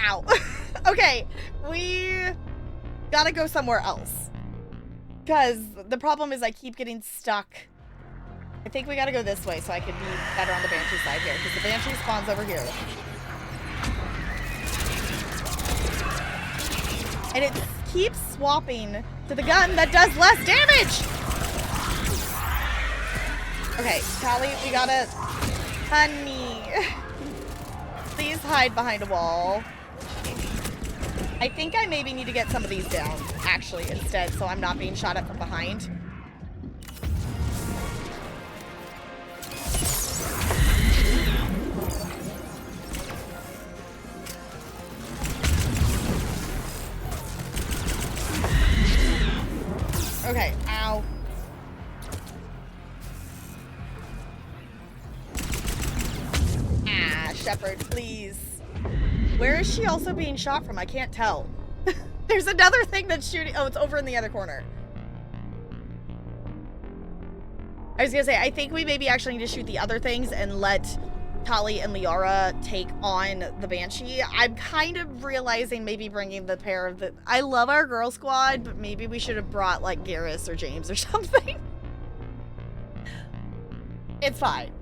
Ow. Okay, we gotta go somewhere else. Because the problem is I keep getting stuck. I think we gotta go this way so I can be better on the Banshee side here. Because the Banshee spawns over here. And it keeps swapping to the gun that does less damage! Okay, Tali, we gotta... Honey. Please hide behind a wall. I think I maybe need to get some of these down, actually, instead, so I'm not being shot at from behind. Okay, ow. Ah, Shepard, please. Where is she also being shot from? I can't tell. There's another thing that's shooting. Oh, it's over in the other corner. I was gonna say, I think we maybe actually need to shoot the other things and let Tali and Liara take on the Banshee. I'm kind of realizing maybe bringing the pair of the... I love our girl squad, but maybe we should have brought, like, Garrus or James or something. It's fine.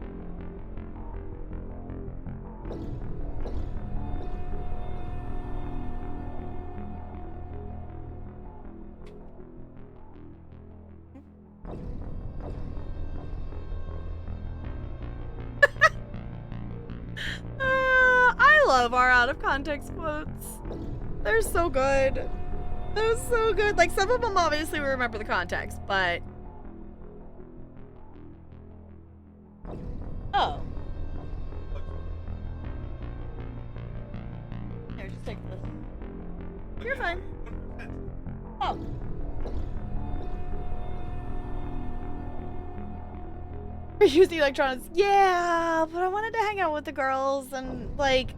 I love our out of context quotes. They're so good. They're so good. Like, some of them obviously we remember the context, but... Oh. Here, just take this. You're fine. Oh. Reuse the electronics. Yeah, but I wanted to hang out with the girls and, like,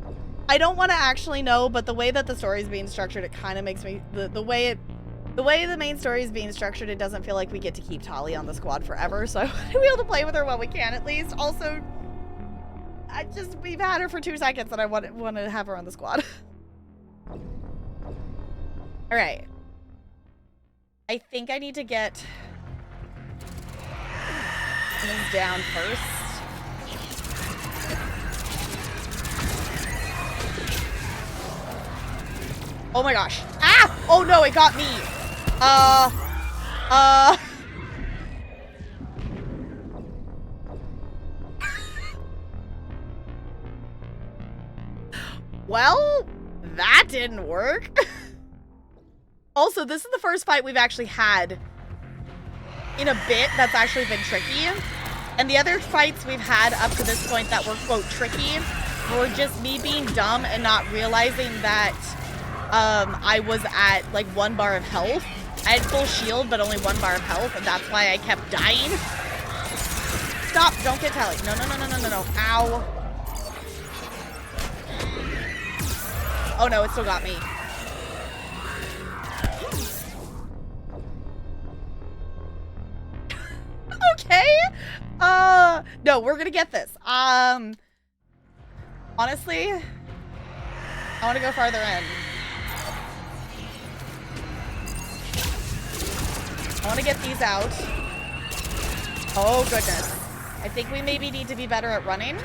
I don't want to actually know, but the way that the story is being structured, it kind of makes me, the way the main story is being structured, it doesn't feel like we get to keep Tali on the squad forever, so I want to be able to play with her while we can, at least. Also, we've had her for 2 seconds and I want to have her on the squad. Alright. I think I need to get these down first. Oh my gosh. Ah! Oh no, it got me. Well, that didn't work. Also, this is the first fight we've actually had in a bit that's actually been tricky. And the other fights we've had up to this point that were, quote, tricky, were just me being dumb and not realizing that I was at, like, 1 bar of health. I had full shield, but only 1 bar of health, and that's why I kept dying. Stop! Don't get Tally. No, no, no, no, no, no, no. Ow. Oh, no, it still got me. Okay. No, we're gonna get this. Honestly, I want to go farther in. I want to get these out. Oh, goodness. I think we maybe need to be better at running.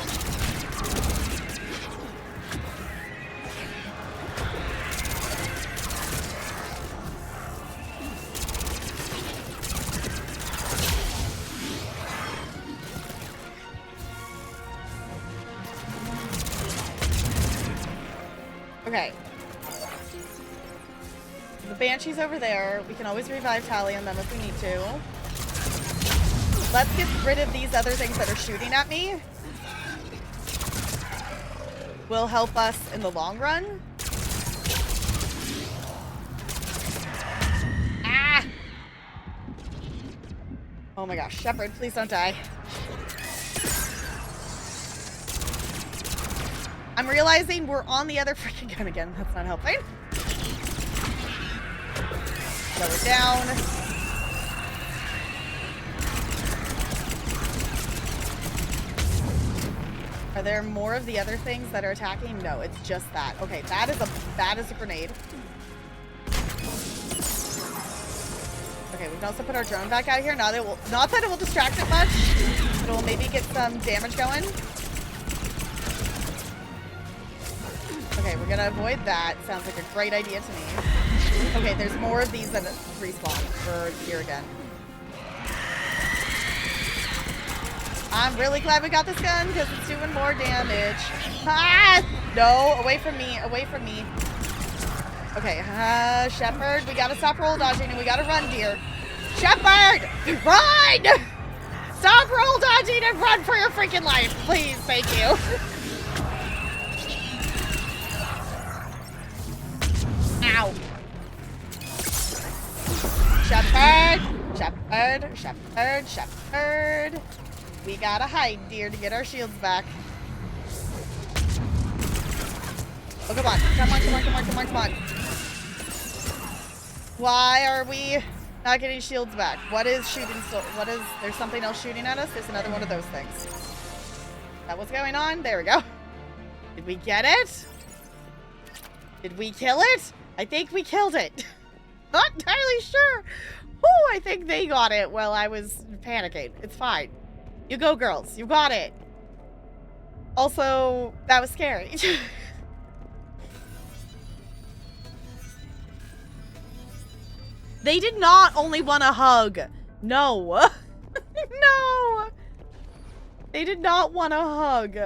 Okay. The Banshee's over there. We can always revive Talion then if we need to. Let's get rid of these other things that are shooting at me. Will help us in the long run. Ah! Oh my gosh, Shepard, please don't die. I'm realizing we're on the other freaking gun again. That's not helping. Slow it down. Are there more of the other things that are attacking? No, it's just that. Okay, that is a grenade. Okay, we can also put our drone back out here. Not that it will distract it much, but it will maybe get some damage going. Okay, we're gonna avoid that. Sounds like a great idea to me. Okay, there's more of these that respawn for here again. I'm really glad we got this gun because it's doing more damage. Ah! No, away from me, away from me. Okay, Shepard, we gotta stop roll dodging and we gotta run, dear. Shepard, run! Stop roll dodging and run for your freaking life, please, thank you. Ow. Shepard! Shepard! Shepard! Shepard! We gotta hide, dear, to get our shields back. Oh, come on. Come on, come on, come on, come on, come on. Why are we not getting shields back? What is shooting still? What is... There's something else shooting at us? There's another one of those things. Is that what's going on? There we go. Did we get it? Did we kill it? I think we killed it. Not entirely sure. Whoo, I think they got it while I was panicking. It's fine. You go, girls. You got it. Also, that was scary. They did not only want a hug. No. No. They did not want a hug.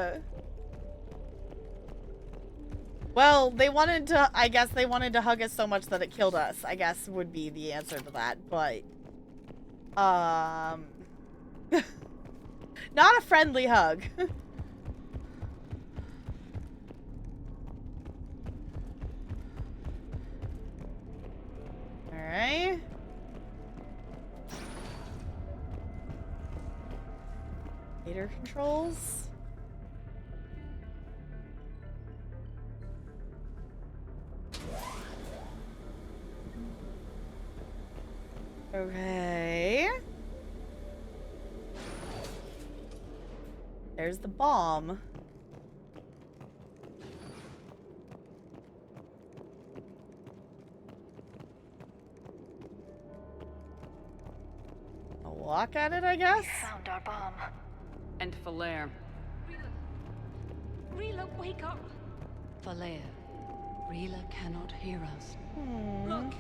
Well, they wanted to, I guess they wanted to hug us so much that it killed us, I guess would be the answer to that, but, not a friendly hug. Alright. Fader controls. Okay. There's the bomb. I'll walk at it, I guess. Found our bomb. And Falaire. Rila, wake up! Falaire, Rila cannot hear us. Look,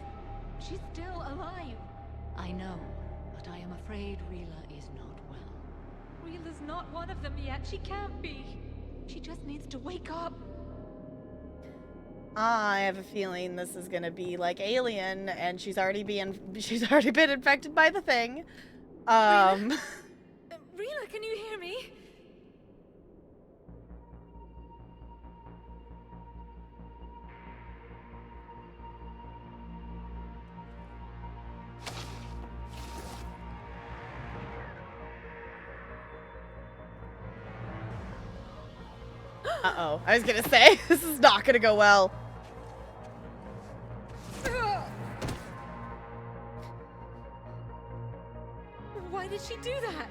she's still alive. I know, but I am afraid Rila is not well. Rila's not one of them yet. She can't be. She just needs to wake up. I have a feeling this is gonna be like Alien, and she's already been infected by the thing. Rila can you hear me? Uh-oh. I was gonna say, this is not gonna go well. Why did she do that?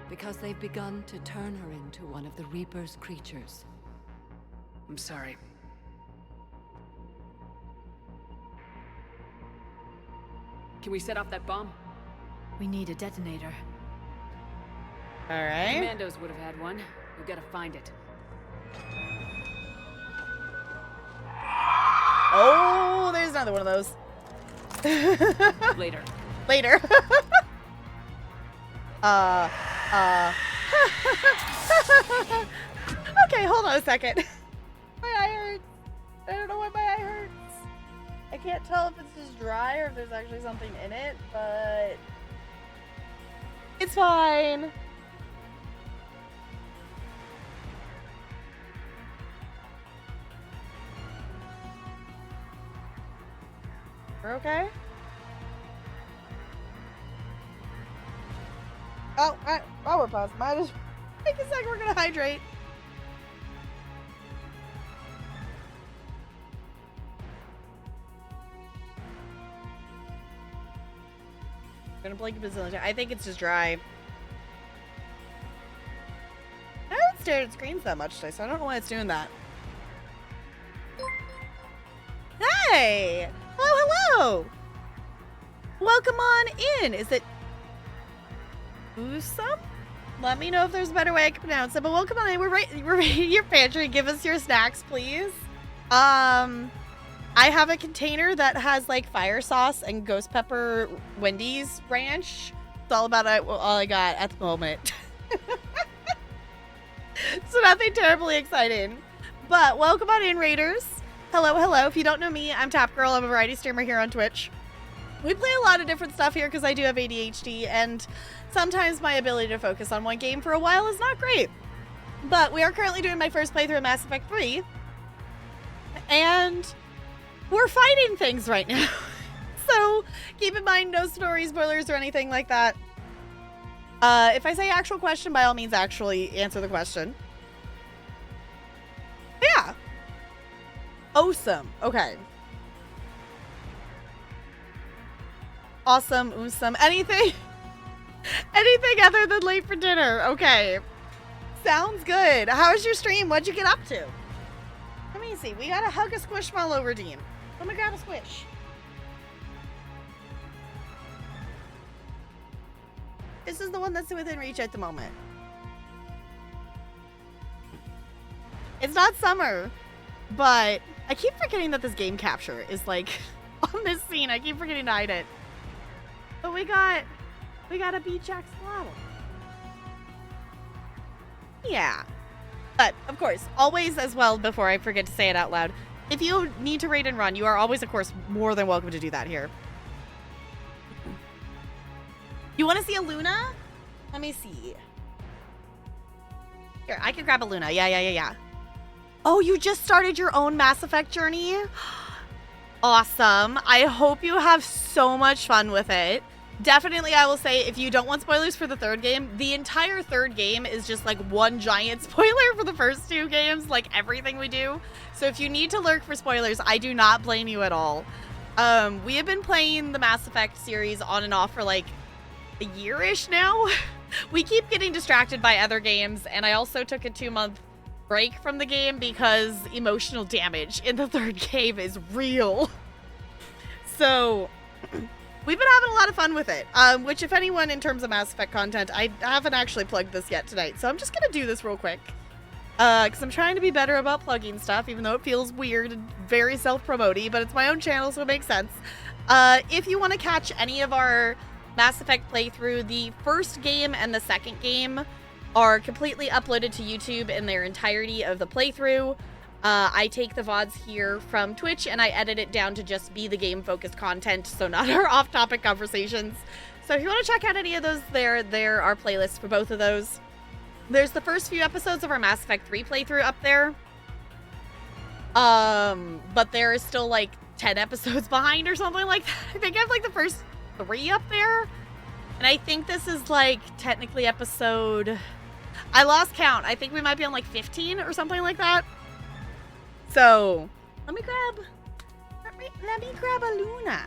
Because they've begun to turn her into one of the Reaper's creatures. I'm sorry. Can we set off that bomb? We need a detonator. All right. Commandos would have had one. We've got to find it. Oh, there's another one of those. Later. Later. Okay, hold on a second. My eye hurts. I don't know why my eye hurts. I can't tell if it's just dry or if there's actually something in it, but it's fine. We're okay? Oh, while we're paused, might as take a second, we're gonna hydrate. I'm gonna blink a bazillion times. I think it's just dry. I haven't stared at screens that much today, so I don't know why it's doing that. Hey! Hello, hello! Welcome on in. Is it Usum? Let me know if there's a better way I can pronounce it, but welcome on in. We're raiding your pantry. Give us your snacks, please. I have a container that has like fire sauce and ghost pepper Wendy's ranch. It's all about all I got at the moment. So nothing terribly exciting. But welcome on in, Raiders. Hello, hello. If you don't know me, I'm Tap Girl. I'm a variety streamer here on Twitch. We play a lot of different stuff here because I do have ADHD, and sometimes my ability to focus on one game for a while is not great. But we are currently doing my first playthrough of Mass Effect 3, and we're fighting things right now. So keep in mind, no story spoilers or anything like that. If I say actual question, by all means actually answer the question. Yeah. Awesome. Okay. Awesome. Anything other than late for dinner. Okay. Sounds good. How was your stream? What'd you get up to? Let me see. We got a hug a squishmallow redeem. Let me grab a squish. This is the one that's within reach at the moment. It's not summer, but I keep forgetting that this game capture is like on this scene. I keep forgetting to hide it. But we got a beach axolotl. Yeah. But of course, always as well, before I forget to say it out loud, if you need to raid and run, you are always, of course, more than welcome to do that here. You want to see a Luna? Let me see. Here, I can grab a Luna. Yeah. Oh, you just started your own Mass Effect journey? Awesome. I hope you have so much fun with it. Definitely, I will say, if you don't want spoilers for the third game, the entire third game is just like one giant spoiler for the first two games, like everything we do. So if you need to lurk for spoilers, I do not blame you at all. We have been playing the Mass Effect series on and off for like a year-ish now. We keep getting distracted by other games, and I also took a 2-month break from the game because emotional damage in the third game is real. So we've been having a lot of fun with it, which, if anyone, in terms of Mass Effect content, I haven't actually plugged this yet tonight, so I'm just gonna do this real quick, because I'm trying to be better about plugging stuff, even though it feels weird and very self-promoty, but it's my own channel, so it makes sense. If you want to catch any of our Mass Effect playthrough, the first game and the second game are completely uploaded to YouTube in their entirety of the playthrough. I take the VODs here from Twitch and I edit it down to just be the game-focused content, so not our off-topic conversations. So if you want to check out any of those, there are playlists for both of those. There's the first few episodes of our Mass Effect 3 playthrough up there. But there is still like 10 episodes behind or something like that. I think I have like the first 3 up there. And I think this is like technically episode... I lost count. I think we might be on like 15 or something like that. So, let me grab a Luna.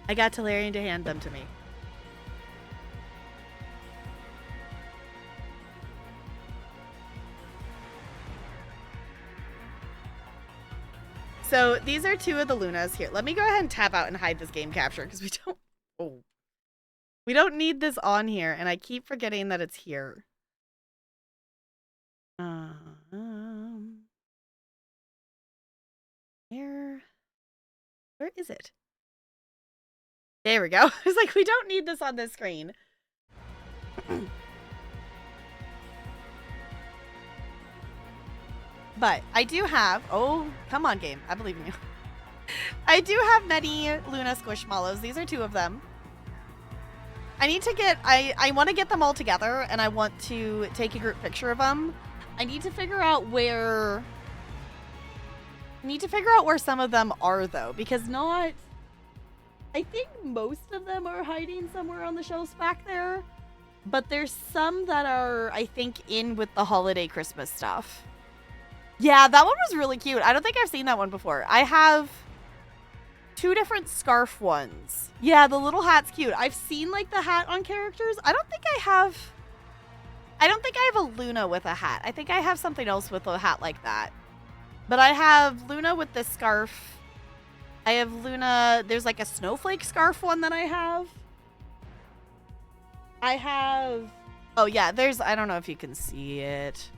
I got Talarian to hand them to me. So these are 2 of the Lunas here. Let me go ahead and tap out and hide this game capture because we don't need this on here, and I keep forgetting that it's here. Where is it? There we go. I was like, we don't need this on this screen. But I do have... Oh, come on, game. I believe in you. I do have many Luna Squishmallows. These are 2 of them. I need to get... I want to get them all together, and I want to take a group picture of them. I need to figure out where... some of them are, though, because not... I think most of them are hiding somewhere on the shelves back there, but there's some that are, I think, in with the holiday Christmas stuff. Yeah, that one was really cute. I don't think I've seen that one before. I have 2 different scarf ones. Yeah, the little hat's cute. I've seen, like, the hat on characters. I don't think I have a Luna with a hat. I think I have something else with a hat like that. But I have Luna with this scarf. I have Luna, there's like a snowflake scarf one that I have. Oh yeah, I don't know if you can see it.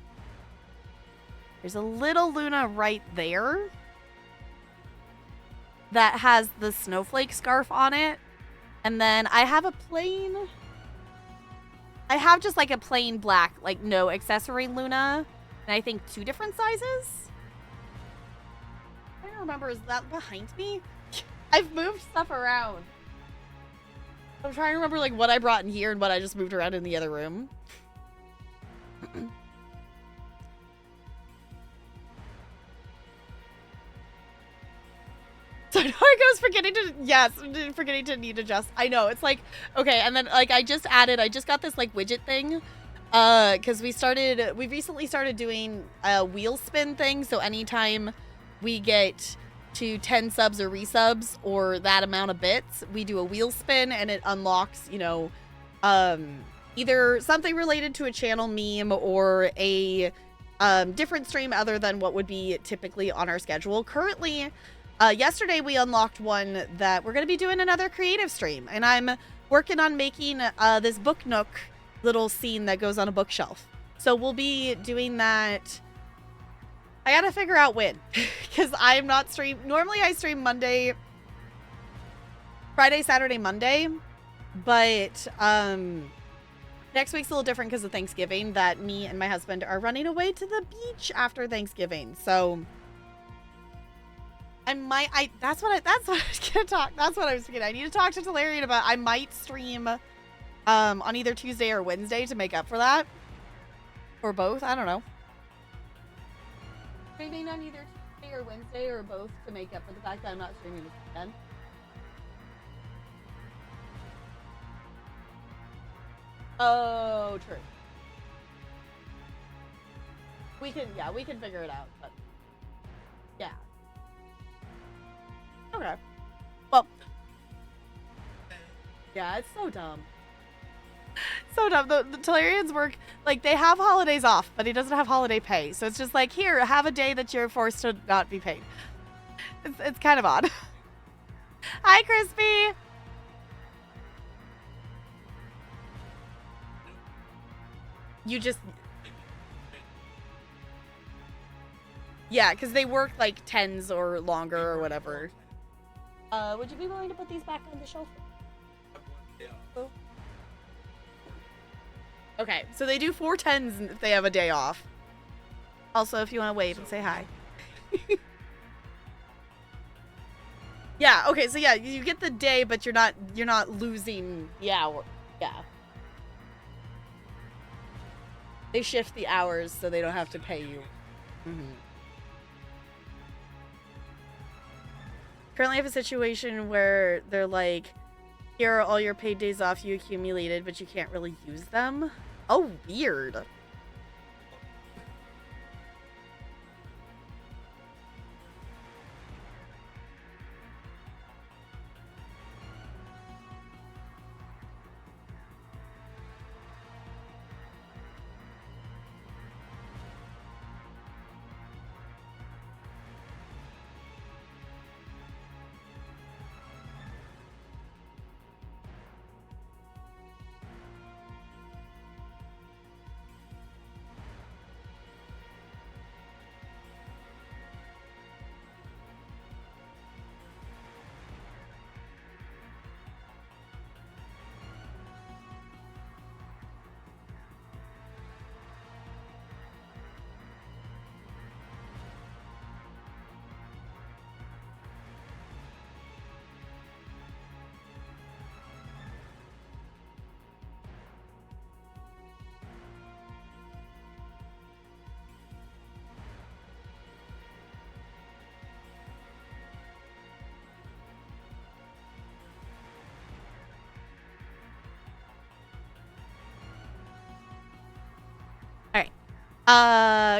There's a little Luna right there that has the snowflake scarf on it. And then I have just like a plain black, like no accessory Luna. And I think 2 different sizes. I don't remember, is that behind me? I've moved stuff around. I'm trying to remember like what I brought in here and what I just moved around in the other room. So it goes forgetting to need adjust. I know, it's like, okay, and then like I just got this like widget thing. Because we recently started doing a wheel spin thing, so anytime we get to 10 subs or resubs or that amount of bits, we do a wheel spin and it unlocks, you know, either something related to a channel meme or a different stream other than what would be typically on our schedule. Currently, yesterday we unlocked one that we're going to be doing another creative stream, and I'm working on making this book nook little scene that goes on a bookshelf. So we'll be doing that. I gotta figure out when, because I'm not normally I stream Friday, Saturday, Monday, but next week's a little different because of Thanksgiving, that me and my husband are running away to the beach after Thanksgiving. So that's what I was thinking. I need to talk to Talarian about. I might stream on either Tuesday or Wednesday to make up for that, or both. I don't know. Streaming on either Tuesday or Wednesday or both to make up for the fact that I'm not streaming this weekend. Oh, true. We can figure it out, but yeah. Okay. Well, yeah, it's so dumb. So dumb. The Talarians work, like, they have holidays off, but he doesn't have holiday pay. So it's just like, here, have a day that you're forced to not be paid. It's kind of odd. Hi, Crispy. You just... Yeah, because they work like 10s or longer or whatever. Would you be willing to put these back on the shelf? Oh. Okay, so they do 4 10s if they have a day off. Also, if you want to wave and say hi. Yeah, okay, so yeah, you get the day, but you're not losing the hour. Yeah. They shift the hours so they don't have to pay you. Mm-hmm. Currently I have a situation where they're like, here are all your paid days off you accumulated, but you can't really use them. Oh, weird.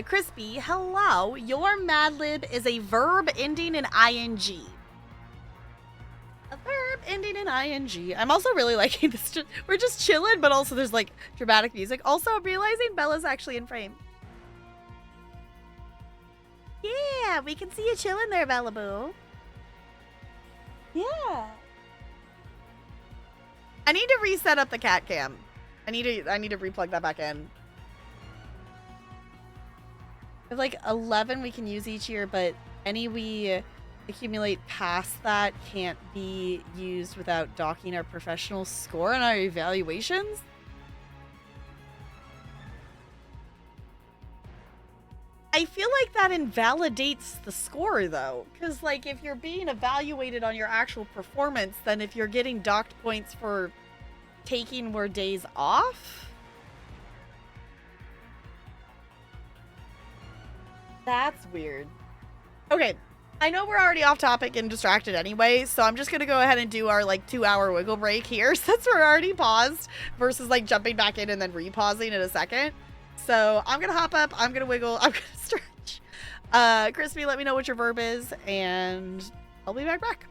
Crispy, hello. Your Mad Lib is a verb ending in ing. A verb ending in ing. I'm also really liking this. We're just chilling, but also there's like dramatic music. Also, I'm realizing Bella's actually in frame. Yeah, we can see you chilling there, Bella Boo. Yeah. I need to reset up the cat cam. I need to replug that back in. We have like 11 we can use each year, but any we accumulate past that can't be used without docking our professional score on our evaluations. I feel like that invalidates the score though, because like if you're being evaluated on your actual performance, then if you're getting docked points for taking more days off, that's weird. Okay, I know we're already off topic and distracted anyway, so I'm just gonna go ahead and do our like 2-hour wiggle break here since we're already paused versus like jumping back in and then repausing in a second. So I'm gonna hop up, I'm gonna wiggle, I'm gonna stretch. Crispy, let me know what your verb is, and I'll be back.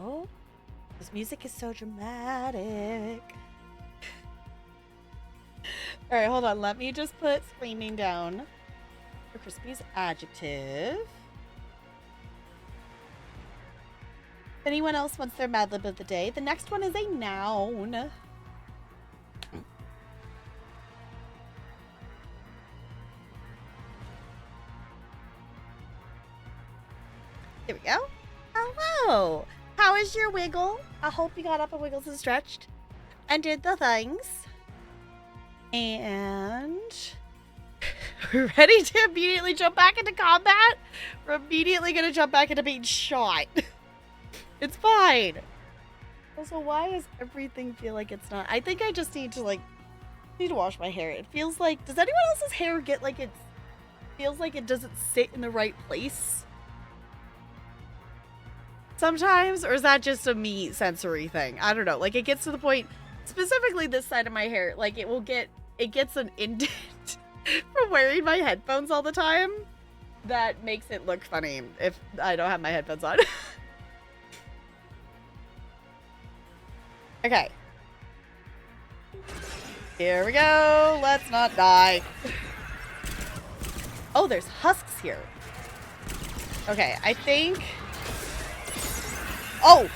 go. This music is so dramatic. Alright, hold on. Let me just put screaming down for Crispy's adjective. If anyone else wants their Mad Lib of the day, the next one is a noun. There we go. Hello. How is your wiggle? I hope you got up and wiggled and stretched and did the things. And we're ready to immediately jump back into combat. We're immediately going to jump back into being shot. It's fine. Also, why does everything feel like it's not? I think I just need to wash my hair. It feels like, does anyone else's hair get like feels like it doesn't sit in the right place sometimes? Or is that just a me sensory thing? I don't know. Like, it gets to the point, specifically this side of my hair, like it gets an indent from wearing my headphones all the time that makes it look funny if I don't have my headphones on. Okay. Here we go. Let's not die. Oh, there's husks here. Okay, I think... Oh!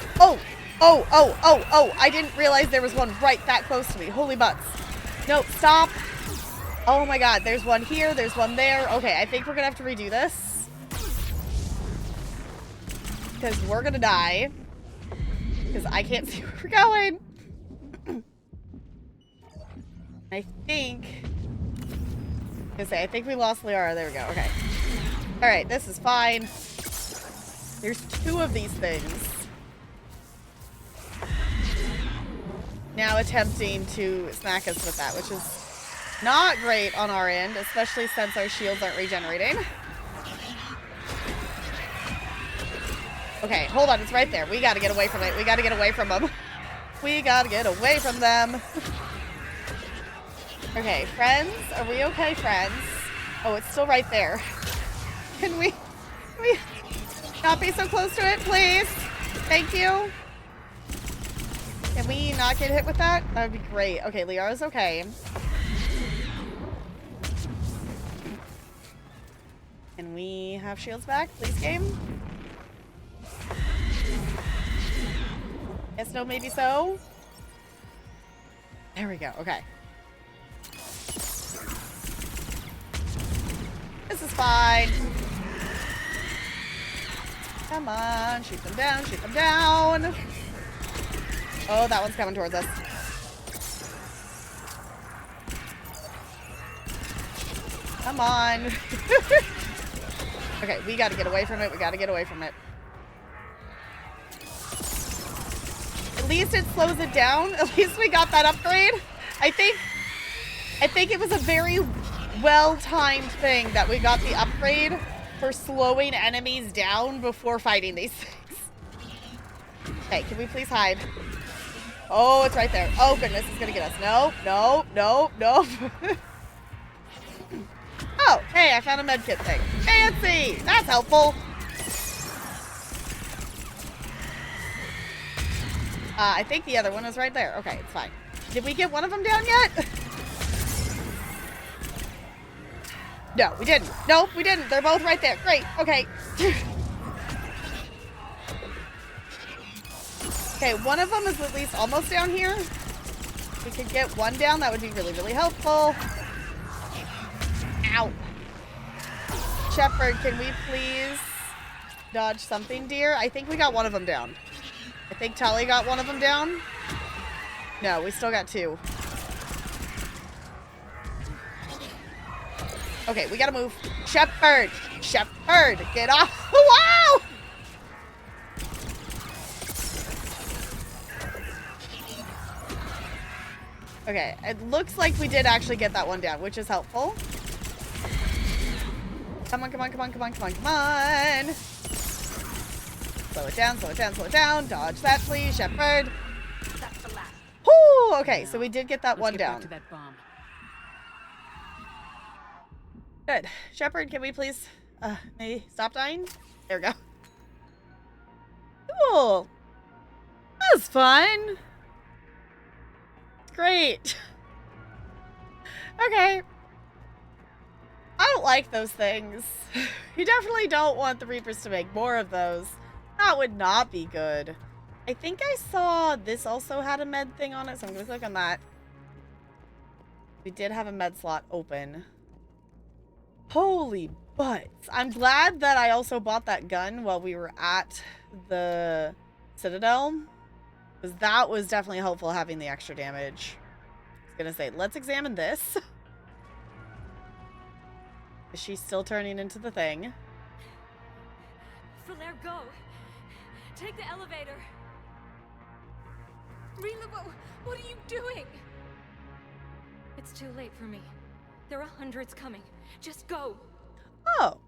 I didn't realize there was one right that close to me. Holy butts. Nope, stop. Oh my god, there's one here, there's one there. Okay, I think we're gonna have to redo this. Because we're gonna die. Because I can't see where we're going. I think we lost Liara. There we go. Okay. Alright, this is fine. There's two of these things. Now attempting to smack us with that, which is not great on our end, especially since our shields aren't regenerating. Okay, hold on. It's right there. We gotta get away from it. We gotta get away from them. We gotta get away from them. Okay, friends. Are we okay, friends? Oh, it's still right there. Can we not be so close to it, please? Thank you. Can we not get hit with that? That would be great. Okay, Liara's okay. Can we have shields back, please, game? Yes, no, maybe so. There we go. Okay. This is fine. Come on. Shoot them down. Shoot them down. Oh, that one's coming towards us. Come on. Okay, we gotta get away from it. We gotta get away from it. At least it slows it down. At least we got that upgrade. I think it was a very well-timed thing that we got the upgrade for slowing enemies down before fighting these things. Okay, can we please hide? Oh, it's right there. Oh, goodness, it's gonna get us. No, no, no, no. Oh, hey, I found a medkit thing. Fancy! That's helpful. I think the other one is right there. Okay, it's fine. Did we get one of them down yet? No, we didn't. Nope, we didn't. They're both right there. Great. Okay. Okay, one of them is at least almost down here. If we could get one down, that would be really, really helpful. Ow. Shepherd, can we please dodge something, dear? I think we got one of them down. I think Tully got one of them down. No, we still got two. Okay, we gotta move. Shepherd! Shepherd! Get off! Wow! Okay, it looks like we did actually get that one down, which is helpful. Come on, come on, come on, come on, come on, come on. Slow it down, slow it down, slow it down. Dodge that, please, Shepherd. That's the last. Whoo! Okay, so we did get that one Get down. back to that bomb. Good. Shepherd, can we please maybe stop dying? There we go. Cool. was fun. Great. Okay. I don't like those things. You definitely don't want the Reapers to make more of those. That would not be good. I think I saw this also had a med thing on it, so I'm going to click on that. We did have a med slot open. Holy butts. I'm glad that I also bought that gun while we were at the Citadel. Because that was definitely helpful having the extra damage. I was going to say, let's examine this. Is she still turning into the thing? Falaire, go! Take the elevator! Rila, what are you doing? It's too late for me. There are hundreds coming. Just go! Oh.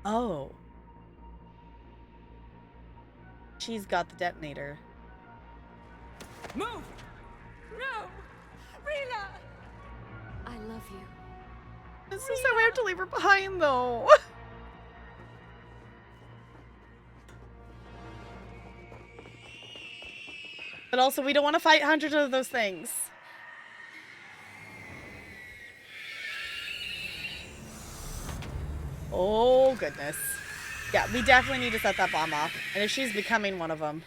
Oh. She's got the detonator. Move! No! Rila! I love you. This is so we have to leave her behind, though. But also, we don't want to fight hundreds of those things. Oh, goodness. Yeah, we definitely need to set that bomb off. And if she's becoming one of them.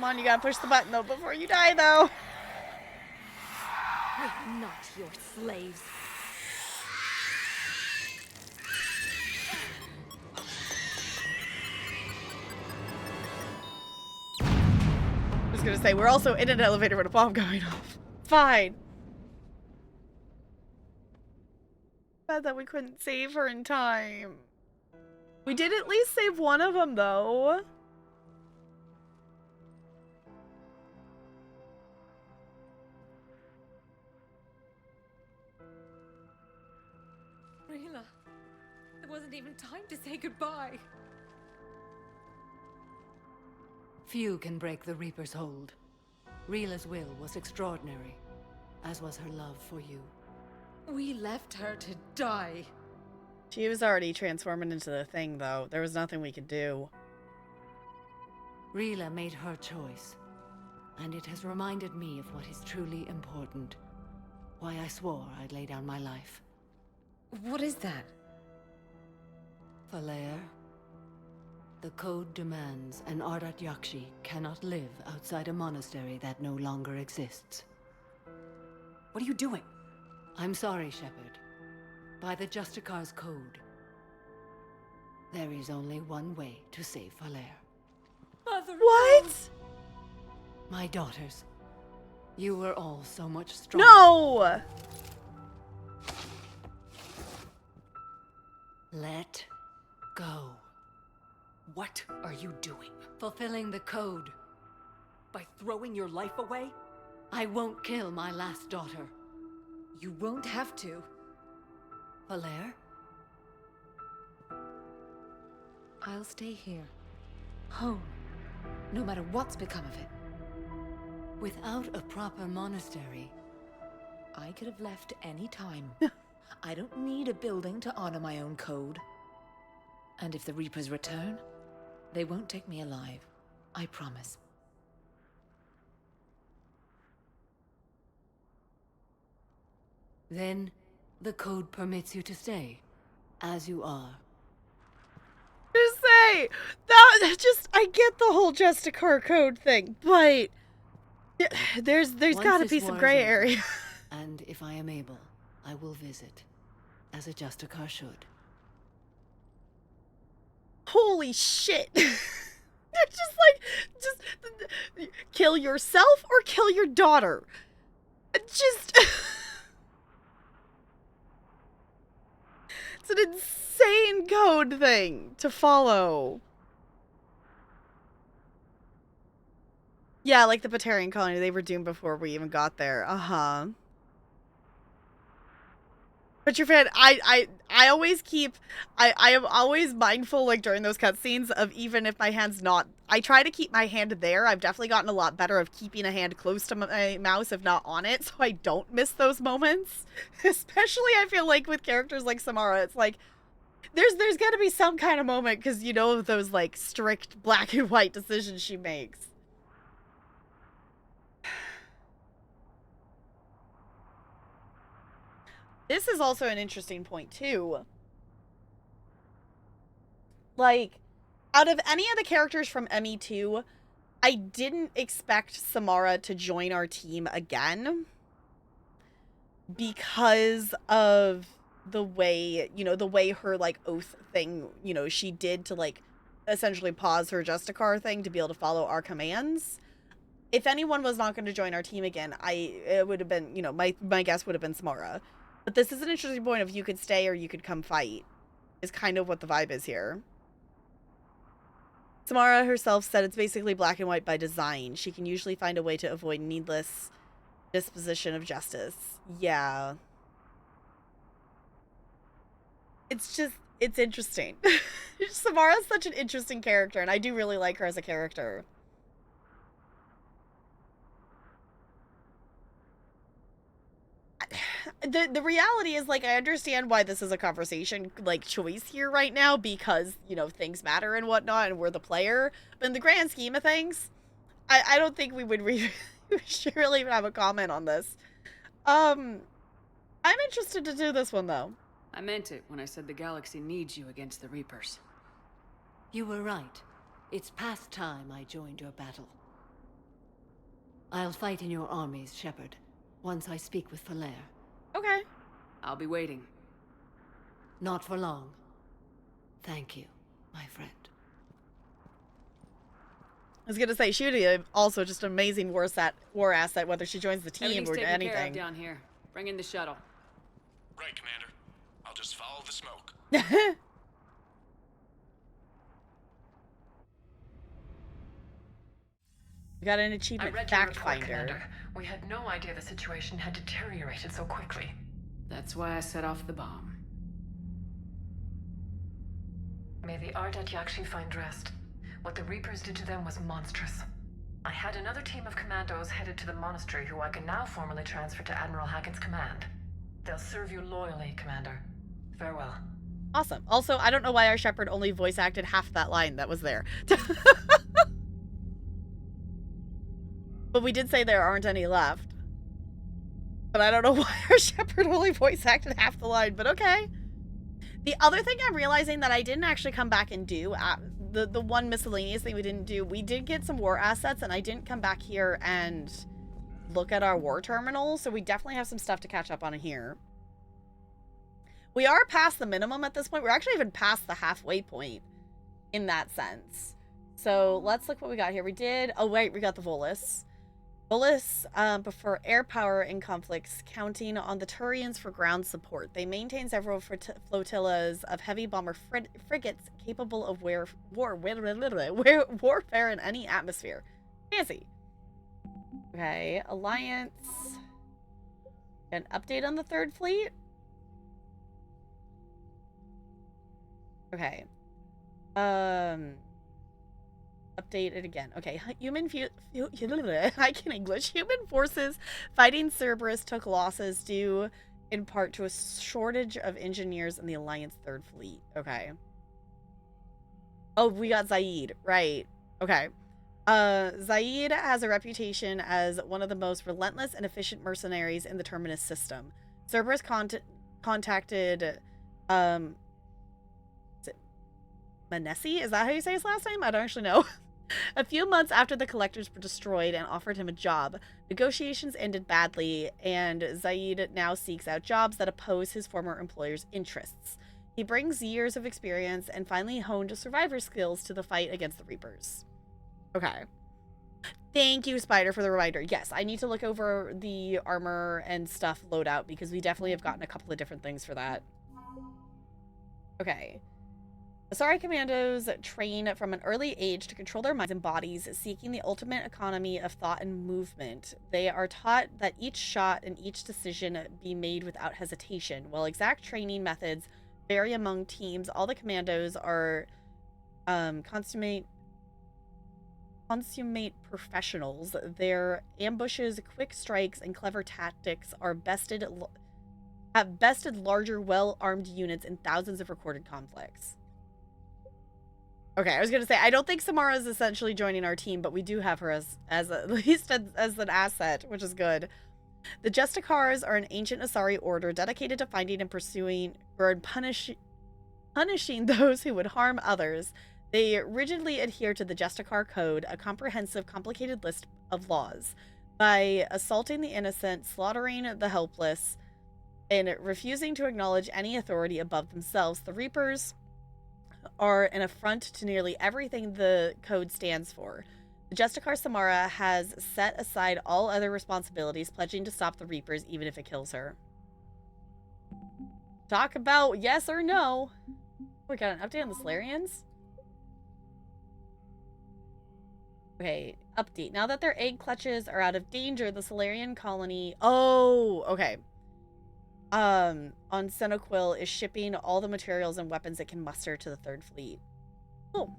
Come on, you gotta push the button, though, before you die, though. We're not your slaves. I was gonna say, we're also in an elevator with a bomb going off. Fine. Bad that we couldn't save her in time. We did at least save one of them, though. Rila, there wasn't even time to say goodbye. Few can break the Reaper's hold. Rila's will was extraordinary, as was her love for you. We left her to die. She was already transforming into the thing, though. There was nothing we could do. Rila made her choice, and it has reminded me of what is truly important. Why I swore I'd lay down my life. What is that? Falaire, the code demands an Ardat Yakshi cannot live outside a monastery that no longer exists. What are you doing? I'm sorry, Shepard. By the Justicar's code, there is only one way to save Falaire. Mother, What? My daughters, you were all so much stronger. No! Let go. What are you doing? Fulfilling the code. By throwing your life away? I won't kill my last daughter. You won't have to. Falaire? I'll stay here. Home. No matter what's become of it. Without a proper monastery, I could have left any time. I don't need a building to honor my own code. And if the Reapers return, they won't take me alive. I promise. then the code permits you to stay, as you are. Just say that. Just I get the whole Justicar code thing, but there's Once got to this be some war gray is over, area. And if I am able, I will visit, as a Justicar should. Holy shit! They're just kill yourself or kill your daughter. Just it's an insane code thing to follow. Yeah, like the Batarian colony, they were doomed before we even got there. Uh-huh. But your fan, I always keep, I am always mindful, like, during those cutscenes of even if my hand's not, I try to keep my hand there. I've definitely gotten a lot better of keeping a hand close to my mouse, if not on it, so I don't miss those moments. Especially, I feel like, with characters like Samara, it's like, there's gotta be some kind of moment, because you know those, like, strict black and white decisions she makes. This is also an interesting point, too. Like, out of any of the characters from ME2, I didn't expect Samara to join our team again. Because of the way, you know, the way her, like, oath thing, you know, she did to, like, essentially pause her Justicar thing to be able to follow our commands. If anyone was not going to join our team again, it would have been, you know, my guess would have been Samara. But this is an interesting point of you could stay or you could come fight, is kind of what the vibe is here. Samara herself said it's basically black and white by design. She can usually find a way to avoid needless disposition of justice. Yeah. It's just, it's interesting. Samara's such an interesting character, and I do really like her as a character. The reality is, like, I understand why this is a conversation, like, choice here right now, because, you know, things matter and whatnot, and we're the player. But in the grand scheme of things, I don't think we would we should really even have a comment on this. I'm interested to do this one, though. I meant it when I said the galaxy needs you against the Reapers. You were right. It's past time I joined your battle. I'll fight in your armies, Shepard, once I speak with Falair. Okay. I'll be waiting. Not for long. Thank you, my friend. I was gonna say, she would be also just an amazing war asset, whether she joins the team Everything's or taken care of anything. down here. Bring in the shuttle. Right, Commander. I'll just follow the smoke. We got an achievement, Fact Finder. Commander. We had no idea the situation had deteriorated so quickly. That's why I set off the bomb. May the Ardat Yakshi find rest. What the Reapers did to them was monstrous. I had another team of commandos headed to the monastery who I can now formally transfer to Admiral Hackett's command. They'll serve you loyally, Commander. Farewell. Awesome. Also, I don't know why our Shepard only voice acted half that line that was there. But we did say there aren't any left. But I don't know why our Shepard only voice acted half the line, but okay. The other thing I'm realizing that I didn't actually come back and do, the one miscellaneous thing we didn't do, we did get some war assets, and I didn't come back here and look at our war terminal, so we definitely have some stuff to catch up on here. We are past the minimum at this point. We're actually even past the halfway point in that sense. So let's look what we got here. We did, oh wait, we got the Volus. Volus prefer air power in conflicts, counting on the Turians for ground support. They maintain several flotillas of heavy bomber frigates capable of warfare in any atmosphere. Fancy. Okay, Alliance. An update on the Third Fleet? Okay. Update it again. Okay, I can English. Human forces fighting Cerberus took losses due in part to a shortage of engineers in the Alliance Third Fleet. Okay. Oh, we got Zaid. Right. Okay. Zaid has a reputation as one of the most relentless and efficient mercenaries in the Terminus system. Cerberus contacted Manesi? Is that how you say his last name? I don't actually know. A few months after the collectors were destroyed and offered him a job, negotiations ended badly, and Zaid now seeks out jobs that oppose his former employer's interests. He brings years of experience and finally honed survivor skills to the fight against the Reapers. Okay. Thank you, Spider, for the reminder. Yes, I need to look over the armor and stuff loadout, because we definitely have gotten a couple of different things for that. Okay. Asari commandos train from an early age to control their minds and bodies, seeking the ultimate economy of thought and movement. They are taught that each shot and each decision be made without hesitation. While exact training methods vary among teams, all the commandos are consummate professionals. Their ambushes, quick strikes, and clever tactics are have bested larger, well-armed units in thousands of recorded conflicts. Okay, I was gonna say, I don't think Samara is essentially joining our team, but we do have her as at least as an asset, which is good. The Justicars are an ancient Asari order dedicated to finding and pursuing or punishing those who would harm others. They rigidly adhere to the Justicar Code, a comprehensive, complicated list of laws. By assaulting the innocent, slaughtering the helpless, and refusing to acknowledge any authority above themselves, the Reapers are an affront to nearly everything the code stands for. The Justicar Samara has set aside all other responsibilities, pledging to stop the Reapers even if it kills her. Talk about yes or no. We got an update on the Solarians. Okay, update. Now that their egg clutches are out of danger, the Solarian colony... Oh, okay. On Senoquil is shipping all the materials and weapons it can muster to the Third Fleet. Cool.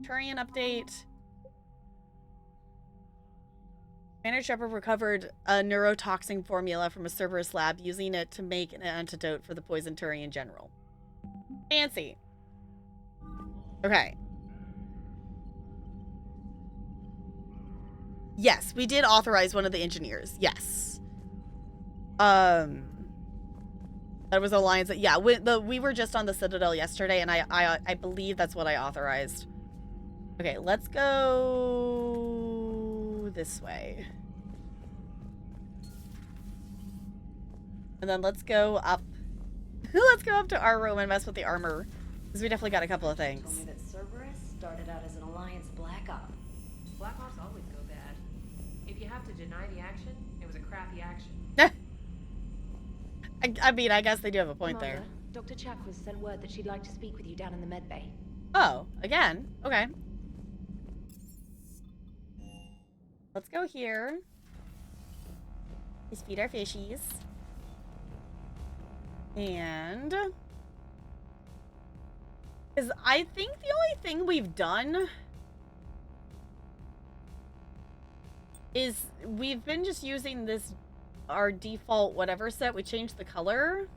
Turian update. Commander Shepard recovered a neurotoxin formula from a Cerberus lab, using it to make an antidote for the poison Turian general. Fancy. Okay. Yes, we did authorize one of the engineers. Yes. That was Alliance. Yeah, we were just on the Citadel yesterday, and I believe that's what I authorized. Okay, let's go this way. And then let's go up. Let's go up to our room and mess with the armor. Because we definitely got a couple of things. Told me that Cerberus started out as an Alliance Black Op. Black Ops always go bad. If you have to deny the action, it was a crappy action. I mean, I guess they do have a point Commander, there. Dr. Chakwas sent word that she'd like to speak with you down in the med bay. Oh, again? Okay. Let's go here. Let's feed our fishies. And... because I think the only thing we've done is we've been just using this, our default whatever set. We changed the color.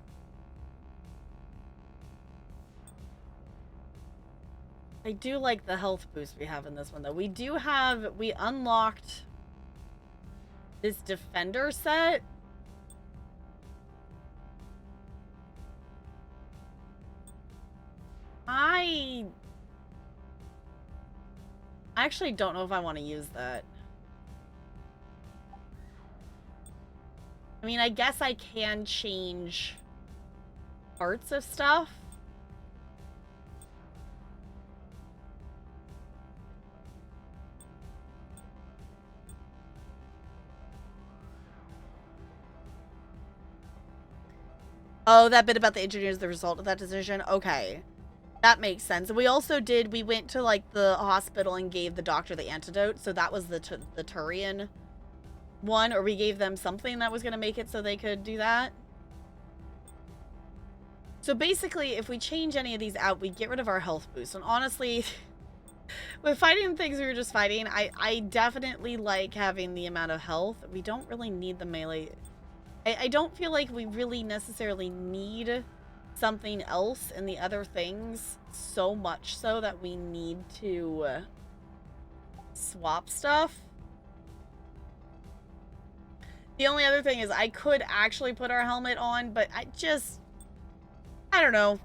I do like the health boost we have in this one, though. We unlocked this defender set. I actually don't know if I want to use that. I mean, I guess I can change parts of stuff. Oh, that bit about the engineers, the result of that decision? Okay. That makes sense. We also we went to, like, the hospital and gave the doctor the antidote, so that was the Turian one, or we gave them something that was going to make it so they could do that. So basically, if we change any of these out, we get rid of our health boost. And honestly, with fighting things we were just fighting, I definitely like having the amount of health. We don't really need the melee. I don't feel like we really necessarily need something else in the other things so much so that we need to swap stuff. The only other thing is I could actually put our helmet on, but I don't know.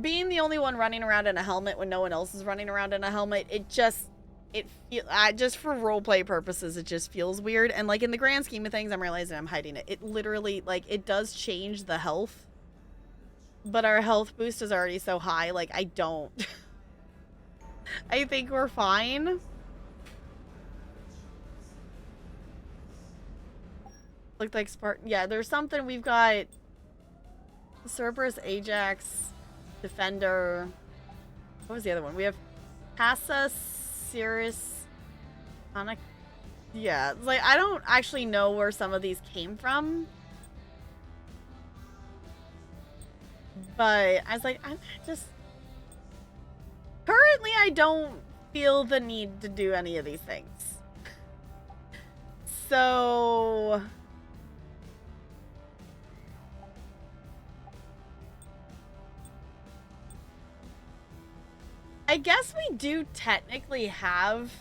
Being the only one running around in a helmet when no one else is running around in a helmet, just for roleplay purposes, it just feels weird. And like in the grand scheme of things, I'm realizing I'm hiding it. It literally, like, it does change the health, but our health boost is already so high. Like, I don't. I think we're fine. Looked like Spartan. Yeah, there's something. We've got Cerberus Ajax Defender. What was the other one? We have Casa, Cirrus, Sonic. Yeah, it's like I don't actually know where some of these came from. But I was like, I'm just... Currently, I don't feel the need to do any of these things. So... I guess we do technically have...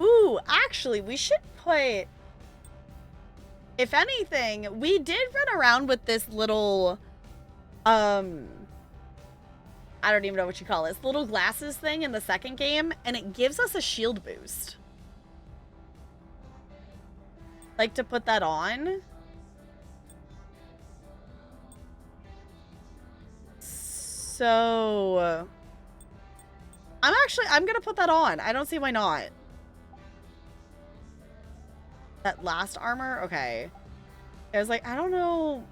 Ooh, actually, we should put... If anything, we did run around with this little... I don't even know what you call it. This little glasses thing in the second game, and it gives us a shield boost. Like, to put that on. So... I'm gonna put that on. I don't see why not. That last armor? Okay. I was like, I don't know.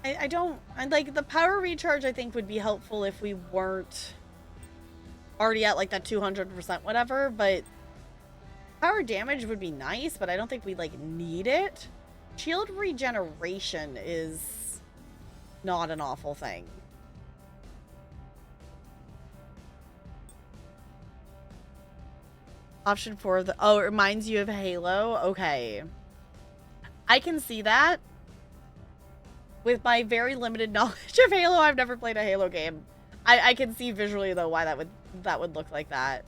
I don't... like, the power recharge, I think, would be helpful if we weren't already at, like, that 200% whatever, but... Power damage would be nice, but I don't think we, like, need it. Shield regeneration is not an awful thing. Option 4, oh, it reminds you of Halo? Okay. I can see that. With my very limited knowledge of Halo, I've never played a Halo game. I can see visually, though, why that would look like that.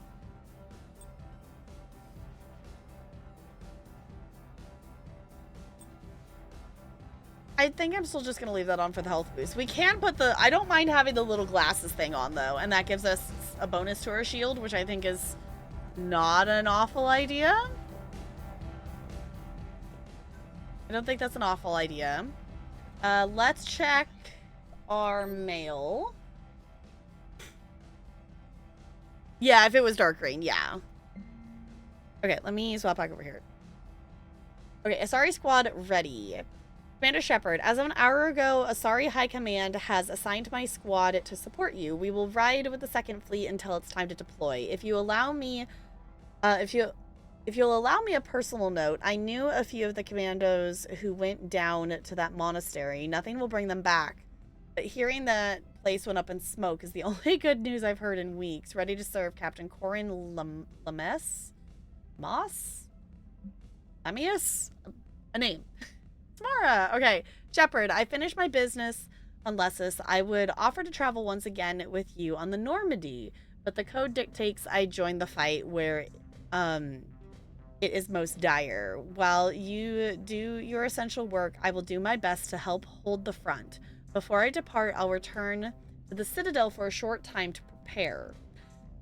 I think I'm still just going to leave that on for the health boost. We can put the... I don't mind having the little glasses thing on, though. And that gives us a bonus to our shield, which I think is not an awful idea. I don't think that's an awful idea. Let's check our mail. Yeah, if it was dark green, yeah. Okay, let me swap back over here. Okay, Asari squad ready. Commander Shepard, as of an hour ago, Asari High Command has assigned my squad to support you. We will ride with the second fleet until it's time to deploy. If you allow me, if you'll allow me a personal note, I knew a few of the commandos who went down to that monastery. Nothing will bring them back. But hearing that place went up in smoke is the only good news I've heard in weeks. Ready to serve, Captain Corin Lames? Moss? Amius? A name. Tamara. Okay. Shepard, I finished my business on Lessus. I would offer to travel once again with you on the Normandy, but the code dictates I join the fight where it is most dire. While you do your essential work, I will do my best to help hold the front. Before I depart, I'll return to the Citadel for a short time to prepare.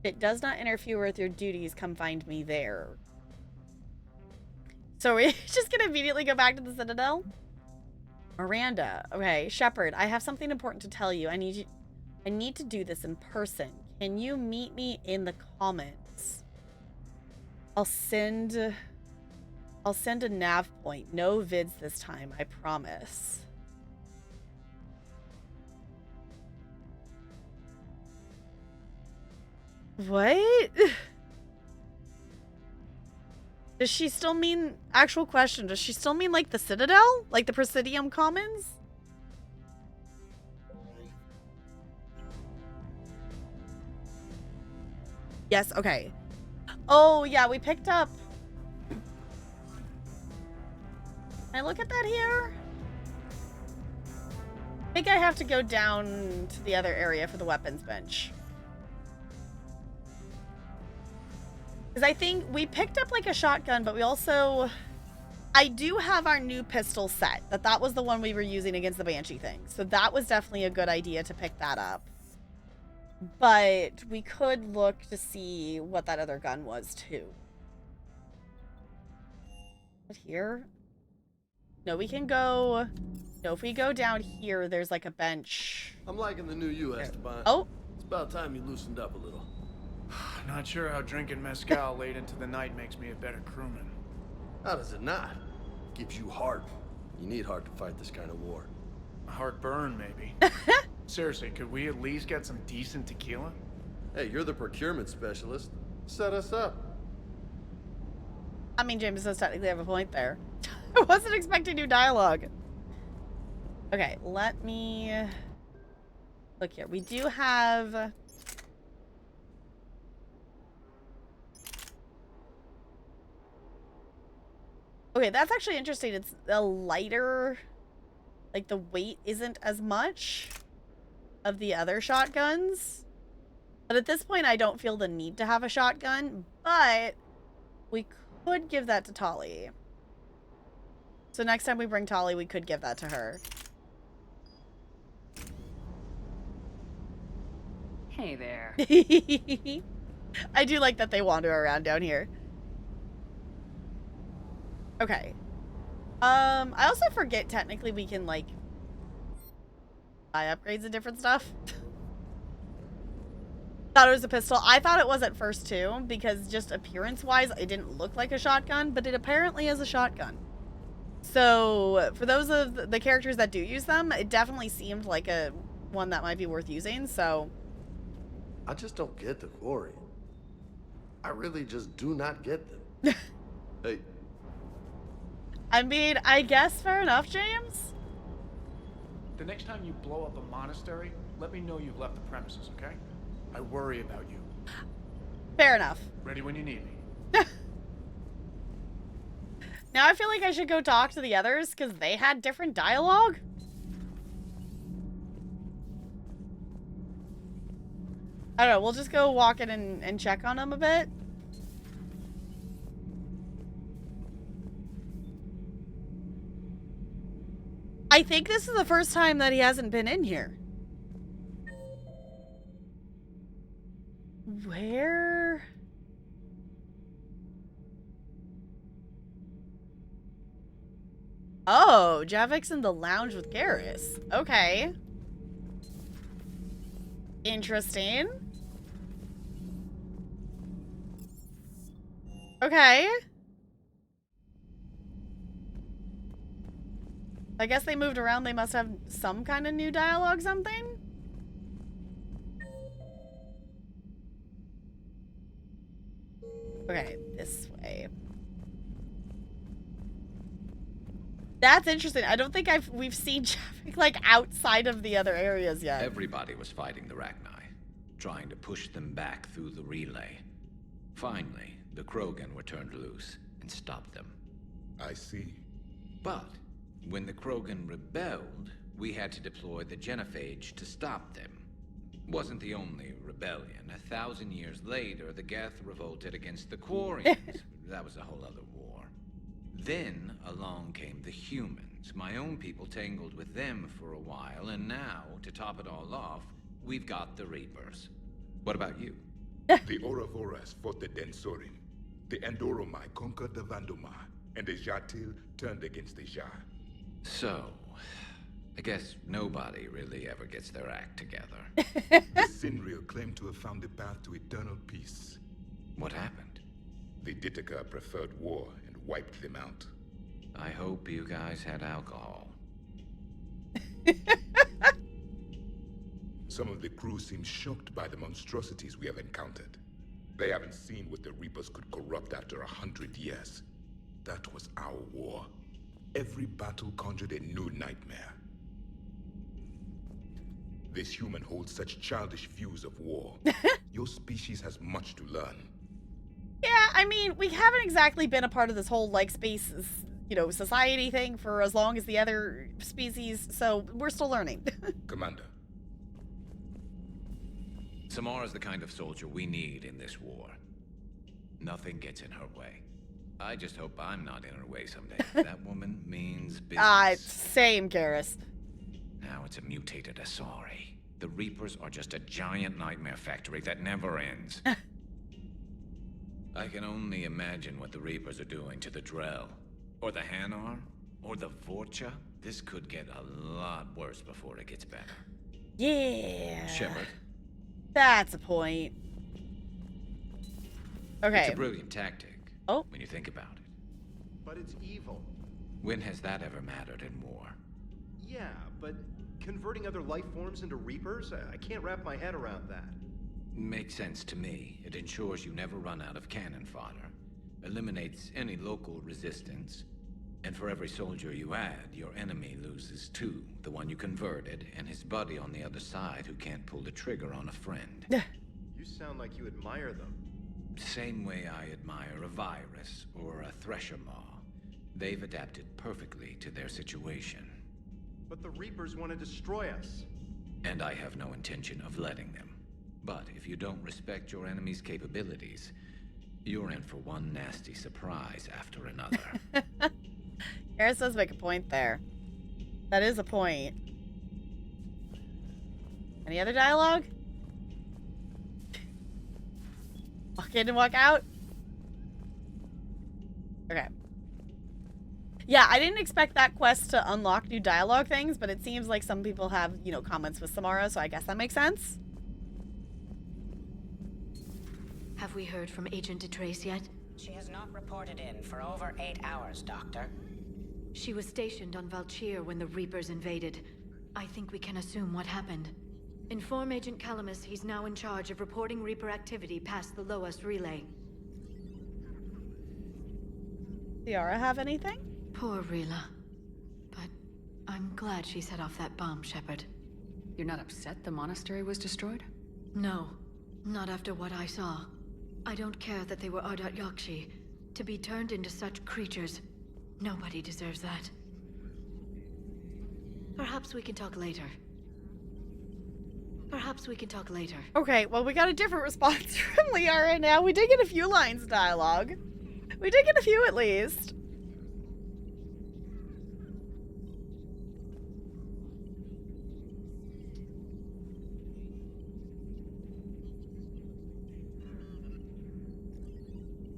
If it does not interfere with your duties, come find me there. So we're just gonna immediately go back to the Citadel? Miranda. Okay, Shepard, I have something important to tell you. I need to do this in person. Can you meet me in the comments? I'll send a nav point. No vids this time, I promise. What? Does she still mean... Actual question. Does she still mean, like, the Citadel? Like, the Presidium Commons? Yes, okay. Oh, yeah, we picked up... Can I look at that here? I think I have to go down to the other area for the weapons bench. Because I think we picked up, like, a shotgun, but we also... I do have our new pistol set. That was the one we were using against the Banshee thing. So that was definitely a good idea to pick that up. But we could look to see what that other gun was, too. But here? No, we can go... No, if we go down here, there's, like, a bench. I'm liking the new you, Esteban. Oh! It's about time you loosened up a little. Not sure how drinking mezcal late into the night makes me a better crewman. How does it not? Gives you heart. You need heart to fight this kind of war. A heartburn, maybe. Seriously, could we at least get some decent tequila? Hey, you're the procurement specialist. Set us up. I mean, James does technically have a point there. I wasn't expecting new dialogue. Okay, let me look here. We do have... Okay, that's actually interesting. It's a lighter... Like, the weight isn't as much of the other shotguns. But at this point, I don't feel the need to have a shotgun. But we could give that to Tali. So next time we bring Tali, we could give that to her. Hey there. I do like that they wander around down here. Okay. I also forget technically we can, like, buy upgrades and different stuff. Thought it was a pistol. I thought it was at first too, because just appearance-wise, it didn't look like a shotgun, but it apparently is a shotgun. So, for those of the characters that do use them, it definitely seemed like a one that might be worth using, so... I just don't get the quarry. I really just do not get them. Hey. I mean, I guess fair enough, James. The next time you blow up a monastery, let me know you've left the premises, okay? I worry about you. Fair enough. Ready when you need me. Now I feel like I should go talk to the others, because they had different dialogue. I don't know, we'll just go walk in and check on them a bit. I think this is the first time that he hasn't been in here. Where? Oh, Javik's in the lounge with Garrus. Okay. Interesting. Okay. I guess they moved around. They must have some kind of new dialogue, something? Okay, this way. That's interesting. I don't think we've seen Javik, like, outside of the other areas yet. Everybody was fighting the Rachni, trying to push them back through the relay. Finally, the Krogan were turned loose and stopped them. I see. But when the Krogan rebelled, we had to deploy the genophage to stop them. Wasn't the only rebellion. 1,000 years later, the Geth revolted against the Quarians. That was a whole other war. Then along came the humans. My own people tangled with them for a while, and now, to top it all off, we've got the Reapers. What about you? The Ouroboros fought the Densorim. The Endoromai conquered the Vandomar, and the Jatil turned against the Jar. So, I guess nobody really ever gets their act together. The Sinreal claimed to have found the path to eternal peace. What happened? The Ditaka preferred war and wiped them out. I hope you guys had alcohol. Some of the crew seem shocked by the monstrosities we have encountered. They haven't seen what the Reapers could corrupt after 100 years. That was our war. Every battle conjured a new nightmare. This human holds such childish views of war. Your species has much to learn. Yeah, I mean, we haven't exactly been a part of this whole, like, space, you know, society thing for as long as the other species, so we're still learning. Commander. Samara's the kind of soldier we need in this war. Nothing gets in her way. I just hope I'm not in her way someday. That woman means business. Same, Garrus. Now it's a mutated Asari. The Reapers are just a giant nightmare factory that never ends. I can only imagine what the Reapers are doing to the Drell. Or the Hanar. Or the Vorcha. This could get a lot worse before it gets better. Yeah. Shepard. That's a point. Okay. It's a brilliant tactic. Oh. When you think about it. But it's evil. When has that ever mattered in war? Yeah, but converting other life forms into Reapers? I can't wrap my head around that. Makes sense to me. It ensures you never run out of cannon fodder, eliminates any local resistance, and for every soldier you add, your enemy loses two. The one you converted, and his buddy on the other side who can't pull the trigger on a friend. You sound like you admire them. Same way I admire a virus or a thresher maw. They've adapted perfectly to their situation. But the Reapers want to destroy us. And I have no intention of letting them. But if you don't respect your enemy's capabilities, you're in for one nasty surprise after another. Garrus does make a point there. That is a point. Any other dialogue? Walk in and walk out? Okay. Yeah, I didn't expect that quest to unlock new dialogue things, but it seems like some people have, you know, comments with Samara, so I guess that makes sense. Have we heard from Agent DeTrace yet? She has not reported in for over 8 hours, Doctor. She was stationed on Valchir when the Reapers invaded. I think we can assume what happened. Inform Agent Calamus he's now in charge of reporting Reaper activity past the Loas relay. Yara have anything? Poor Rila. But I'm glad she set off that bomb, Shepard. You're not upset the monastery was destroyed? No, not after what I saw. I don't care that they were Ardat Yakshi. To be turned into such creatures, nobody deserves that. Perhaps we can talk later. Perhaps we can talk later. Okay, well, we got a different response from Liara now. We did get a few lines of dialogue. We did get a few at least.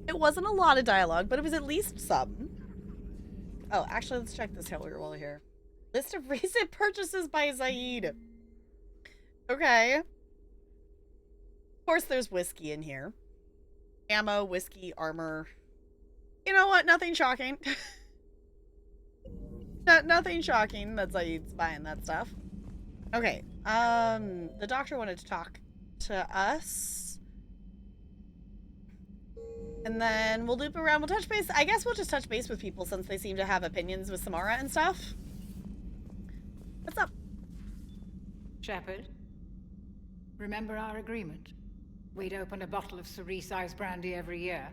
It wasn't a lot of dialogue, but it was at least some. Oh, actually, let's check this out while we're here. List of recent purchases by Zaid. Okay. Of course, there's whiskey in here. Ammo, whiskey, armor. You know what? Nothing shocking. Nothing shocking that Zaid's buying that stuff. Okay. The doctor wanted to talk to us. And then we'll loop around. We'll touch base. I guess we'll just touch base with people since they seem to have opinions with Samara and stuff. What's up? Shepard, remember our agreement? We'd open a bottle of cerise brandy every year,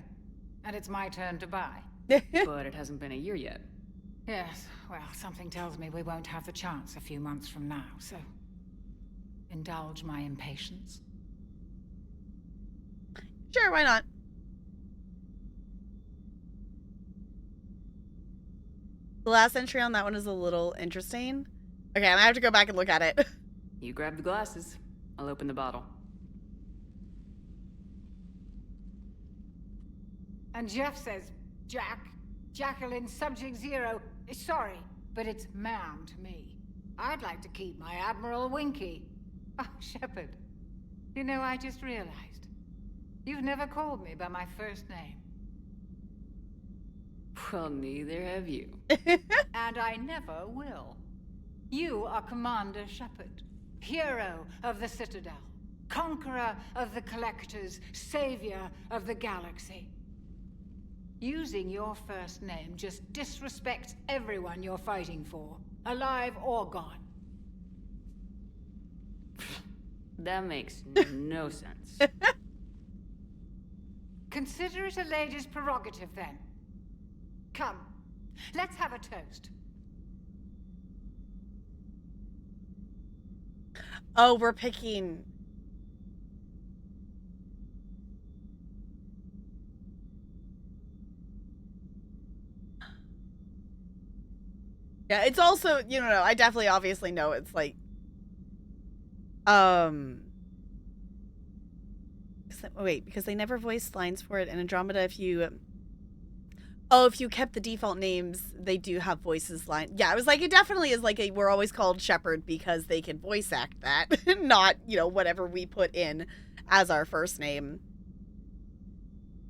and it's my turn to buy. But it hasn't been a year yet. Yes, well, something tells me we won't have the chance a few months from now, so indulge my impatience. Sure, why not? The last entry on that one is a little interesting. Okay, I'm gonna have to go back and look at it. You grab the glasses. I'll open the bottle. And Jeff says, Jacqueline Subject Zero is sorry, but it's ma'am to me. I'd like to keep my Admiral Winky. Oh, Shepard, you know, I just realized. You've never called me by my first name. Well, neither have you. And I never will. You are Commander Shepard, hero of the Citadel, conqueror of the Collectors, savior of the galaxy. Using your first name just disrespects everyone you're fighting for, alive or gone. That makes no sense. Consider it a lady's prerogative, then. Come, let's have a toast. Oh, we're picking... Yeah, it's also, you know, I definitely obviously know it's like, wait, because they never voiced lines for it in Andromeda. If you, if you kept the default names, they do have voices line. Yeah, I was like, it definitely is like we're always called Shepard because they can voice act that, not, you know, whatever we put in as our first name.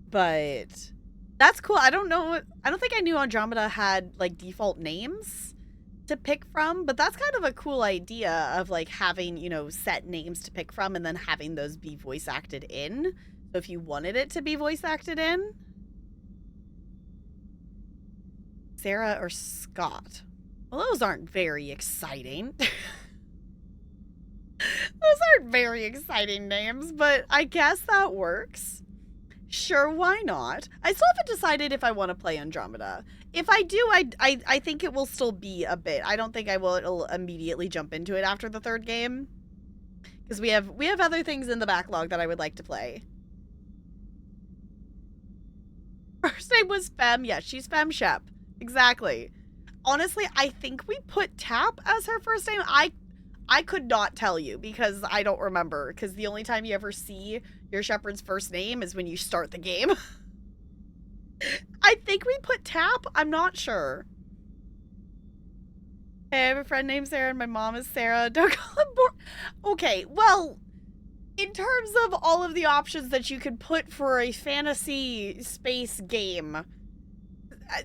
But that's cool. I don't think I knew Andromeda had like default names to pick from, but that's kind of a cool idea of like having, you know, set names to pick from and then having those be voice acted in. So if you wanted it to be voice acted in. Sarah or Scott? Well, those aren't very exciting. Those aren't very exciting names, but I guess that works. Sure, why not? I still haven't decided if I want to play Andromeda. If I do, I think it will still be a bit. I don't think I will immediately jump into it after the third game. Because we have other things in the backlog that I would like to play. First name was Fem. Yeah, she's Fem Shep. Exactly. Honestly, I think we put Tap as her first name. I could not tell you because I don't remember. Because the only time you ever see your shepherd's first name is when you start the game. I think we put Tap. I'm not sure. Hey, I have a friend named Sarah and my mom is Sarah. Don't call him Okay, well, in terms of all of the options that you could put for a fantasy space game,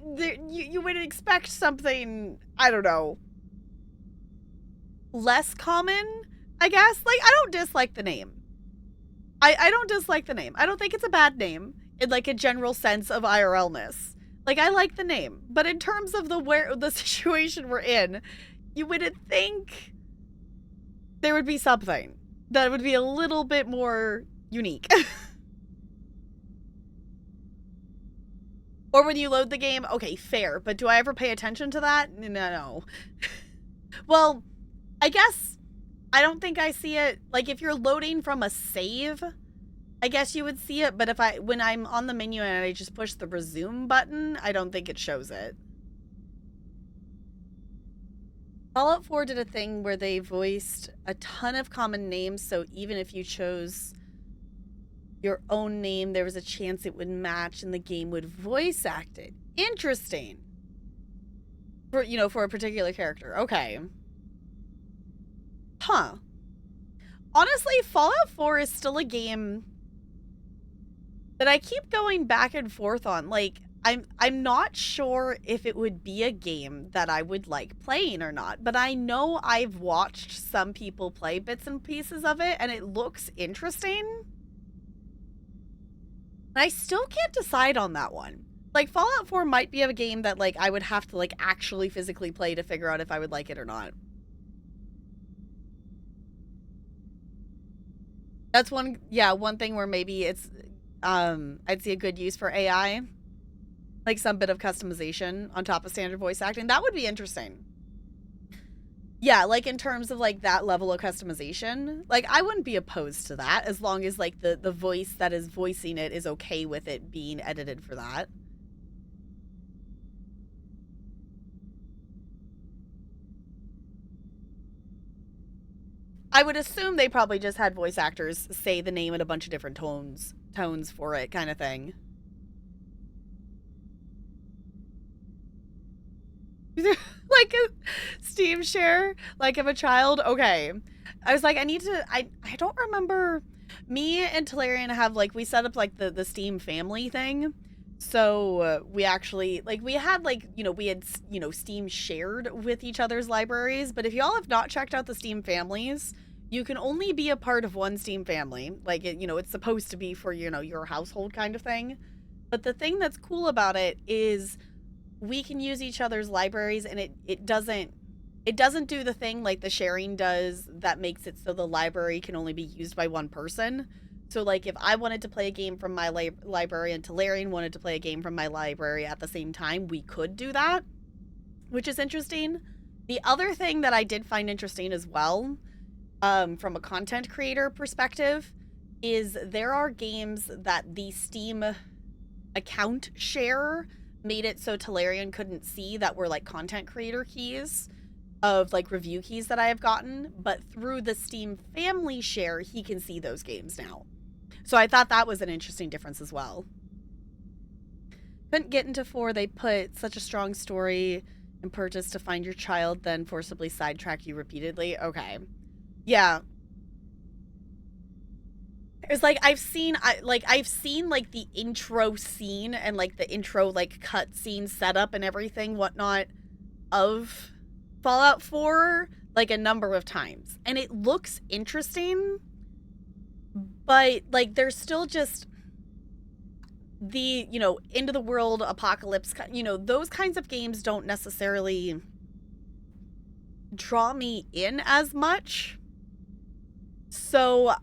you would expect something, I don't know, less common, I guess. Like, I don't dislike the name. I don't dislike the name. I don't think it's a bad name in like a general sense of IRL-ness. Like, I like the name, but in terms of the situation we're in, you would think there would be something that would be a little bit more unique. Or when you load the game, okay, fair, but do I ever pay attention to that? No. Well, I guess I don't think I see it. Like, if you're loading from a save, I guess you would see it, but when I'm on the menu and I just push the resume button, I don't think it shows it. Fallout 4 did a thing where they voiced a ton of common names, so even if you chose your own name, there was a chance it would match and the game would voice act it. Interesting. For a particular character. Okay. Huh. Honestly, Fallout 4 is still a game that I keep going back and forth on. Like, I'm not sure if it would be a game that I would like playing or not, but I know I've watched some people play bits and pieces of it and it looks interesting. I still can't decide on that one. Like, Fallout 4 might be a game that, like, I would have to, like, actually physically play to figure out if I would like it or not. That's one thing where maybe it's, I'd see a good use for AI. Like, some bit of customization on top of standard voice acting. That would be interesting. Yeah, like, in terms of, like, that level of customization. Like, I wouldn't be opposed to that as long as, like, the voice that is voicing it is okay with it being edited for that. I would assume they probably just had voice actors say the name in a bunch of different tones for it, kind of thing. Like a Steam share, like of a child. Okay. I was like, I don't remember. Me and Talarian have, like, we set up, like, the Steam family thing. So we actually, like, we had, like, we had, Steam shared with each other's libraries. But if y'all have not checked out the Steam families, you can only be a part of one Steam family. Like, it's supposed to be for, your household kind of thing. But the thing that's cool about it is we can use each other's libraries, and it doesn't do the thing like the sharing does that makes it so the library can only be used by one person. So, like, if I wanted to play a game from my library and Talarian wanted to play a game from my library at the same time, we could do that, which is interesting. The other thing that I did find interesting as well, from a content creator perspective, is there are games that the Steam account share made it so Talarian couldn't see that were, like, content creator keys of, like, review keys that I have gotten, but through the Steam family share, he can see those games now. So I thought that was an interesting difference as well. Couldn't get into 4. They put such a strong story and purchase to find your child, then forcibly sidetrack you repeatedly. Okay. Yeah. It's like I've seen like the intro scene and like the intro like cut scene setup and everything whatnot of Fallout 4 like a number of times, and it looks interesting, but like there's still just the, you know, end of the world apocalypse, you know, those kinds of games don't necessarily draw me in as much. So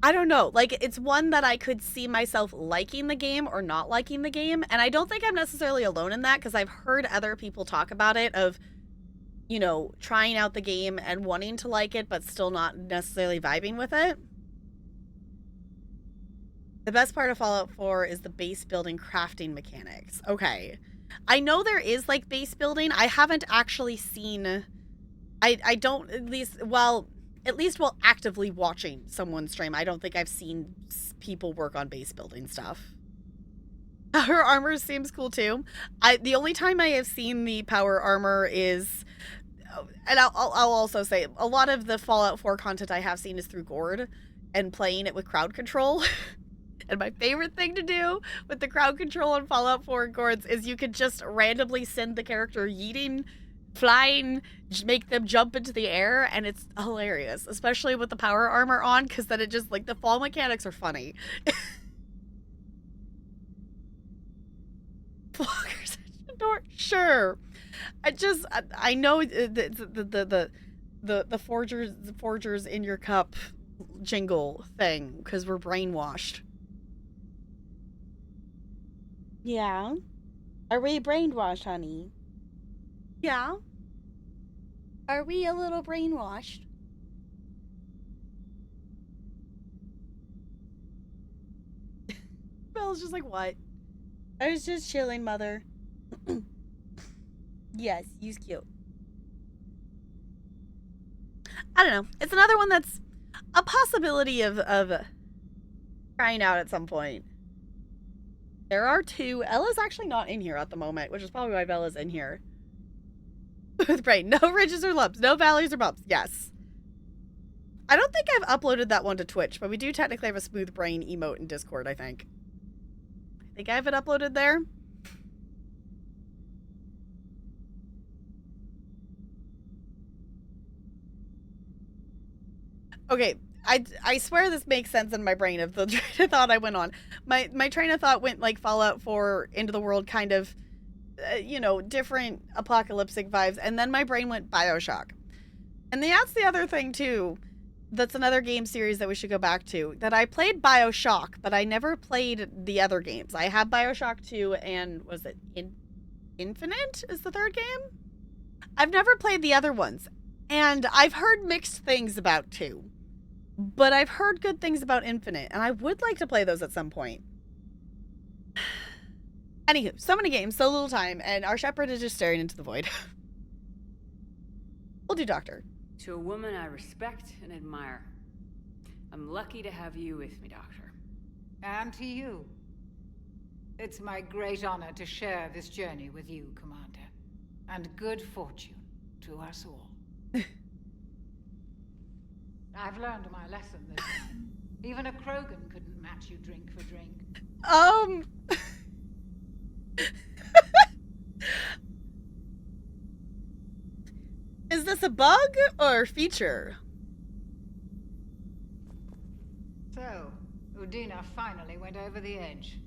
I don't know, like it's one that I could see myself liking the game or not liking the game, and I don't think I'm necessarily alone in that, because I've heard other people talk about it, of, you know, trying out the game and wanting to like it but still not necessarily vibing with it. The best part of Fallout 4 is the base building crafting mechanics. Okay. I know there is like base building. I haven't actually seen, I don't, at least while actively watching someone stream, I don't think I've seen people work on base building stuff. Her armor seems cool too. The only time I have seen the power armor is, and I'll also say, a lot of the Fallout 4 content I have seen is through Gord and playing it with crowd control. And my favorite thing to do with the crowd control on Fallout 4 and Gords is you could just randomly send the character yeeting, flying, make them jump into the air, and it's hilarious, especially with the power armor on, because then it just, like, the fall mechanics are funny. Sure. I know the forgers in your cup jingle thing, because we're brainwashed. Yeah. Are we brainwashed, honey? Yeah. Are we a little brainwashed? Belle's just like, what? I was just chilling, mother. Yes, he's cute. I don't know. It's another one that's a possibility of trying out at some point. There are two. Ella's actually not in here at the moment, which is probably why Bella's in here. With brain. No ridges or lumps. No valleys or bumps. Yes. I don't think I've uploaded that one to Twitch, but we do technically have a smooth brain emote in Discord, I think. I think I have it uploaded there. Okay, I swear this makes sense in my brain of the train of thought I went on. My train of thought went like Fallout 4 Into the World, kind of, you know, different apocalyptic vibes, and then my brain went BioShock. And that's the other thing too. That's another game series that we should go back to. That I played BioShock, but I never played the other games. I have BioShock 2 and was it Infinite is the third game? I've never played the other ones. And I've heard mixed things about 2. But I've heard good things about Infinite, and I would like to play those at some point. Anywho, so many games, so little time, and our shepherd is just staring into the void. We'll do Doctor. To a woman I respect and admire. I'm lucky to have you with me, Doctor. And to you. It's my great honor to share this journey with you, Commander. And good fortune to us all. I've learned my lesson this time. Even a Krogan couldn't match you drink for drink. Is this a bug or a feature? So, Udina finally went over the edge.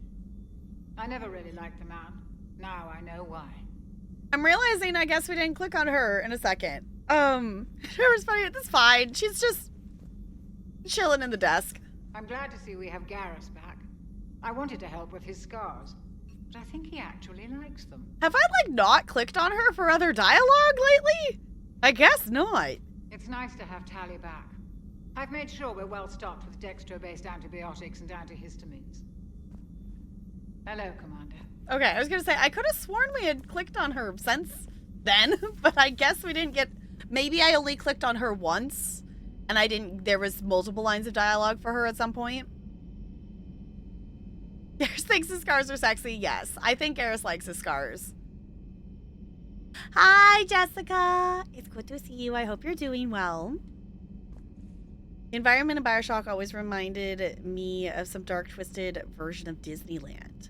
I never really liked the man. Now I know why. I'm realizing I guess we didn't click on her in a second. Trevor's funny. That's fine. She's just chilling in the desk. I'm glad to see we have Garrus back. I wanted to help with his scars, but I think he actually likes them. Have I, like, not clicked on her for other dialogue lately? I guess not. It's nice to have Tally back. I've made sure we're well stocked with dextro-based antibiotics and antihistamines. Hello, Commander. Okay, I was gonna say, I could have sworn we had clicked on her since then, but I guess we didn't get... Maybe I only clicked on her once, and I didn't... There was multiple lines of dialogue for her at some point. Garrus thinks his scars are sexy. Yes, I think Garrus likes his scars. Hi, Jessica. It's good to see you. I hope you're doing well. The environment in Bioshock always reminded me of some dark, twisted version of Disneyland.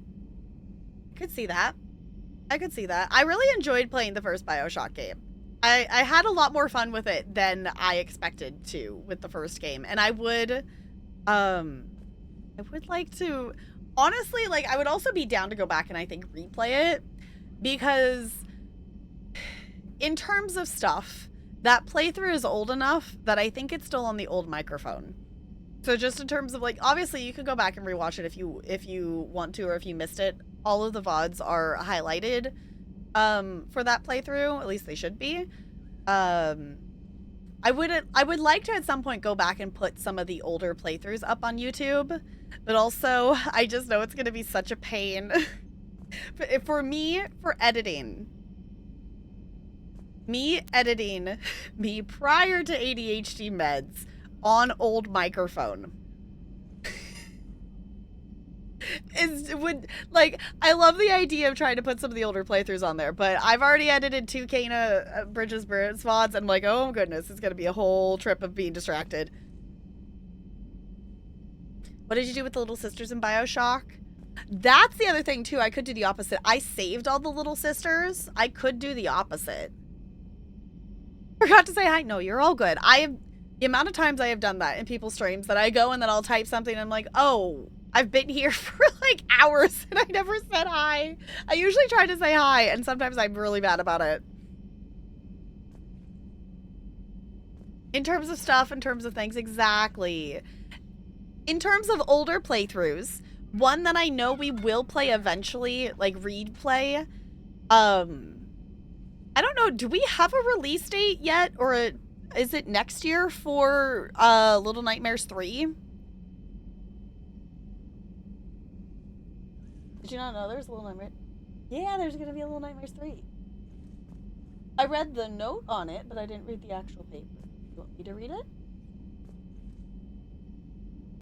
I could see that. I could see that. I really enjoyed playing the first Bioshock game. I had a lot more fun with it than I expected to with the first game. And I would like to, honestly, like, I would also be down to go back and I think replay it. Because in terms of stuff, that playthrough is old enough that I think it's still on the old microphone. So just in terms of, like, obviously you can go back and rewatch it if you want to, or if you missed it. All of the VODs are highlighted for that playthrough. At least they should be. I would like to at some point go back and put some of the older playthroughs up on YouTube, but also I just know it's going to be such a pain for me, for editing. Me editing me prior to ADHD meds on old microphone. I love the idea of trying to put some of the older playthroughs on there, but I've already edited 2 Kana Bridges Spirits VODs, and I'm like, oh goodness, it's gonna be a whole trip of being distracted. What did you do with the little sisters in Bioshock? That's the other thing too. I could do the opposite. I saved all the little sisters. I could do the opposite. Forgot to say hi. No, you're all good. The amount of times I have done that in people's streams that I go and then I'll type something and I'm like, oh, I've been here for like hours and I never said hi. I usually try to say hi and sometimes I'm really bad about it. In terms of stuff, in terms of things, exactly. In terms of older playthroughs, one that I know we will play eventually, like read play, I don't know, do we have a release date yet, or is it next year for Little Nightmares 3? Did you not know there's a Little Nightmares? Yeah, there's gonna be a Little Nightmares 3. I read the note on it, but I didn't read the actual paper. You want me to read it?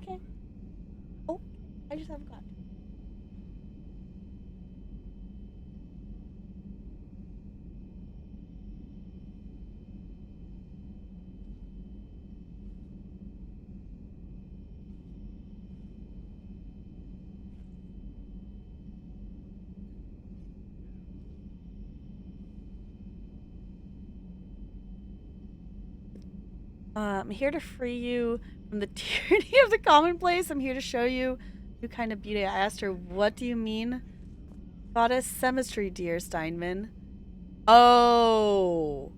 Okay. Oh, I just haven't got to. I'm here to free you from the tyranny of the commonplace. I'm here to show you new kind of beauty. I asked her, what do you mean? Goddess Semistry, dear Steinman. Oh.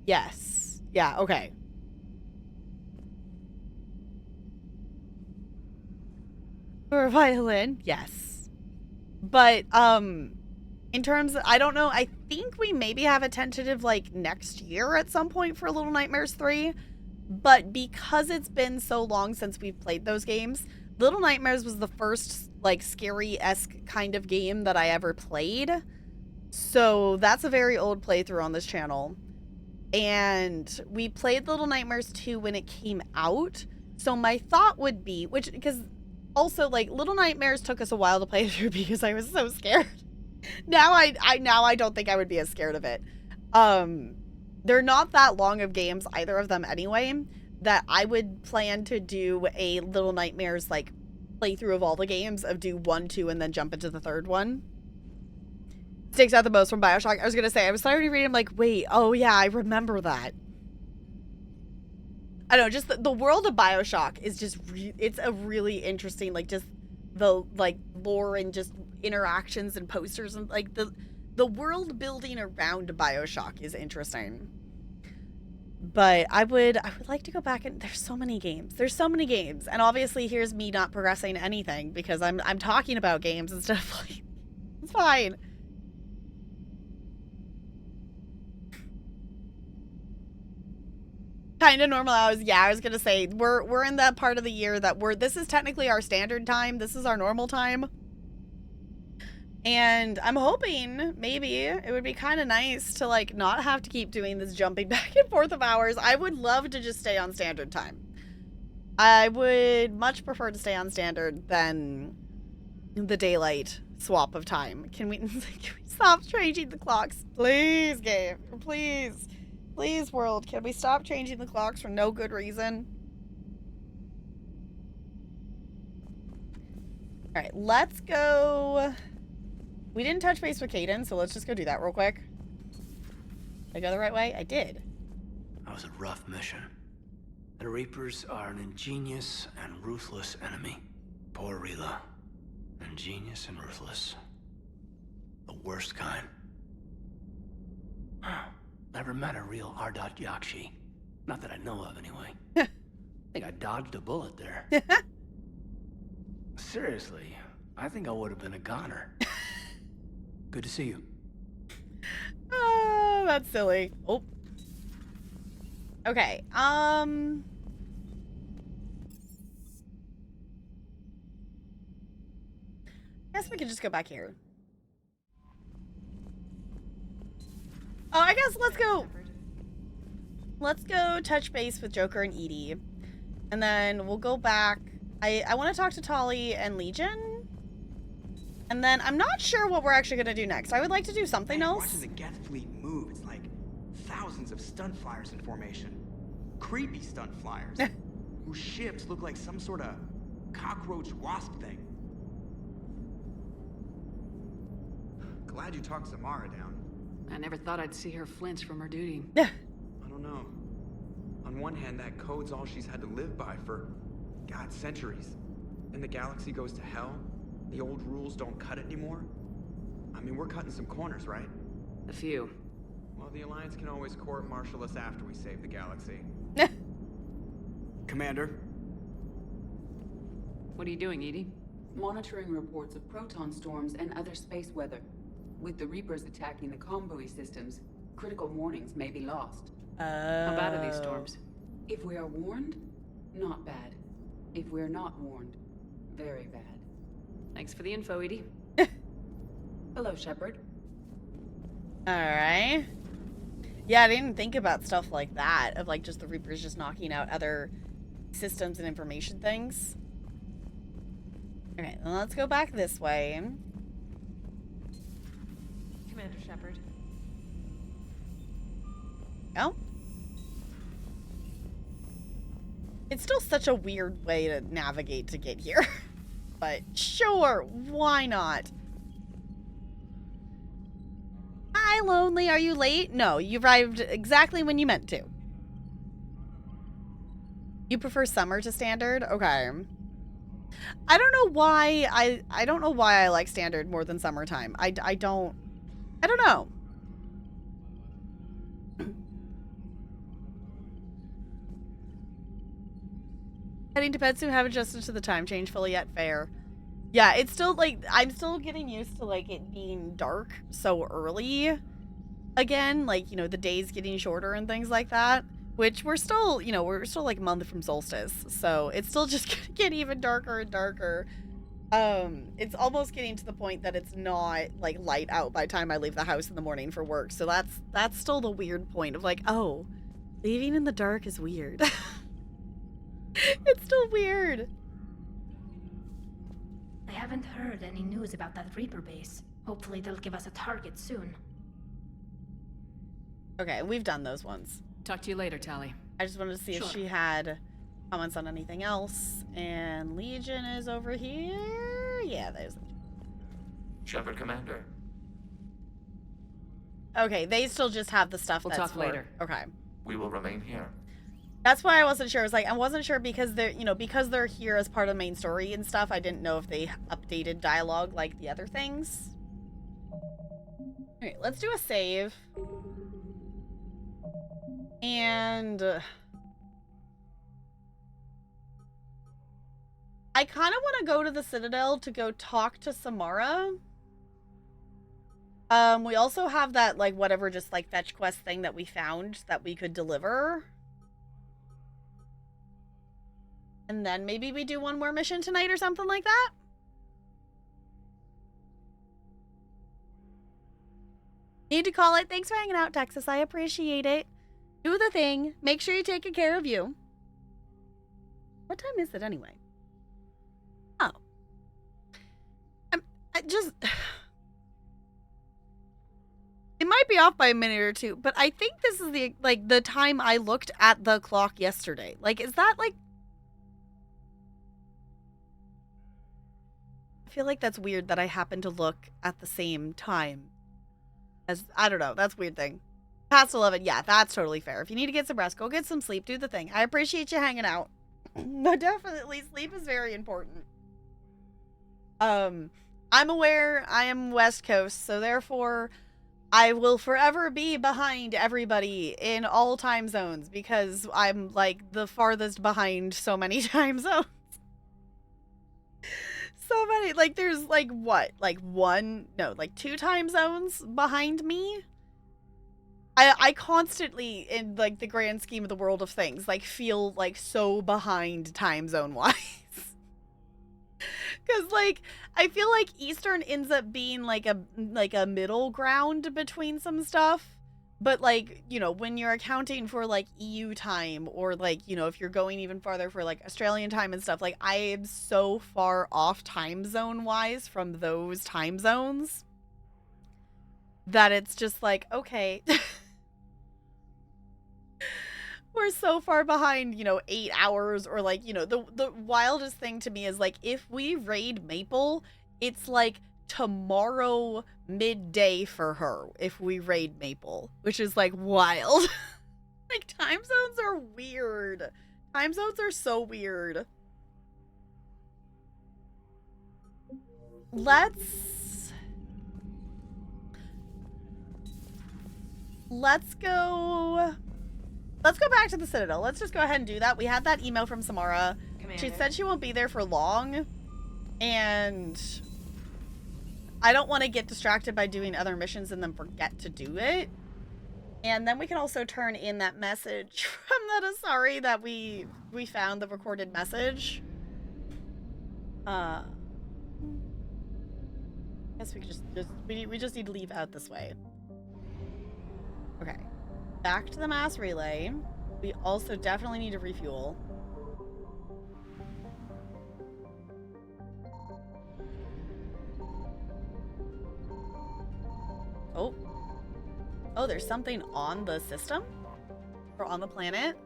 Yes. Yeah, okay. For a violin, yes. But, in terms of, I don't know, I think we maybe have a tentative, like, next year at some point for Little Nightmares 3. But because it's been so long since we've played those games, Little Nightmares was the first, like, scary-esque kind of game that I ever played. So that's a very old playthrough on this channel. And we played Little Nightmares 2 when it came out. So my thought would be, because also, like, Little Nightmares took us a while to play through because I was so scared. Now I don't think I would be as scared of it. They're not that long of games, either of them anyway, that I would plan to do a Little Nightmares, like, playthrough of all the games, of do 1, 2, and then jump into the third one. Sticks out the most from Bioshock. I was gonna say, I was starting to read, I'm like, wait, oh yeah, I remember that. I don't know, just the world of Bioshock is just, it's a really interesting, like, just the, like, lore and just interactions and posters and, like, the world building around Bioshock is interesting. But I would like to go back and there's so many games. There's so many games. And obviously here's me not progressing anything because I'm talking about games instead of playing. It's fine. Kind of normal hours. Yeah, I was gonna say we're in that part of the year that this is technically our standard time. This is our normal time. And I'm hoping maybe it would be kind of nice to, like, not have to keep doing this jumping back and forth of hours. I would love to just stay on standard time. I would much prefer to stay on standard than the daylight swap of time. Can we stop changing the clocks? Please, game. Please. Please, world, can we stop changing the clocks for no good reason? Alright, let's go... We didn't touch base with Caden, so let's just go do that real quick. Did I go the right way? I did. That was a rough mission. The Reapers are an ingenious and ruthless enemy. Poor Rila. Ingenious and ruthless. The worst kind. Never met a real Ardat Yakshi. Not that I know of, anyway. I think I dodged a bullet there. Seriously, I think I would have been a goner. Good to see you. That's silly. Oh. Okay, guess we can just go back here. Oh, I guess let's go touch base with Joker and Edie. And then we'll go back. I want to talk to Tali and Legion. And then I'm not sure what we're actually going to do next. I would like to do something else. Watching the Geth fleet move, it's like thousands of stunt flyers in formation. Creepy stunt flyers. Whose ships look like some sort of cockroach wasp thing. Glad you talked Samara down. I never thought I'd see her flinch from her duty. Yeah. I don't know. On one hand, that code's all she's had to live by for, God, centuries. And the galaxy goes to hell. The old rules don't cut it anymore. I mean, we're cutting some corners, right? A few. Well, the Alliance can always court-martial us after we save the galaxy. Commander. What are you doing, Edie? Monitoring reports of proton storms and other space weather. With the Reapers attacking the convoy systems, critical warnings may be lost. How bad are these storms? If we are warned, not bad. If we're not warned, very bad. Thanks for the info, Edie. Hello, Shepard. Alright. Yeah, I didn't think about stuff like that, of like just the Reapers just knocking out other systems and information things. Okay, then let's go back this way. Commander Shepard. Oh. It's still such a weird way to navigate to get here. But sure, why not? Hi, Lonely. Are you late? No, you arrived exactly when you meant to. You prefer summer to standard? Okay. I don't know why I don't know why I like standard more than summertime. I don't know. Heading to bed soon, haven't adjusted to the time change fully yet. Fair. Yeah, it's still like, I'm still getting used to like it being dark so early again, like, you know, the days getting shorter and things like that, which we're still, you know, we're still like a month from solstice, so it's still just gonna get even darker and darker. It's almost getting to the point that it's not like light out by the time I leave the house in the morning for work, so that's still the weird point of like, oh, leaving in the dark is weird. It's still weird. I haven't heard any news about that Reaper base. Hopefully they'll give us a target soon. Okay, we've done those ones. Talk to you later, Tali. I just wanted to see if she had comments on anything else. And Legion is over here. Yeah, there's Legion. Shepard Commander. Okay, they still just have the stuff We'll that's talk later. Okay. We will remain here. That's why I wasn't sure. I was like, I wasn't sure because they're, you know, because they're here as part of the main story and stuff. I didn't know if they updated dialogue like the other things. Alright, let's do a save. And I kind of want to go to the Citadel to go talk to Samara. We also have that, like, whatever, just, like, fetch quest thing that we found that we could deliver. And then maybe we do one more mission tonight or something like that. Need to call it. Thanks for hanging out, Texas. I appreciate it. Do the thing. Make sure you're taking care of you. What time is it anyway? Oh. I just... It might be off by a minute or two, but I think this is the time I looked at the clock yesterday. Like, is that like... I feel like that's weird that I happen to look at the same time as... I don't know. That's a weird thing. Past 11. Yeah, that's totally fair. If you need to get some rest, go get some sleep. Do the thing. I appreciate you hanging out. But definitely, sleep is very important. I'm aware I am West Coast, so therefore I will forever be behind everybody in all time zones because I'm like the farthest behind so many time zones. So many, like there's like what? Like like 2 time zones behind me. I constantly, in like the grand scheme of the world of things, like feel like so behind time zone wise. Because like I feel like Eastern ends up being like a middle ground between some stuff, but like, you know, when you're accounting for like EU time or like, you know, if you're going even farther for like Australian time and stuff, like I am so far off time zone wise from those time zones that it's just like, okay. We're so far behind, you know, 8 hours or like, you know, the wildest thing to me is like if we raid Maple, it's like tomorrow midday for her if we raid Maple, which is like wild. Like time zones are weird. Time zones are so weird. Let's go back to the Citadel. Let's just go ahead and do that. We had that email from Samara. Commander. She said she won't be there for long. And I don't want to get distracted by doing other missions and then forget to do it. And then we can also turn in that message from that Asari that we found, the recorded message. I guess we could we just need to leave out this way. Okay. Back to the mass relay. We also definitely need to refuel. Oh. Oh, there's something on the system? Or on the planet?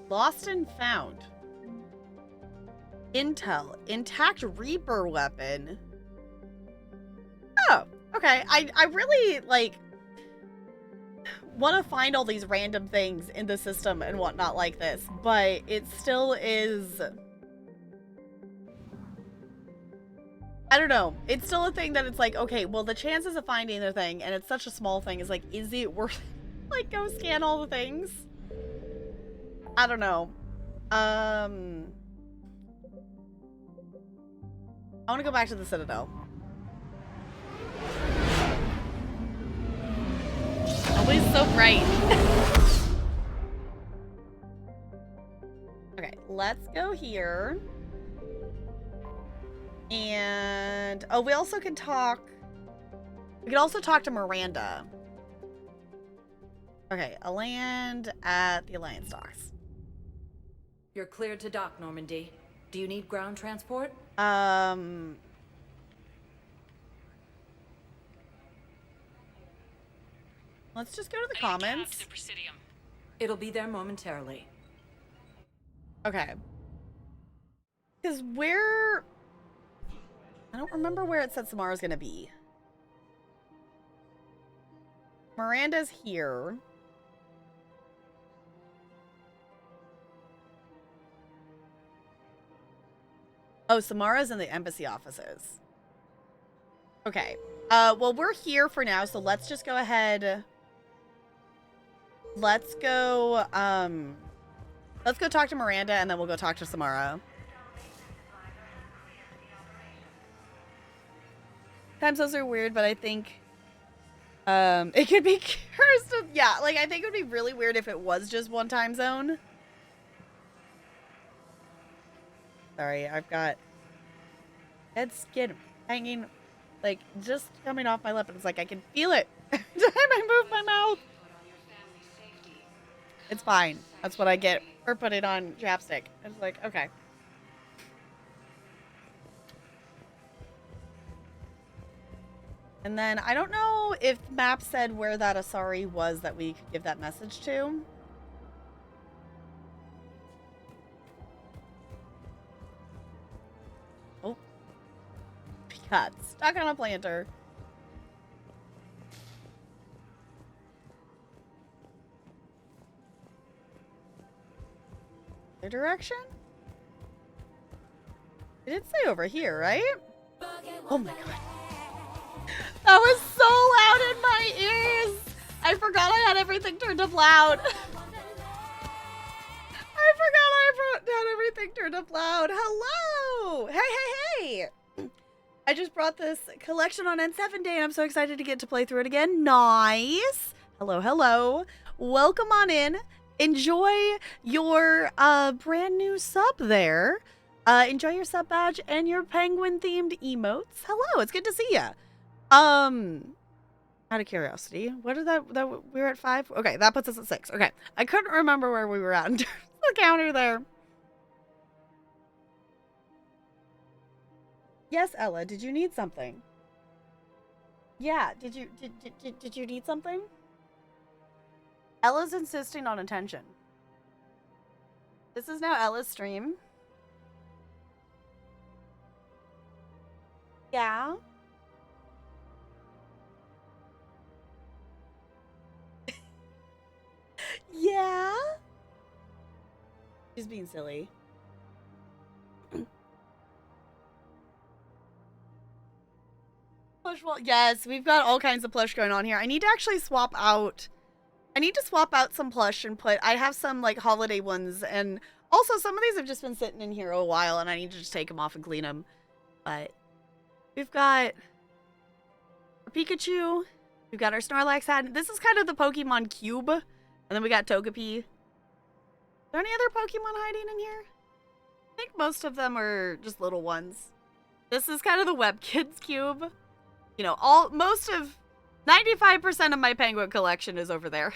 Lost and found. Intel. Intact Reaper weapon. Oh, okay. I really, like, want to find all these random things in the system and whatnot like this, but it still is... I don't know. It's still a thing that it's like, okay, well, the chances of finding the thing, and it's such a small thing, is like, is it worth it? Like, go scan all the things? I don't know. I want to go back to the Citadel. Always so bright. Okay, let's go here. And, oh, we also can talk. We can also talk to Miranda. Okay, a land at the Alliance docks. You're cleared to dock, Normandy. Do you need ground transport? Let's just go to the comments. It'll be there momentarily. Okay. Because where... I don't remember where it said Samara's gonna be. Miranda's here. Oh, Samara's in the embassy offices. Okay. Well, we're here for now, so let's just go ahead. Let's go talk to Miranda, and then we'll go talk to Samara. Time zones are weird, but I think it could be cursed. Yeah, like I think it would be really weird if it was just one time zone. Sorry, I've got dead skin hanging, like just coming off my lip, and it's like I can feel it. Every time I move my mouth. It's fine. That's what I get for putting on chapstick. It's like, okay. And then I don't know if the map said where that Asari was that we could give that message to. Oh. Got stuck on a planter. The direction? It did say over here, right? Oh my god. That was so loud in my ears! I forgot I had everything turned up loud. I forgot I had everything turned up loud. Hello! Hey, hey, hey! I just brought this collection on N7 Day and I'm so excited to get to play through it again. Nice! Hello, hello. Welcome on in. Enjoy your brand new sub there. Enjoy your sub badge and your penguin themed emotes. Hello, it's good to see ya. Out of curiosity, what is that we're at 5? Okay, that puts us at 6. Okay, I couldn't remember where we were at in terms of the counter there. Yes, Ella, did you need something? Yeah, did you need something? Ella's insisting on attention. This is now Ella's stream. Yeah. Yeah. She's being silly. Plush wall. Yes, we've got all kinds of plush going on here. I need to actually swap out. I need to swap out some plush and put. I have some like holiday ones, and also some of these have just been sitting in here a while, and I need to just take them off and clean them. But we've got our Pikachu. We've got our Snorlax hat. This is kind of the Pokemon cube. And then we got Togepi. Are there any other Pokemon hiding in here? I think most of them are just little ones. This is kind of the Web Kids cube. You know, 95% of my penguin collection is over there.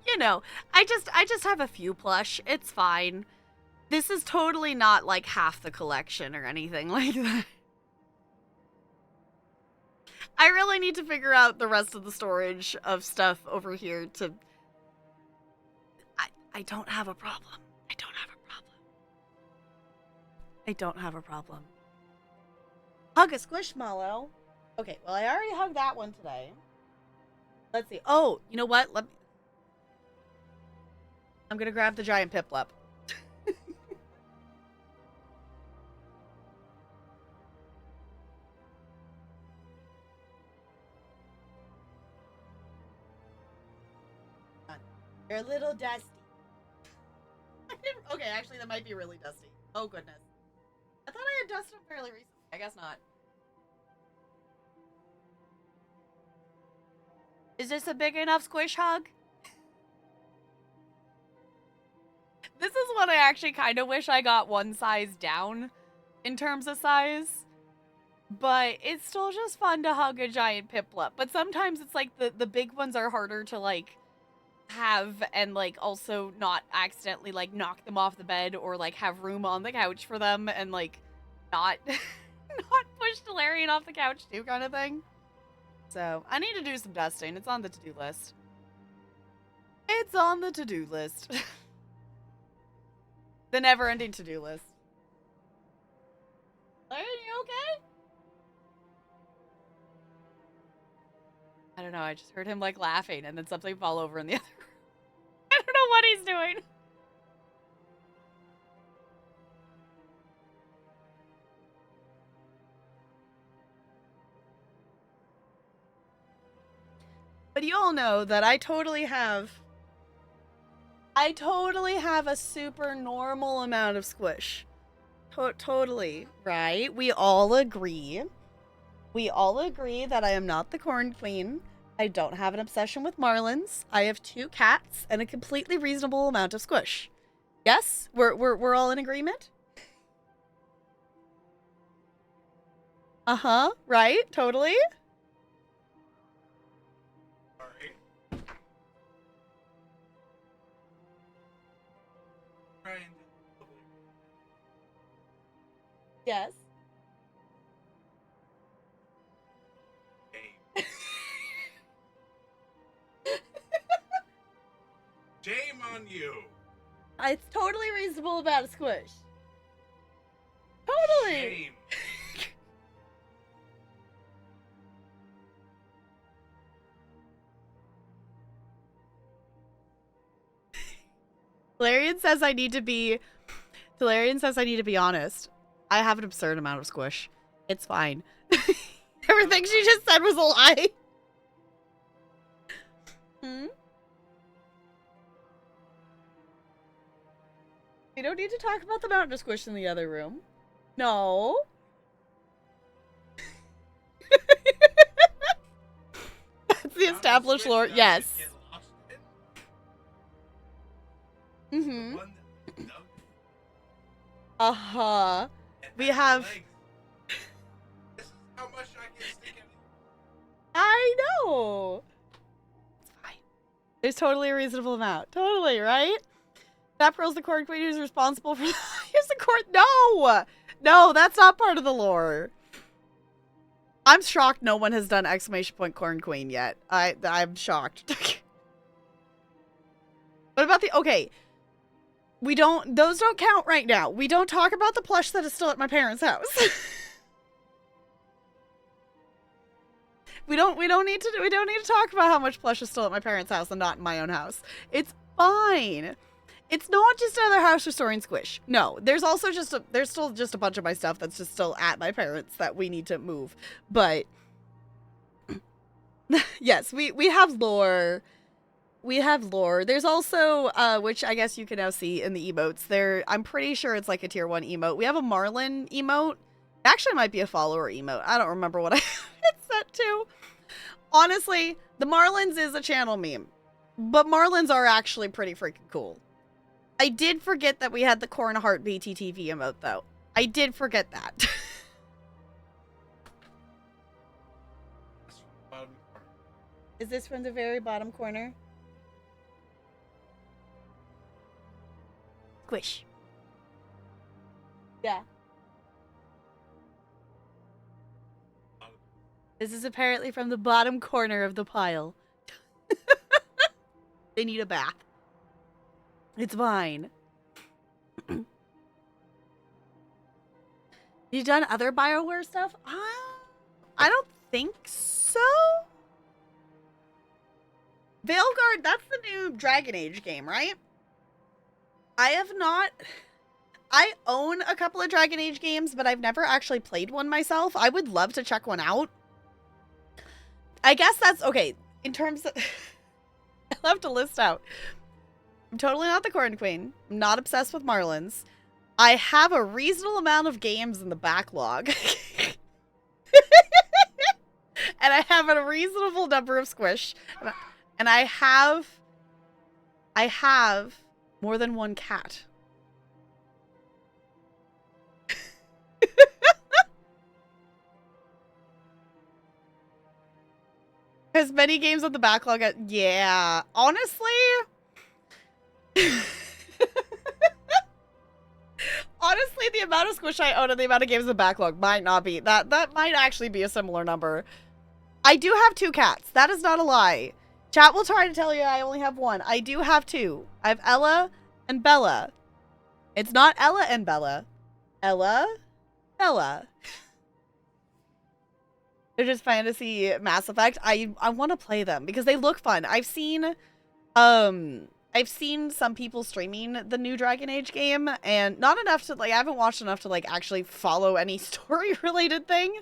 You know, I just have a few plush. It's fine. This is totally not like half the collection or anything like that. I really need to figure out the rest of the storage of stuff over here to... I don't have a problem. I don't have a problem. I don't have a problem. Hug a Squishmallow. Okay, well, I already hugged that one today. Let's see. Oh, you know what? I'm gonna grab the giant Piplup. They're a little dusty. Okay, actually, that might be really dusty. Oh, goodness. I thought I had dusted them fairly recently. I guess not. Is this a big enough squish hug? This is what I actually kind of wish I got one size down in terms of size. But it's still just fun to hug a giant Piplup. But sometimes it's like the big ones are harder to, like, have and like also not accidentally like knock them off the bed or like have room on the couch for them and like not push Delarian off the couch too, kind of thing. So I need to do some dusting. It's on the to-do list. It's on the to-do list. The never-ending to-do list. Are you okay? I don't know, I just heard him like laughing and then something fall over in the other room. I don't know what he's doing. But you all know that I totally have a super normal amount of squish. Totally, right? We all agree. We all agree that I am not the corn queen. I don't have an obsession with marlins. I have 2 cats and a completely reasonable amount of squish. Yes? We're all in agreement? Uh-huh, right? Totally? Yes. Shame on you. It's totally reasonable about a squish. Totally. Shame. Valerian says I need to be honest. I have an absurd amount of squish. It's fine. Everything she just said was a lie. Hmm? We don't need to talk about the mountain of squish in the other room. No. That's the established lore. Yes. Mm-hmm. Uh-huh. We have... How much I can stick in it. I know. It's fine. There's totally a reasonable amount. Totally, right? That Pearl's the Corn Queen who's responsible for... Here's the court. No! No, that's not part of the lore. I'm shocked no one has done exclamation point Corn Queen yet. I'm shocked. What about the... Okay. We don't... Those don't count right now. We don't talk about the plush that is still at my parents' house. We don't need to talk about how much plush is still at my parents' house and not in my own house. It's fine. It's not just another house restoring squish. No, there's also there's still just a bunch of my stuff that's just still at my parents that we need to move. But yes, we have lore. We have lore. There's also which I guess you can now see in the emotes. I'm pretty sure it's like a tier 1 emote. We have a Marlin emote. Actually, it might be a follower emote. I don't remember what I it's set to. Honestly, the Marlins is a channel meme. But Marlins are actually pretty freaking cool. I did forget that we had the Corn Heart BTTV emote, though. I did forget that. Is this from the very bottom corner? Squish. Yeah. This is apparently from the bottom corner of the pile. They need a bath. It's fine. You done other BioWare stuff? I don't think so. Veilguard, that's the new Dragon Age game, right? I have not... I own a couple of Dragon Age games, but I've never actually played one myself. I would love to check one out. I guess that's... Okay, in terms of... I'll have to list out. I'm totally not the Corn Queen. I'm not obsessed with Marlins. I have a reasonable amount of games in the backlog. And I have a reasonable number of squish. And I have more than one cat. As many games on the backlog. Yeah, honestly. Honestly, the amount of squish I own and the amount of games in the backlog might not be. That might actually be a similar number. I do have 2 cats. That is not a lie. Chat will try to tell you I only have 1. I do have 2. I have Ella and Bella. It's not Ella and Bella. Ella, Bella. They're just fantasy Mass Effect. I want to play them because they look fun. I've seen some people streaming the new Dragon Age game, and not enough to, like, I haven't watched enough to, like, actually follow any story-related thing.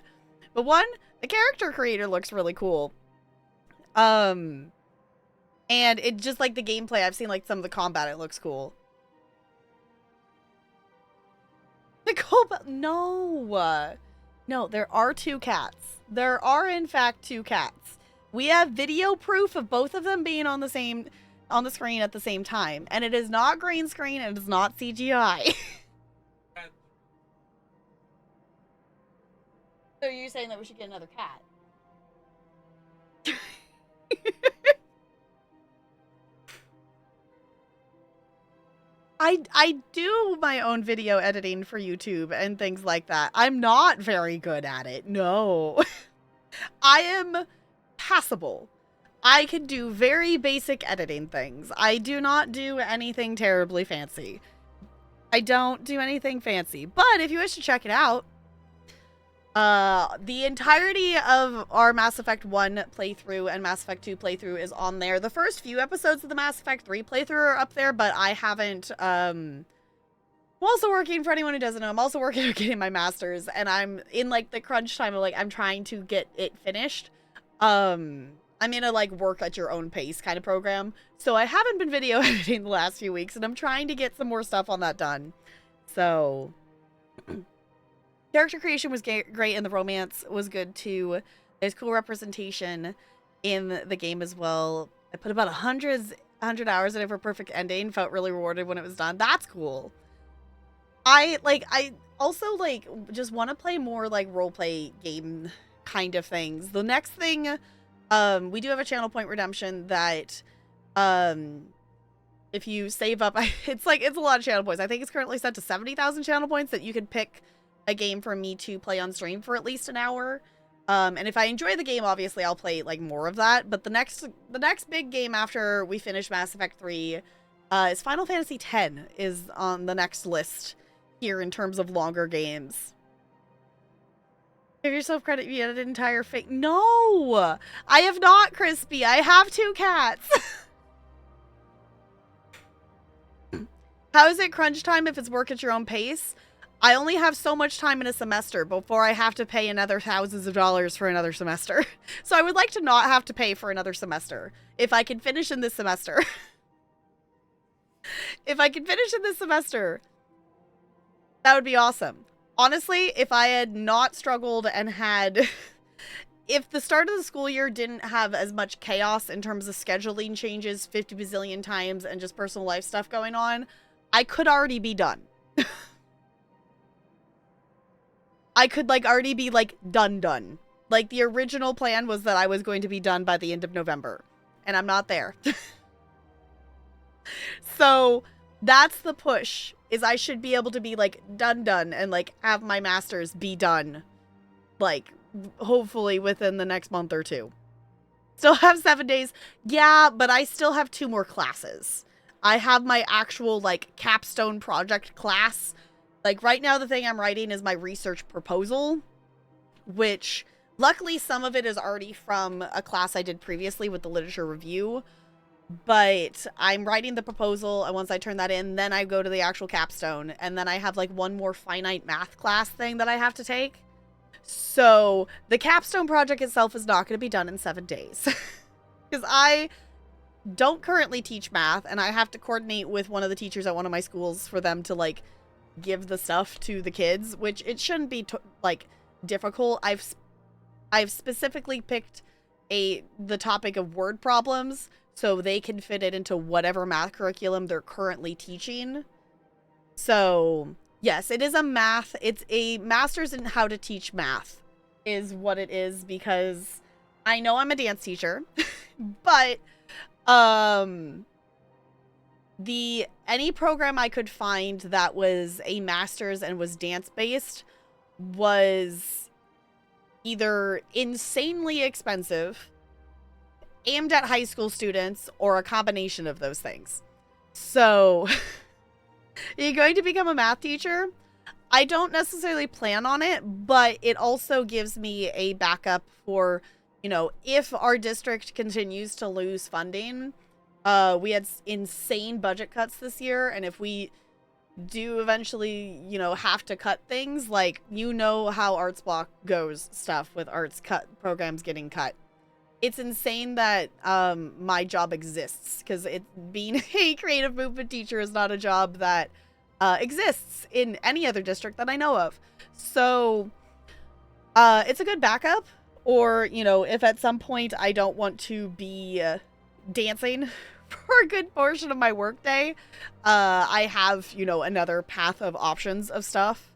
But one, the character creator looks really cool. And it just, like, the gameplay, I've seen, like, some of the combat, it looks cool. Nicole, no. No, there are 2 cats. There are, in fact, 2 cats. We have video proof of both of them being on the screen at the same time. And it is not green screen and it is not CGI. So you're saying that we should get another cat? I do my own video editing for YouTube and things like that. I'm not very good at it. No. I am passable. I can do very basic editing things. I do not do anything terribly fancy. I don't do anything fancy. But if you wish to check it out, the entirety of our Mass Effect 1 playthrough and Mass Effect 2 playthrough is on there. The first few episodes of the Mass Effect 3 playthrough are up there, but I haven't, I'm also working, for anyone who doesn't know, I'm also working on getting my master's, and I'm in, like, the crunch time of, like, I'm trying to get it finished. I'm in a, like, work at your own pace kind of program, so I haven't been video editing the last few weeks, and I'm trying to get some more stuff on that done. So... Character creation was great, and the romance was good too. There's cool representation in the game as well. I put about 100 hours in it for a perfect ending. Felt really rewarded when it was done. That's cool. I also, like, just want to play more, like, roleplay game kind of things. The next thing, we do have a channel point redemption that, if you save up, it's a lot of channel points. I think it's currently set to 70,000 channel points that you could pick a game for me to play on stream for at least an hour. And if I enjoy the game, obviously I'll play, like, more of that. But the next big game after we finish Mass Effect 3 is Final Fantasy X is on the next list here in terms of longer games. Give yourself credit, you had an entire fake. No! I have not, Crispy. I have 2 cats. How is it crunch time if it's work at your own pace? I only have so much time in a semester before I have to pay another thousands of dollars for another semester. So I would like to not have to pay for another semester. If I can finish in this semester. If I can finish in this semester, that would be awesome. Honestly, if I had not struggled and had... If the start of the school year didn't have as much chaos in terms of scheduling changes 50 bazillion times and just personal life stuff going on, I could already be done. I could, like, already be, like, done. Like, the original plan was that I was going to be done by the end of November. And I'm not there. So, that's the push. Is I should be able to be, like, done, and, like, have my master's be done. Like, hopefully within the next month or 2. Still have 7 days. Yeah, but I still have 2 more classes. I have my actual, like, capstone project class. Like, right now, the thing I'm writing is my research proposal, which, luckily, some of it is already from a class I did previously with the literature review, but I'm writing the proposal, and once I turn that in, then I go to the actual capstone, and then I have, like, 1 more finite math class thing that I have to take. So, the capstone project itself is not going to be done in 7 days, because I don't currently teach math, and I have to coordinate with one of the teachers at one of my schools for them to, like, give the stuff to the kids, which it shouldn't be like difficult. I've specifically picked the topic of word problems so they can fit it into whatever math curriculum they're currently teaching. So yes, it is it's a master's in how to teach math is what it is, because I know I'm a dance teacher, but any program I could find that was a master's and was dance-based was either insanely expensive, aimed at high school students, or a combination of those things. So, you're going to become a math teacher? I don't necessarily plan on it, but it also gives me a backup for, you know, if our district continues to lose funding. We had insane budget cuts this year, and if we do eventually, you know, have to cut things, like, you know how Arts Block goes stuff with arts programs getting cut. It's insane that my job exists, because being a creative movement teacher is not a job that exists in any other district that I know of. So it's a good backup, or, you know, if at some point I don't want to be dancing for a good portion of my workday, I have, you know, another path of options of stuff.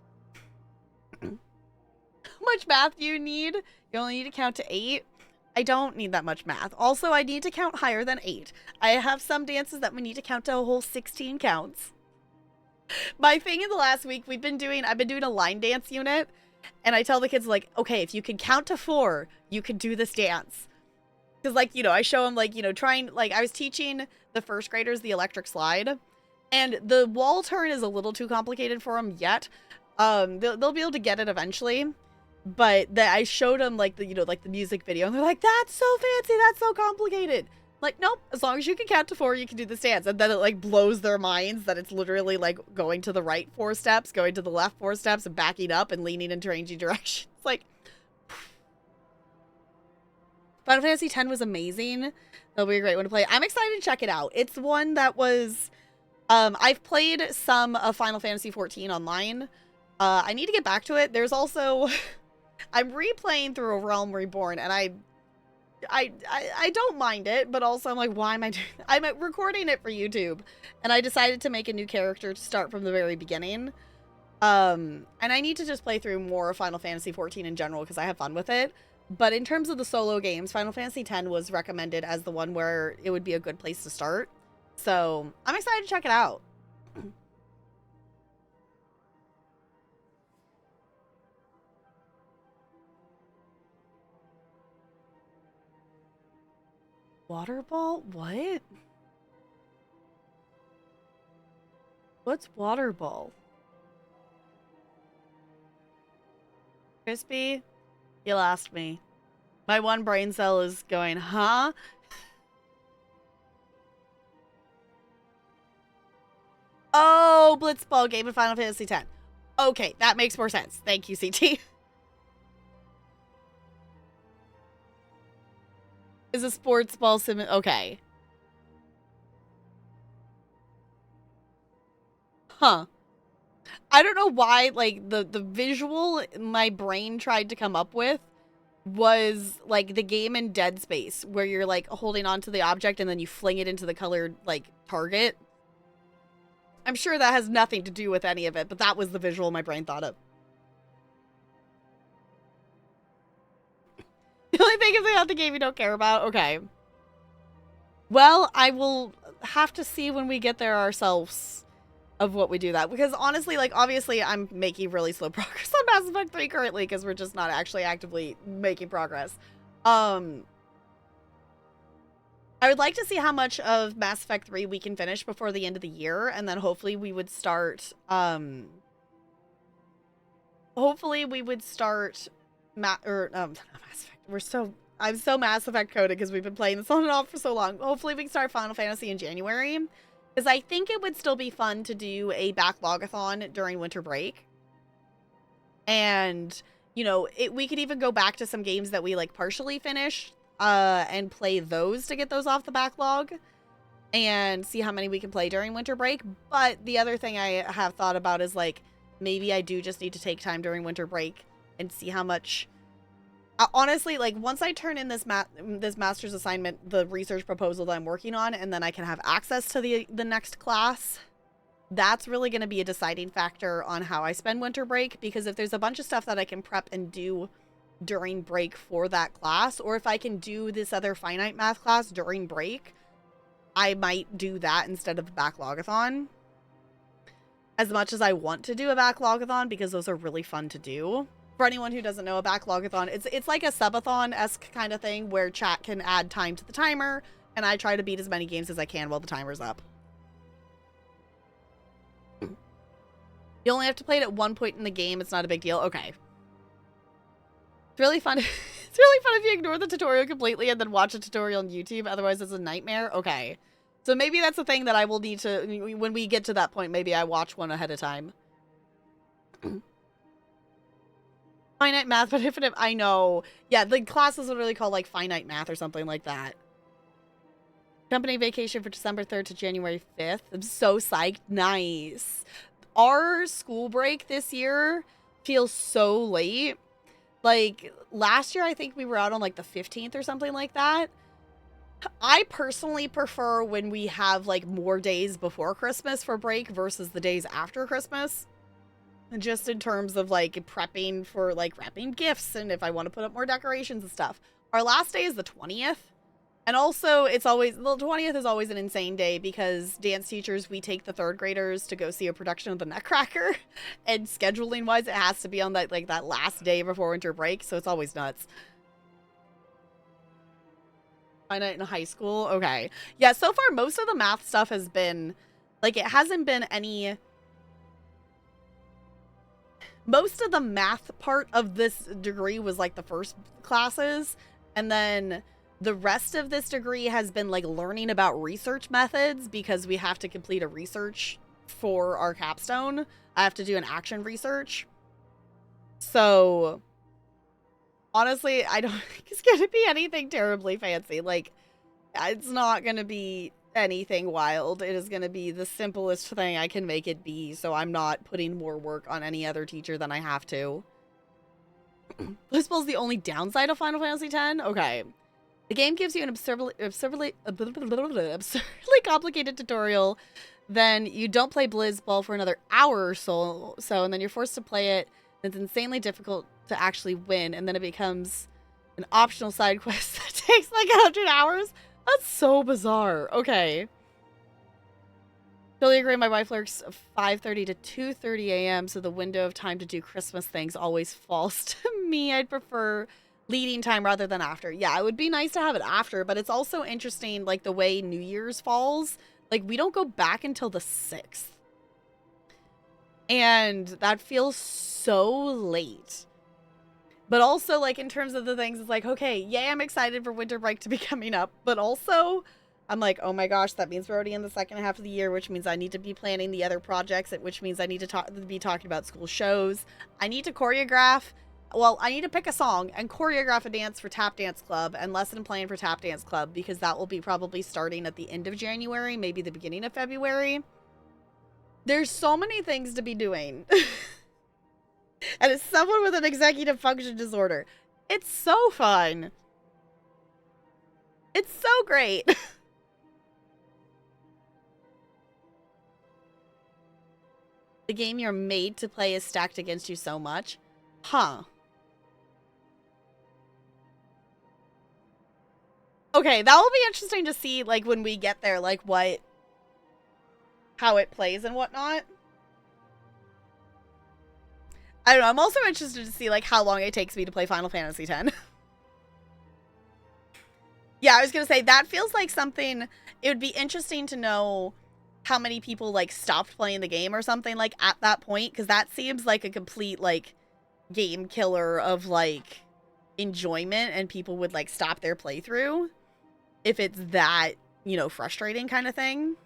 How much math do you need? You only need to count to 8. I don't need that much math. Also, I need to count higher than 8. I have some dances that we need to count to a whole 16 counts. My thing in the last week, I've been doing a line dance unit, and I tell the kids, like, okay, if you can count to 4, you can do this dance. Because, like, you know, I show them, like, you know, trying, like, I was teaching the first graders the electric slide, and the wall turn is a little too complicated for them yet. They'll be able to get it eventually, but I showed them, like, the, you know, like, the music video, and they're like, that's so fancy, that's so complicated. Like, nope, as long as you can count to 4, you can do this dance. And then it, like, blows their minds that it's literally, like, going to the right 4 steps, going to the left 4 steps, and backing up and leaning in changing directions. Like, Final Fantasy X was amazing. That'll be a great one to play. I'm excited to check it out. It's one that was, I've played some of Final Fantasy XIV online. I need to get back to it. There's also, I'm replaying through A Realm Reborn, and I don't mind it, but also I'm like, why am I doing that? I'm recording it for YouTube, and I decided to make a new character to start from the very beginning. And I need to just play through more of Final Fantasy XIV in general because I have fun with it. But in terms of the solo games, Final Fantasy X was recommended as the one where it would be a good place to start. So I'm excited to check it out. Water ball? What? What's water ball? Crispy? You lost me. My one brain cell is going, huh? Oh, Blitzball game in Final Fantasy X. Okay, that makes more sense. Thank you, CT. Is a sports ball sim? Okay. Huh. I don't know why, like, the visual my brain tried to come up with was, like, the game in Dead Space, where you're, like, holding onto the object and then you fling it into the colored, like, target. I'm sure that has nothing to do with any of it, but that was the visual my brain thought of. The only thing is about the game you don't care about? Okay. Well, I will have to see when we get there ourselves of what we do that. Because honestly, like, obviously I'm making really slow progress on Mass Effect 3 currently because we're just not actually actively making progress. I would like to see how much of Mass Effect 3 we can finish before the end of the year, and then hopefully we would start, not Mass Effect. I'm so Mass Effect coded because we've been playing this on and off for so long. Hopefully we can start Final Fantasy in January, because I think it would still be fun to do a backlogathon during winter break. And, you know, we could even go back to some games that we, like, partially finished, and play those to get those off the backlog and see how many we can play during winter break. But the other thing I have thought about is, like, maybe I do just need to take time during winter break and see how much. Honestly, like, once I turn in this master's assignment, the research proposal that I'm working on, and then I can have access to the next class, that's really going to be a deciding factor on how I spend winter break. Because if there's a bunch of stuff that I can prep and do during break for that class, or if I can do this other finite math class during break, I might do that instead of a backlogathon. As much as I want to do a backlogathon, because those are really fun to do. For anyone who doesn't know, a backlogathon, it's like a subathon-esque kind of thing where chat can add time to the timer, and I try to beat as many games as I can while the timer's up. You only have to play it at one point in the game. It's not a big deal. Okay. It's really fun. It's really fun if you ignore the tutorial completely and then watch a tutorial on YouTube. Otherwise, it's a nightmare. Okay. So maybe that's the thing that I will need to, when we get to that point, maybe I watch one ahead of time. Finite math, but if I know. Yeah, the class is literally called, like, finite math or something like that. Company vacation for December 3rd to January 5th. I'm so psyched. Nice. Our school break this year feels so late. Like, last year, I think we were out on, like, the 15th or something like that. I personally prefer when we have, like, more days before Christmas for break versus the days after Christmas. Just in terms of, like, prepping for, like, wrapping gifts and if I want to put up more decorations and stuff. Our last day is the 20th. And also, it's always, the 20th is always an insane day because dance teachers, we take the 3rd graders to go see a production of the Nutcracker. And scheduling wise, it has to be on that, like, that last day before winter break. So it's always nuts. Find it in high school. Okay. Yeah, so far, most of the math stuff has been, like, it hasn't been any. Most of the math part of this degree was, like, the first classes. And then the rest of this degree has been like learning about research methods because we have to complete a research for our capstone. I have to do an action research. So honestly, I don't think it's going to be anything terribly fancy. Like, it's not going to be anything wild. It is going to be the simplest thing I can make it be. So I'm not putting more work on any other teacher than I have to. I suppose the only downside of Final Fantasy X? Okay. The game gives you an absurdly complicated tutorial. Then you don't play Blizzball for another hour or so, and then you're forced to play it. And it's insanely difficult to actually win, and then it becomes an optional side quest that takes like 100 hours. That's so bizarre. Okay. Totally agree. My wife works 5:30 to 2:30 a.m., so the window of time to do Christmas things always falls to me. I'd prefer leading time rather than after. Yeah, it would be nice to have it after, but it's also interesting, like, the way New Year's falls. Like, we don't go back until the 6th. And that feels so late. But also, like, in terms of the things, it's like, okay, yay, I'm excited for winter break to be coming up. But also, I'm like, oh my gosh, that means we're already in the second half of the year, which means I need to be planning the other projects, which means I need to be talking about school shows. I need to choreograph. Well, I need to pick a song and choreograph a dance for Tap Dance Club and lesson plan for Tap Dance Club because that will be probably starting at the end of January, maybe the beginning of February. There's so many things to be doing. And it's someone with an executive function disorder. It's so fun. It's so great. The game you're made to play is stacked against you so much. Huh. Okay, that will be interesting to see, like, when we get there, like, how it plays and whatnot. I don't know, I'm also interested to see, like, how long it takes me to play Final Fantasy X. Yeah, I was gonna say, that feels like something, it would be interesting to know how many people, like, stopped playing the game or something, like, at that point, because that seems like a complete, like, game killer of, like, enjoyment, and people would, like, stop their playthrough. If it's that, you know, frustrating kind of thing.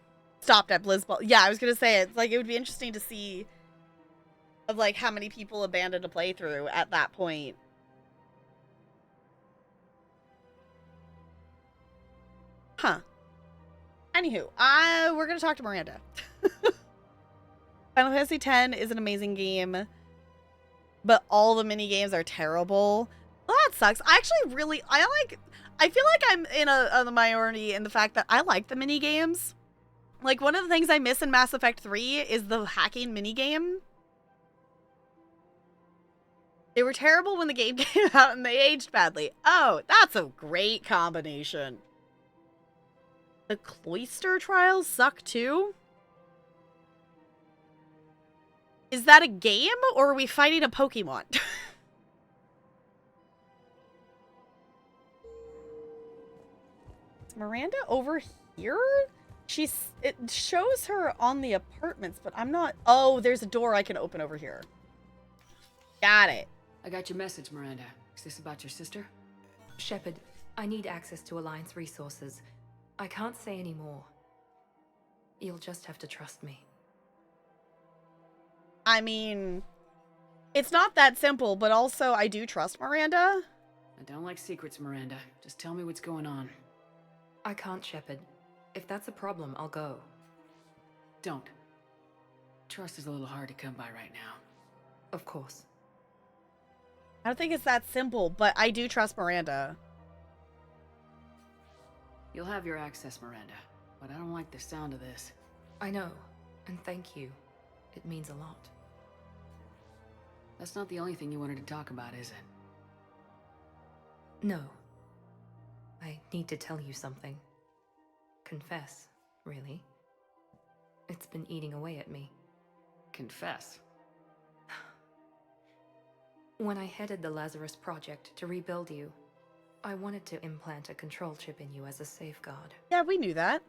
Stopped at Blizzball. Yeah, I was going to say, it's like, it would be interesting to see of, like, how many people abandoned a playthrough at that point. Huh. Anywho, we're going to talk to Miranda. Final Fantasy X is an amazing game, but all the mini games are terrible. Well, that sucks. I actually really, I feel like I'm in a minority in the fact that I like the mini games. Like, one of the things I miss in Mass Effect 3 is the hacking mini game. They were terrible when the game came out and they aged badly. Oh, that's a great combination. The Cloister Trials suck too? Is that a game or are we fighting a Pokemon? Is Miranda over here? It shows her on the apartments, but I'm not. Oh, there's a door I can open over here. Got it. I got your message, Miranda. Is this about your sister? Shepard, I need access to Alliance resources. I can't say any more. You'll just have to trust me. I mean, it's not that simple, but also I do trust Miranda. I don't like secrets, Miranda. Just tell me what's going on. I can't, Shepard. If that's a problem, I'll go. Don't. Trust is a little hard to come by right now. Of course. I don't think it's that simple, but I do trust Miranda. You'll have your access, Miranda, but I don't like the sound of this. I know, and thank you. It means a lot. That's not the only thing you wanted to talk about, is it? No. I need to tell you something. Confess, really. It's been eating away at me. Confess. When I headed the Lazarus Project to rebuild you, I wanted to implant a control chip in you as a safeguard. Yeah, we knew that.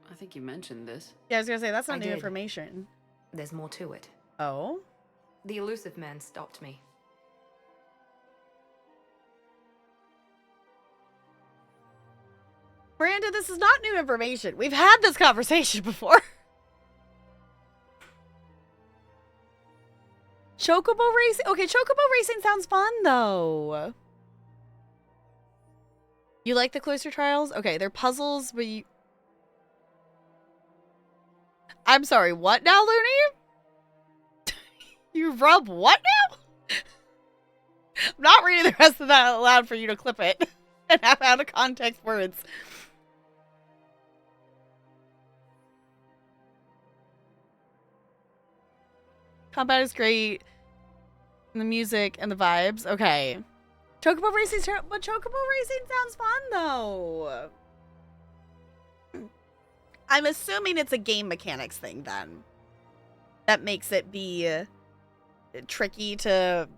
I think you mentioned this. Yeah, I was gonna say, that's not I new did. information. There's more to it. Oh? The elusive man stopped me. Miranda, this is not new information. We've had this conversation before. Chocobo racing? Okay, chocobo racing sounds fun, though. You like the cloister trials? Okay, they're puzzles where you... I'm sorry, what now, Looney? You rub what now? I'm not reading the rest of that out loud for you to clip it and have out of context words. Combat is great. And the music and the vibes. Okay. Chocobo racing's terrible, but chocobo racing sounds fun, though. I'm assuming it's a game mechanics thing, then. That makes it be tricky to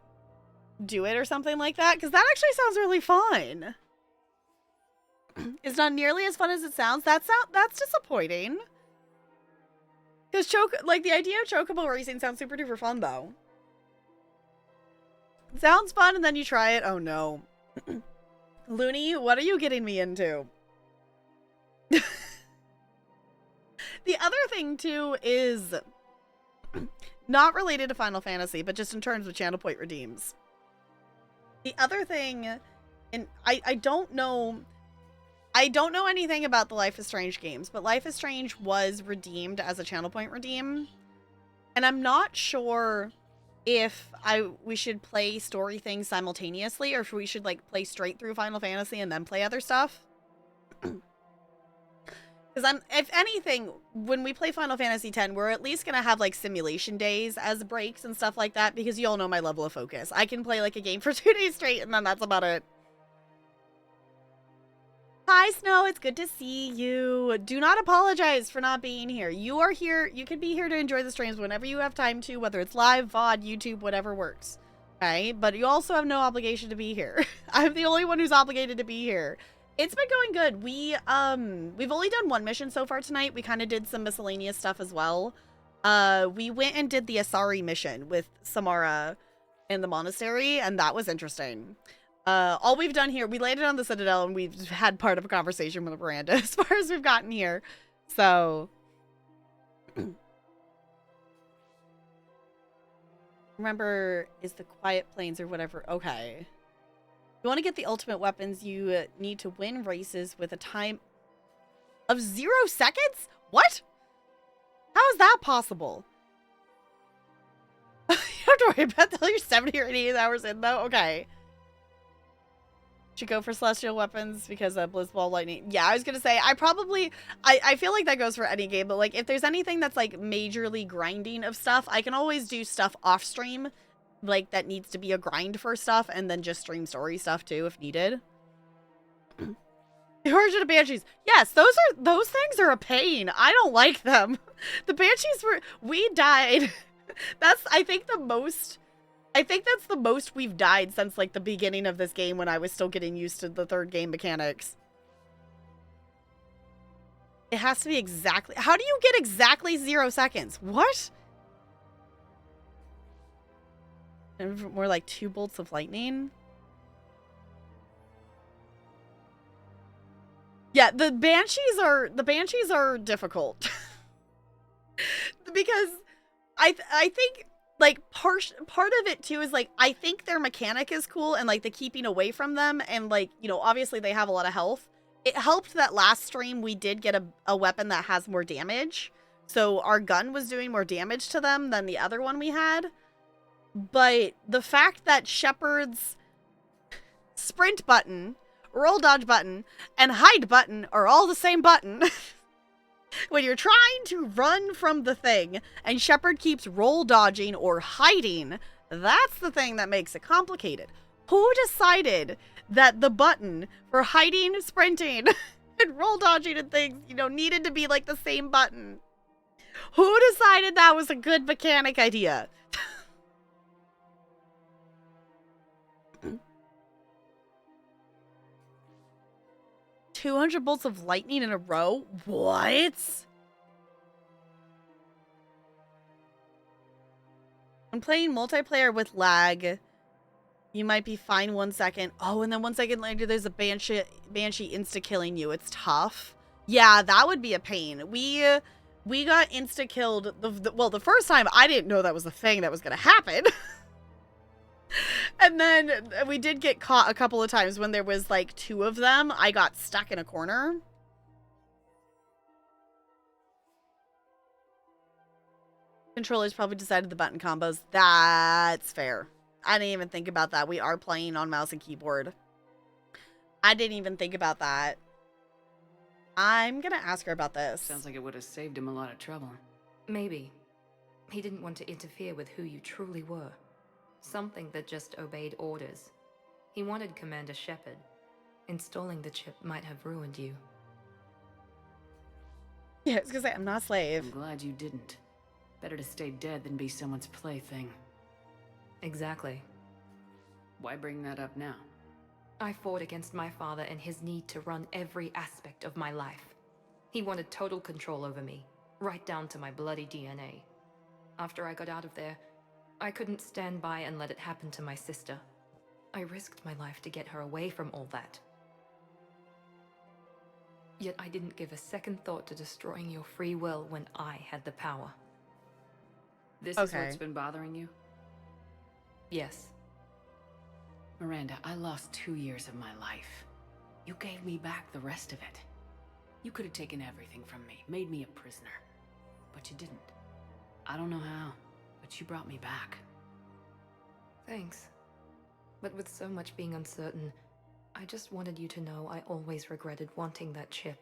do it or something like that. Because that actually sounds really fun. It's not nearly as fun as it sounds. That's disappointing. Because the idea of chocobo racing sounds super duper fun, though. Sounds fun, and then you try it. Oh, no. Looney, what are you getting me into? The other thing, too, is not related to Final Fantasy, but just in terms of channel point redeems. The other thing, and I don't know anything about the Life is Strange games, but Life is Strange was redeemed as a channel point redeem. And I'm not sure if we should play story things simultaneously, or if we should like play straight through Final Fantasy and then play other stuff. Because if anything, when we play Final Fantasy X, we're at least gonna have like simulation days as breaks and stuff like that, because you all know my level of focus. I can play like a game for 2 days straight and then that's about it. Hi, Snow. It's good to see you. Do not apologize for not being here. You are here. You can be here to enjoy the streams whenever you have time to, whether it's live, VOD, YouTube, whatever works. Okay? But you also have no obligation to be here. I'm the only one who's obligated to be here. It's been going good. We've only done one mission so far tonight. We kind of did some miscellaneous stuff as well. We went and did the Asari mission with Samara in the monastery, and that was interesting. All we've done here, we landed on the Citadel and we've had part of a conversation with Miranda as far as we've gotten here. So. Remember, is the Quiet Plains or whatever. Okay. You want to get the ultimate weapons, you need to win races with a time of 0 seconds? What? How is that possible? You don't have to worry about that until you're 70 or 88 hours in, though. Okay. Should go for celestial weapons because of Blizzball lightning. Yeah, I was gonna say I feel like that goes for any game, but like if there's anything that's like majorly grinding of stuff, I can always do stuff off stream, like that needs to be a grind for stuff, and then just stream story stuff too if needed. The origin of Banshees. Yes, those things are a pain. I don't like them. The Banshees we died. I think that's the most we've died since, like, the beginning of this game when I was still getting used to the third game mechanics. It has to be exactly... How do you get exactly 0 seconds? What? And more like 2 bolts of lightning? Yeah, the Banshees are difficult. Because I think... Like, part of it, too, is, like, I think their mechanic is cool, and, like, the keeping away from them, and, like, you know, obviously they have a lot of health. It helped that last stream we did get a weapon that has more damage, so our gun was doing more damage to them than the other one we had. But the fact that Shepard's sprint button, roll dodge button, and hide button are all the same button... When you're trying to run from the thing, and Shepard keeps roll dodging or hiding, that's the thing that makes it complicated. Who decided that the button for hiding, sprinting, and roll dodging and things, you know, needed to be like the same button. Who decided that was a good mechanic idea? 200 bolts of lightning in a row? What? When playing multiplayer with lag, you might be fine 1 second. Oh, and then 1 second later, there's a banshee insta-killing you. It's tough. Yeah, that would be a pain. We got insta-killed. Well, the first time, I didn't know that was the thing that was going to happen. And then we did get caught a couple of times when there was like 2 of them. I got stuck in a corner. Controllers probably decided the button combos. That's fair. I didn't even think about that. We are playing on mouse and keyboard. I didn't even think about that. I'm gonna ask her about this. Sounds like it would have saved him a lot of trouble. Maybe. He didn't want to interfere with who you truly were. Something that just obeyed orders. He wanted Commander Shepard. Installing the chip might have ruined you. Yeah, I was gonna say, I'm not a slave. I'm glad you didn't. Better to stay dead than be someone's plaything. Exactly. Why bring that up now? I fought against my father and his need to run every aspect of my life. He wanted total control over me, right down to my bloody DNA. After I got out of there, I couldn't stand by and let it happen to my sister. I risked my life to get her away from all that. Yet I didn't give a second thought to destroying your free will when I had the power. This is what's been bothering you? Yes. Miranda, I lost 2 years of my life. You gave me back the rest of it. You could have taken everything from me, made me a prisoner. But you didn't. I don't know how, but you brought me back. Thanks. But with so much being uncertain, I just wanted you to know I always regretted wanting that chip.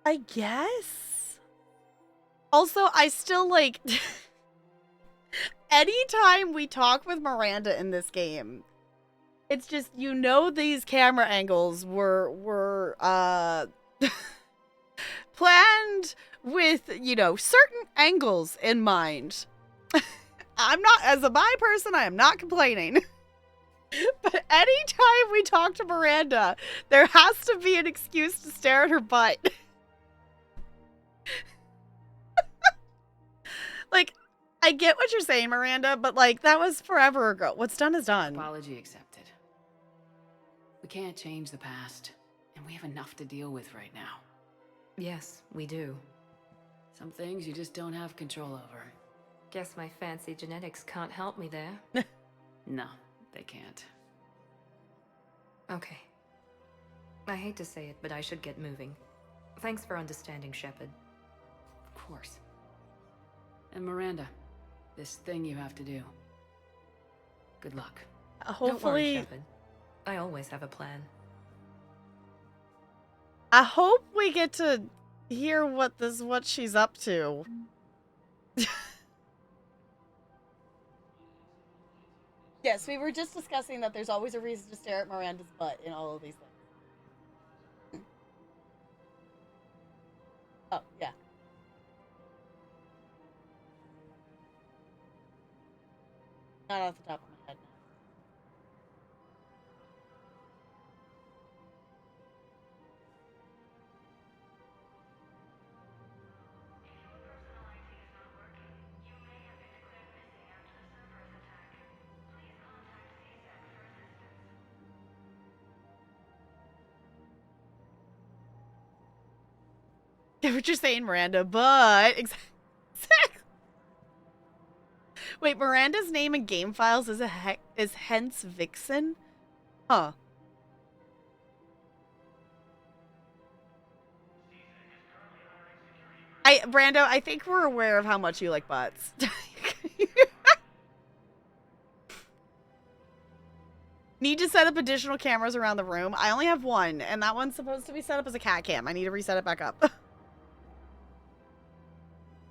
I guess. Also, I still like anytime we talk with Miranda in this game, it's just, you know, these camera angles were planned with, you know, certain angles in mind. I'm not, as a bi person, I am not complaining. But anytime we talk to Miranda, there has to be an excuse to stare at her butt. Like, I get what you're saying, Miranda, but like, that was forever ago. What's done is done. Apology accepted. We can't change the past, and we have enough to deal with right now. Yes, we do. Some things you just don't have control over. Guess my fancy genetics can't help me there. No, they can't. Okay. I hate to say it, but I should get moving. Thanks for understanding, Shepard. Of course. And Miranda, this thing you have to do. Good luck. Hopefully, don't worry, Shepard. I always have a plan. I hope we get to hear what she's up to. Yes, we were just discussing that there's always a reason to stare at Miranda's butt in all of these things. Oh, yeah. Not off the top of my head. Get what you're saying, Miranda, but exactly. Wait, Miranda's name in game files is hence Vixen? Huh. Brando, I think we're aware of how much you like butts. Need to set up additional cameras around the room. I only have one, and that one's supposed to be set up as a cat cam. I need to reset it back up.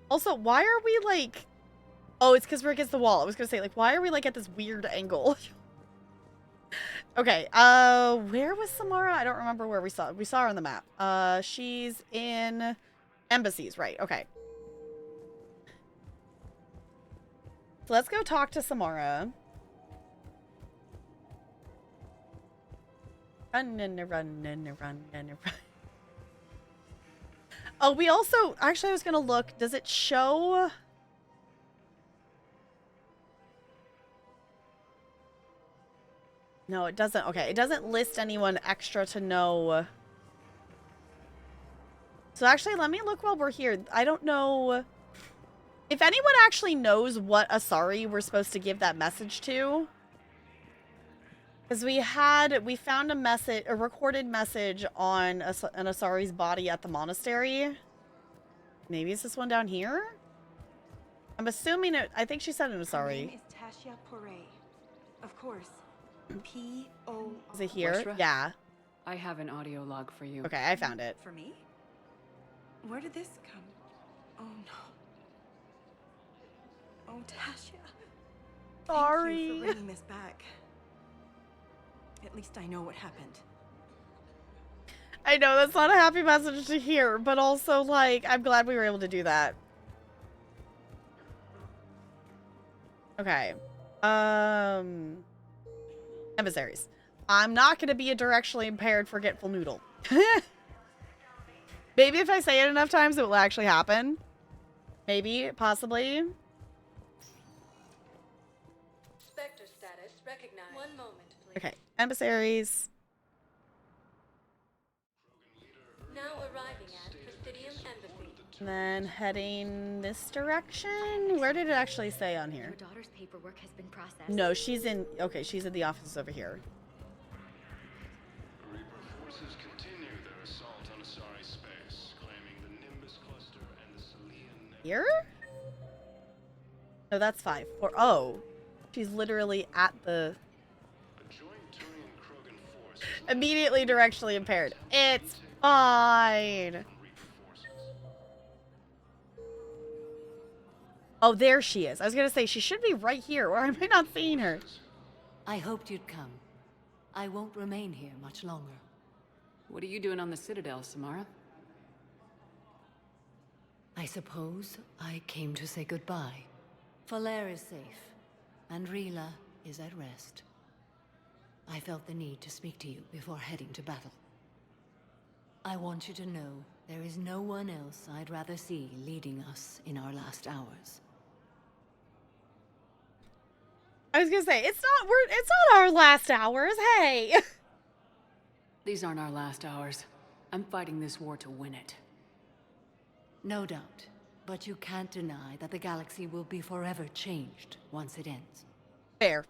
Also, why are we, like, Oh, it's because we're against the wall. I was gonna say, like, why are we, like, at this weird angle? Okay, where was Samara? I don't remember where we saw her. We saw her on the map. She's in embassies, right, okay. So let's go talk to Samara. Run and run and run and run. Oh, we also, actually I was gonna look, does it show? No, it doesn't. Okay, it doesn't list anyone extra to know. So actually, let me look while we're here. I don't know if anyone actually knows what Asari we're supposed to give that message to. Because we found a recorded message on an Asari's body at the monastery. Maybe it's this one down here? I'm assuming it, I think she said an Asari. Her name is Tasha Poré. Of course. P-O... Is it here? Bushra? Yeah. I have an audio log for you. Okay, I found it. For me? Where did this come? Oh no. Oh, Tasha. Sorry. Thank you for bringing this back. At least I know what happened. I know that's not a happy message to hear, but also, like, I'm glad we were able to do that. Okay. Emissaries. I'm not going to be a directionally impaired forgetful noodle. Maybe if I say it enough times, it will actually happen. Maybe, possibly. Spectre status recognized. 1 moment, please. Okay, emissaries. Now arriving at Presidium Embassy. And then heading this direction. Where did it actually say on here? Your daughter's paperwork has been processed. No, she's in... Okay, she's in the office over here. Reaper forces continue their assault on Asari space, claiming the Nimbus cluster and the Salian... Here? No, that's 5. 4. Oh. She's literally at the... Immediately directionally impaired. It's fine. Oh, there she is. I was going to say, she should be right here, or am I not seeing her? I hoped you'd come. I won't remain here much longer. What are you doing on the Citadel, Samara? I suppose I came to say goodbye. Falair is safe, and Rila is at rest. I felt the need to speak to you before heading to battle. I want you to know there is no one else I'd rather see leading us in our last hours. I was gonna say, it's not our last hours, hey! These aren't our last hours. I'm fighting this war to win it. No doubt, but you can't deny that the galaxy will be forever changed once it ends. Fair.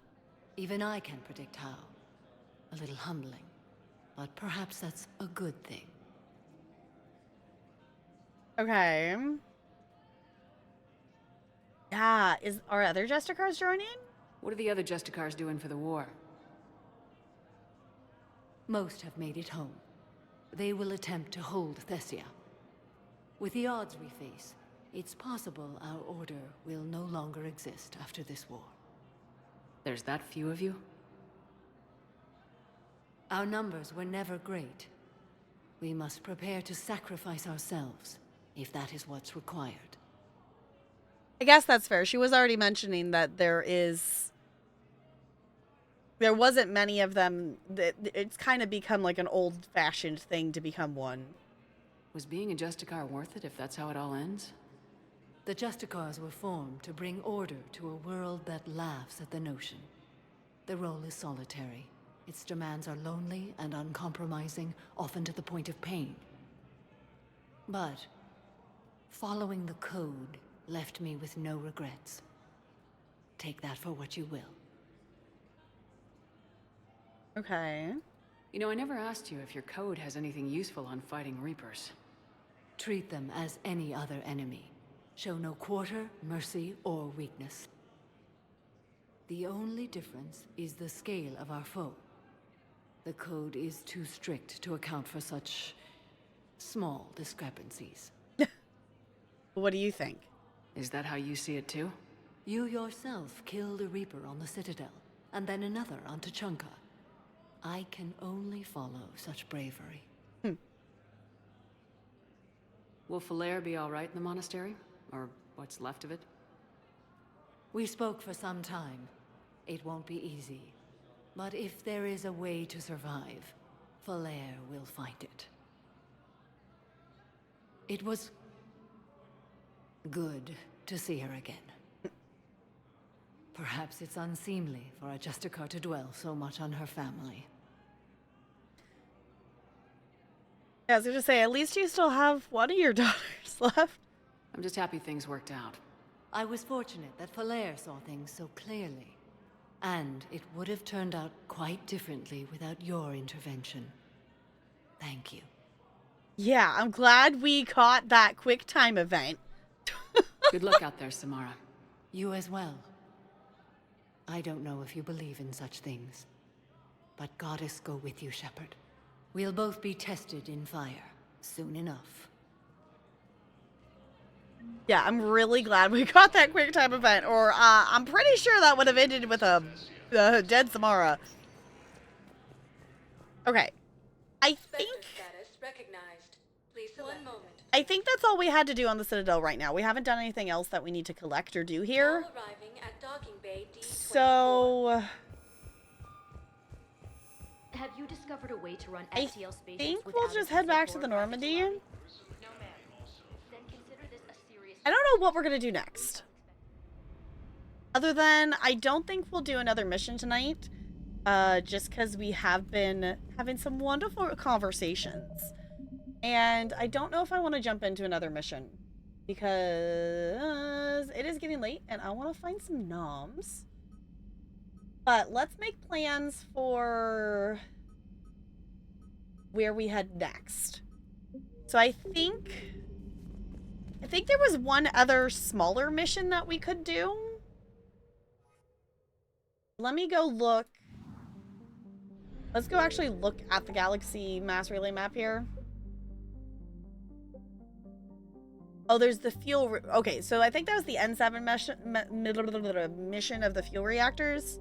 Even I can't predict how. A little humbling, but perhaps that's a good thing. Okay. Yeah, are other Justicars joining? What are the other Justicars doing for the war? Most have made it home. They will attempt to hold Thessia. With the odds we face, it's possible our order will no longer exist after this war. There's that few of you? Our numbers were never great. We must prepare to sacrifice ourselves, if that is what's required. I guess that's fair. She was already mentioning that there wasn't many of them. It's kind of become like an old-fashioned thing to become one. Was being a Justicar worth it if that's how it all ends? The Justicars were formed to bring order to a world that laughs at the notion. The role is solitary. Its demands are lonely and uncompromising, often to the point of pain. But following the code left me with no regrets. Take that for what you will. Okay. You know, I never asked you if your code has anything useful on fighting Reapers. Treat them as any other enemy. Show no quarter, mercy, or weakness. The only difference is the scale of our foe. The code is too strict to account for such small discrepancies. What do you think? Is that how you see it too? You yourself killed a Reaper on the Citadel, and then another on Tuchanka. I can only follow such bravery. Will Falair be all right in the monastery? Or what's left of it? We spoke for some time. It won't be easy. But if there is a way to survive, Falair will find it. It was good to see her again. Perhaps it's unseemly for a Justicar to dwell so much on her family. Yeah, I was going to say, at least you still have one of your daughters left. I'm just happy things worked out. I was fortunate that Falair saw things so clearly. And it would have turned out quite differently without your intervention. Thank you. Yeah, I'm glad we caught that quick time event. Good luck out there, Samara. You as well. I don't know if you believe in such things, but Goddess go with you, Shepard. We'll both be tested in fire soon enough. Yeah, I'm really glad we got that quick time event, or I'm pretty sure that would have ended with a dead Samara. Okay. I think that's all we had to do on the Citadel right now. We haven't done anything else that we need to collect or do here. So have you discovered a way to run I STL spaceships think without we'll just head back to the Normandy. Then consider this a serious I don't know what we're going to do next. Other than, I don't think we'll do another mission tonight. Just because we have been having some wonderful conversations. And I don't know if I want to jump into another mission. Because it is getting late and I want to find some noms. But let's make plans for where we head next. So I think there was one other smaller mission that we could do. Let me go look. Let's go actually look at the Galaxy Mass Relay map here. Oh, there's the fuel. Okay, so I think that was the N7 mission of the fuel reactors.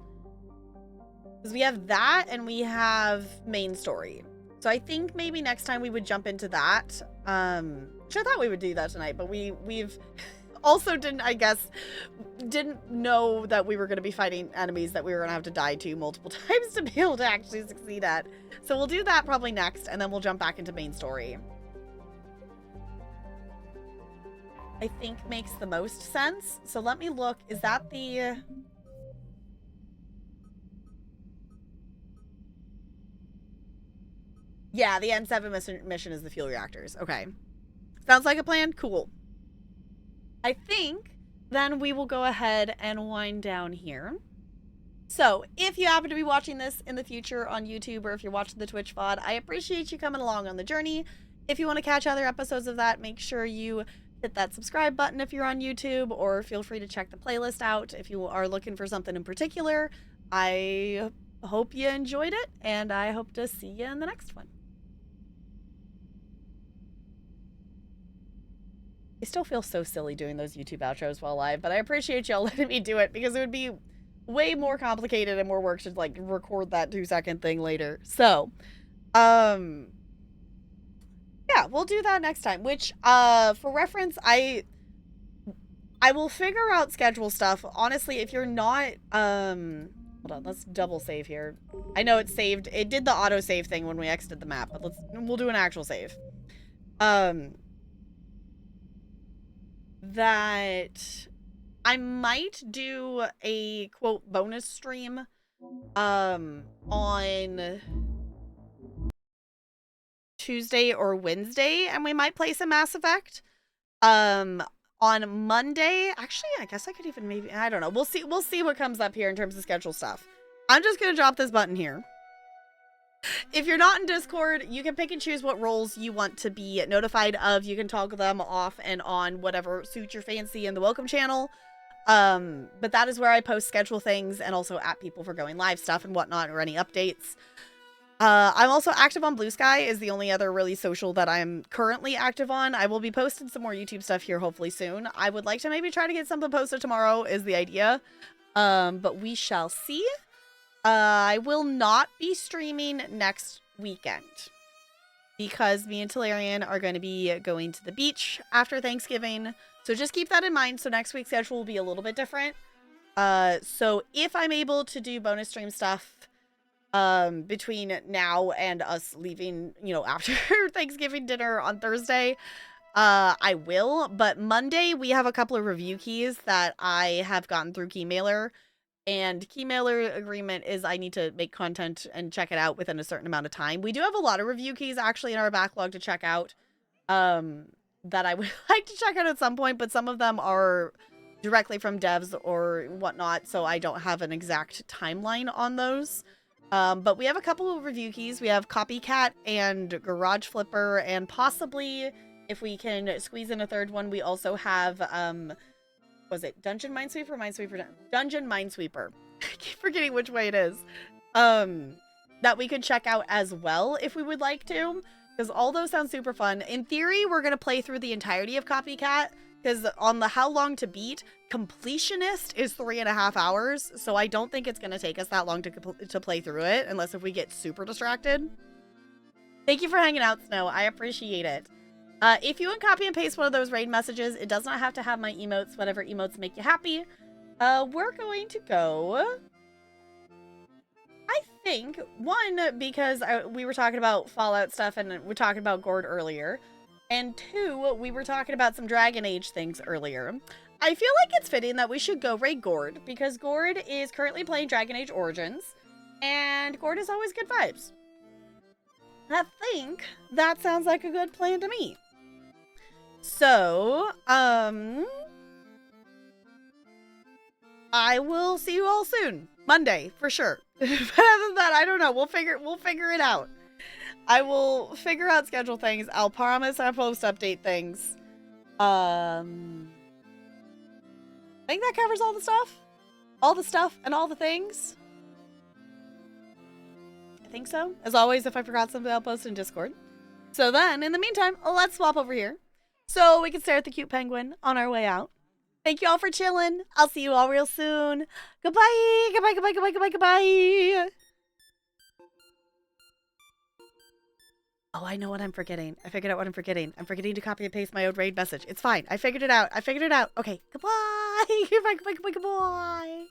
Because we have that and we have main story. So I think maybe next time we would jump into that. Which I thought we would do that tonight, but we've also didn't know that we were going to be fighting enemies that we were going to have to die to multiple times to be able to actually succeed at. So we'll do that probably next, and then we'll jump back into main story. I think makes the most sense. So let me look. Is that the... Yeah, the N7 mission is the fuel reactors. Okay. Sounds like a plan? Cool. I think then we will go ahead and wind down here. So if you happen to be watching this in the future on YouTube, or if you're watching the Twitch VOD, I appreciate you coming along on the journey. If you want to catch other episodes of that, make sure you hit that subscribe button if you're on YouTube, or feel free to check the playlist out if you are looking for something in particular. I hope you enjoyed it, and I hope to see you in the next one. I still feel so silly doing those YouTube outros while live, but I appreciate y'all letting me do it, because it would be way more complicated and more work to like record that 2-second thing later. So, yeah, we'll do that next time, which, for reference, I will figure out schedule stuff. Honestly, if you're not, hold on, let's double save here. I know it's saved. It did the auto save thing when we exited the map, but we'll do an actual save. That I might do a quote bonus stream, on Tuesday or Wednesday, and we might play some Mass Effect. On Monday, actually, I guess I could even maybe, I don't know. We'll see what comes up here in terms of schedule stuff. I'm just gonna drop this button here. If you're not in Discord, you can pick and choose what roles you want to be notified of. You can toggle them off and on, whatever suits your fancy in the welcome channel. But that is where I post schedule things and also at people for going live stuff and whatnot, or any updates. I'm also active on Blue Sky is the only other really social that I'm currently active on. I will be posting some more YouTube stuff here hopefully soon. I would like to maybe try to get something posted tomorrow is the idea. But we shall see. I will not be streaming next weekend because me and Talarian are going to be going to the beach after Thanksgiving. So just keep that in mind. So next week's schedule will be a little bit different. So if I'm able to do bonus stream stuff between now and us leaving, you know, after Thanksgiving dinner on Thursday, I will. But Monday we have a couple of review keys that I have gotten through Keymailer. And Keymailer agreement is I need to make content and check it out within a certain amount of time. We do have a lot of review keys actually in our backlog to check out that I would like to check out at some point, but some of them are directly from devs or whatnot, so I don't have an exact timeline on those. But we have a couple of review keys. We have Copycat and Garage Flipper, and possibly, if we can squeeze in a third one, we also have, was it Dungeon Minesweeper? Dungeon Minesweeper. I keep forgetting which way it is. That we could check out as well if we would like to, because all those sound super fun. In theory, we're going to play through the entirety of Copycat, because on the How Long to Beat, Completionist is 3.5 hours, so I don't think it's going to take us that long to play through it, unless if we get super distracted. Thank you for hanging out, Snow. I appreciate it. If you copy and paste one of those raid messages, it does not have to have my emotes, whatever emotes make you happy. We're going to go... I think, one, because we were talking about Fallout stuff and we're talking about Gord earlier. And two, we were talking about some Dragon Age things earlier. I feel like it's fitting that we should go raid Gord, because Gord is currently playing Dragon Age Origins, and Gord is always good vibes. I think that sounds like a good plan to me. So, I will see you all soon. Monday, for sure. But other than that, I don't know. We'll figure it out. I will figure out schedule things. I'll promise I'll post update things. I think that covers all the stuff. All the stuff and all the things. I think so. As always, if I forgot something, I'll post in Discord. So then, in the meantime, let's swap over here so we can stare at the cute penguin on our way out. Thank you all for chilling. I'll see you all real soon. Goodbye. Goodbye, goodbye, goodbye, goodbye, goodbye. Oh, I know what I'm forgetting. I figured out what I'm forgetting. I'm forgetting to copy and paste my old raid message. It's fine. I figured it out. Okay. Goodbye. Goodbye, goodbye, goodbye, goodbye.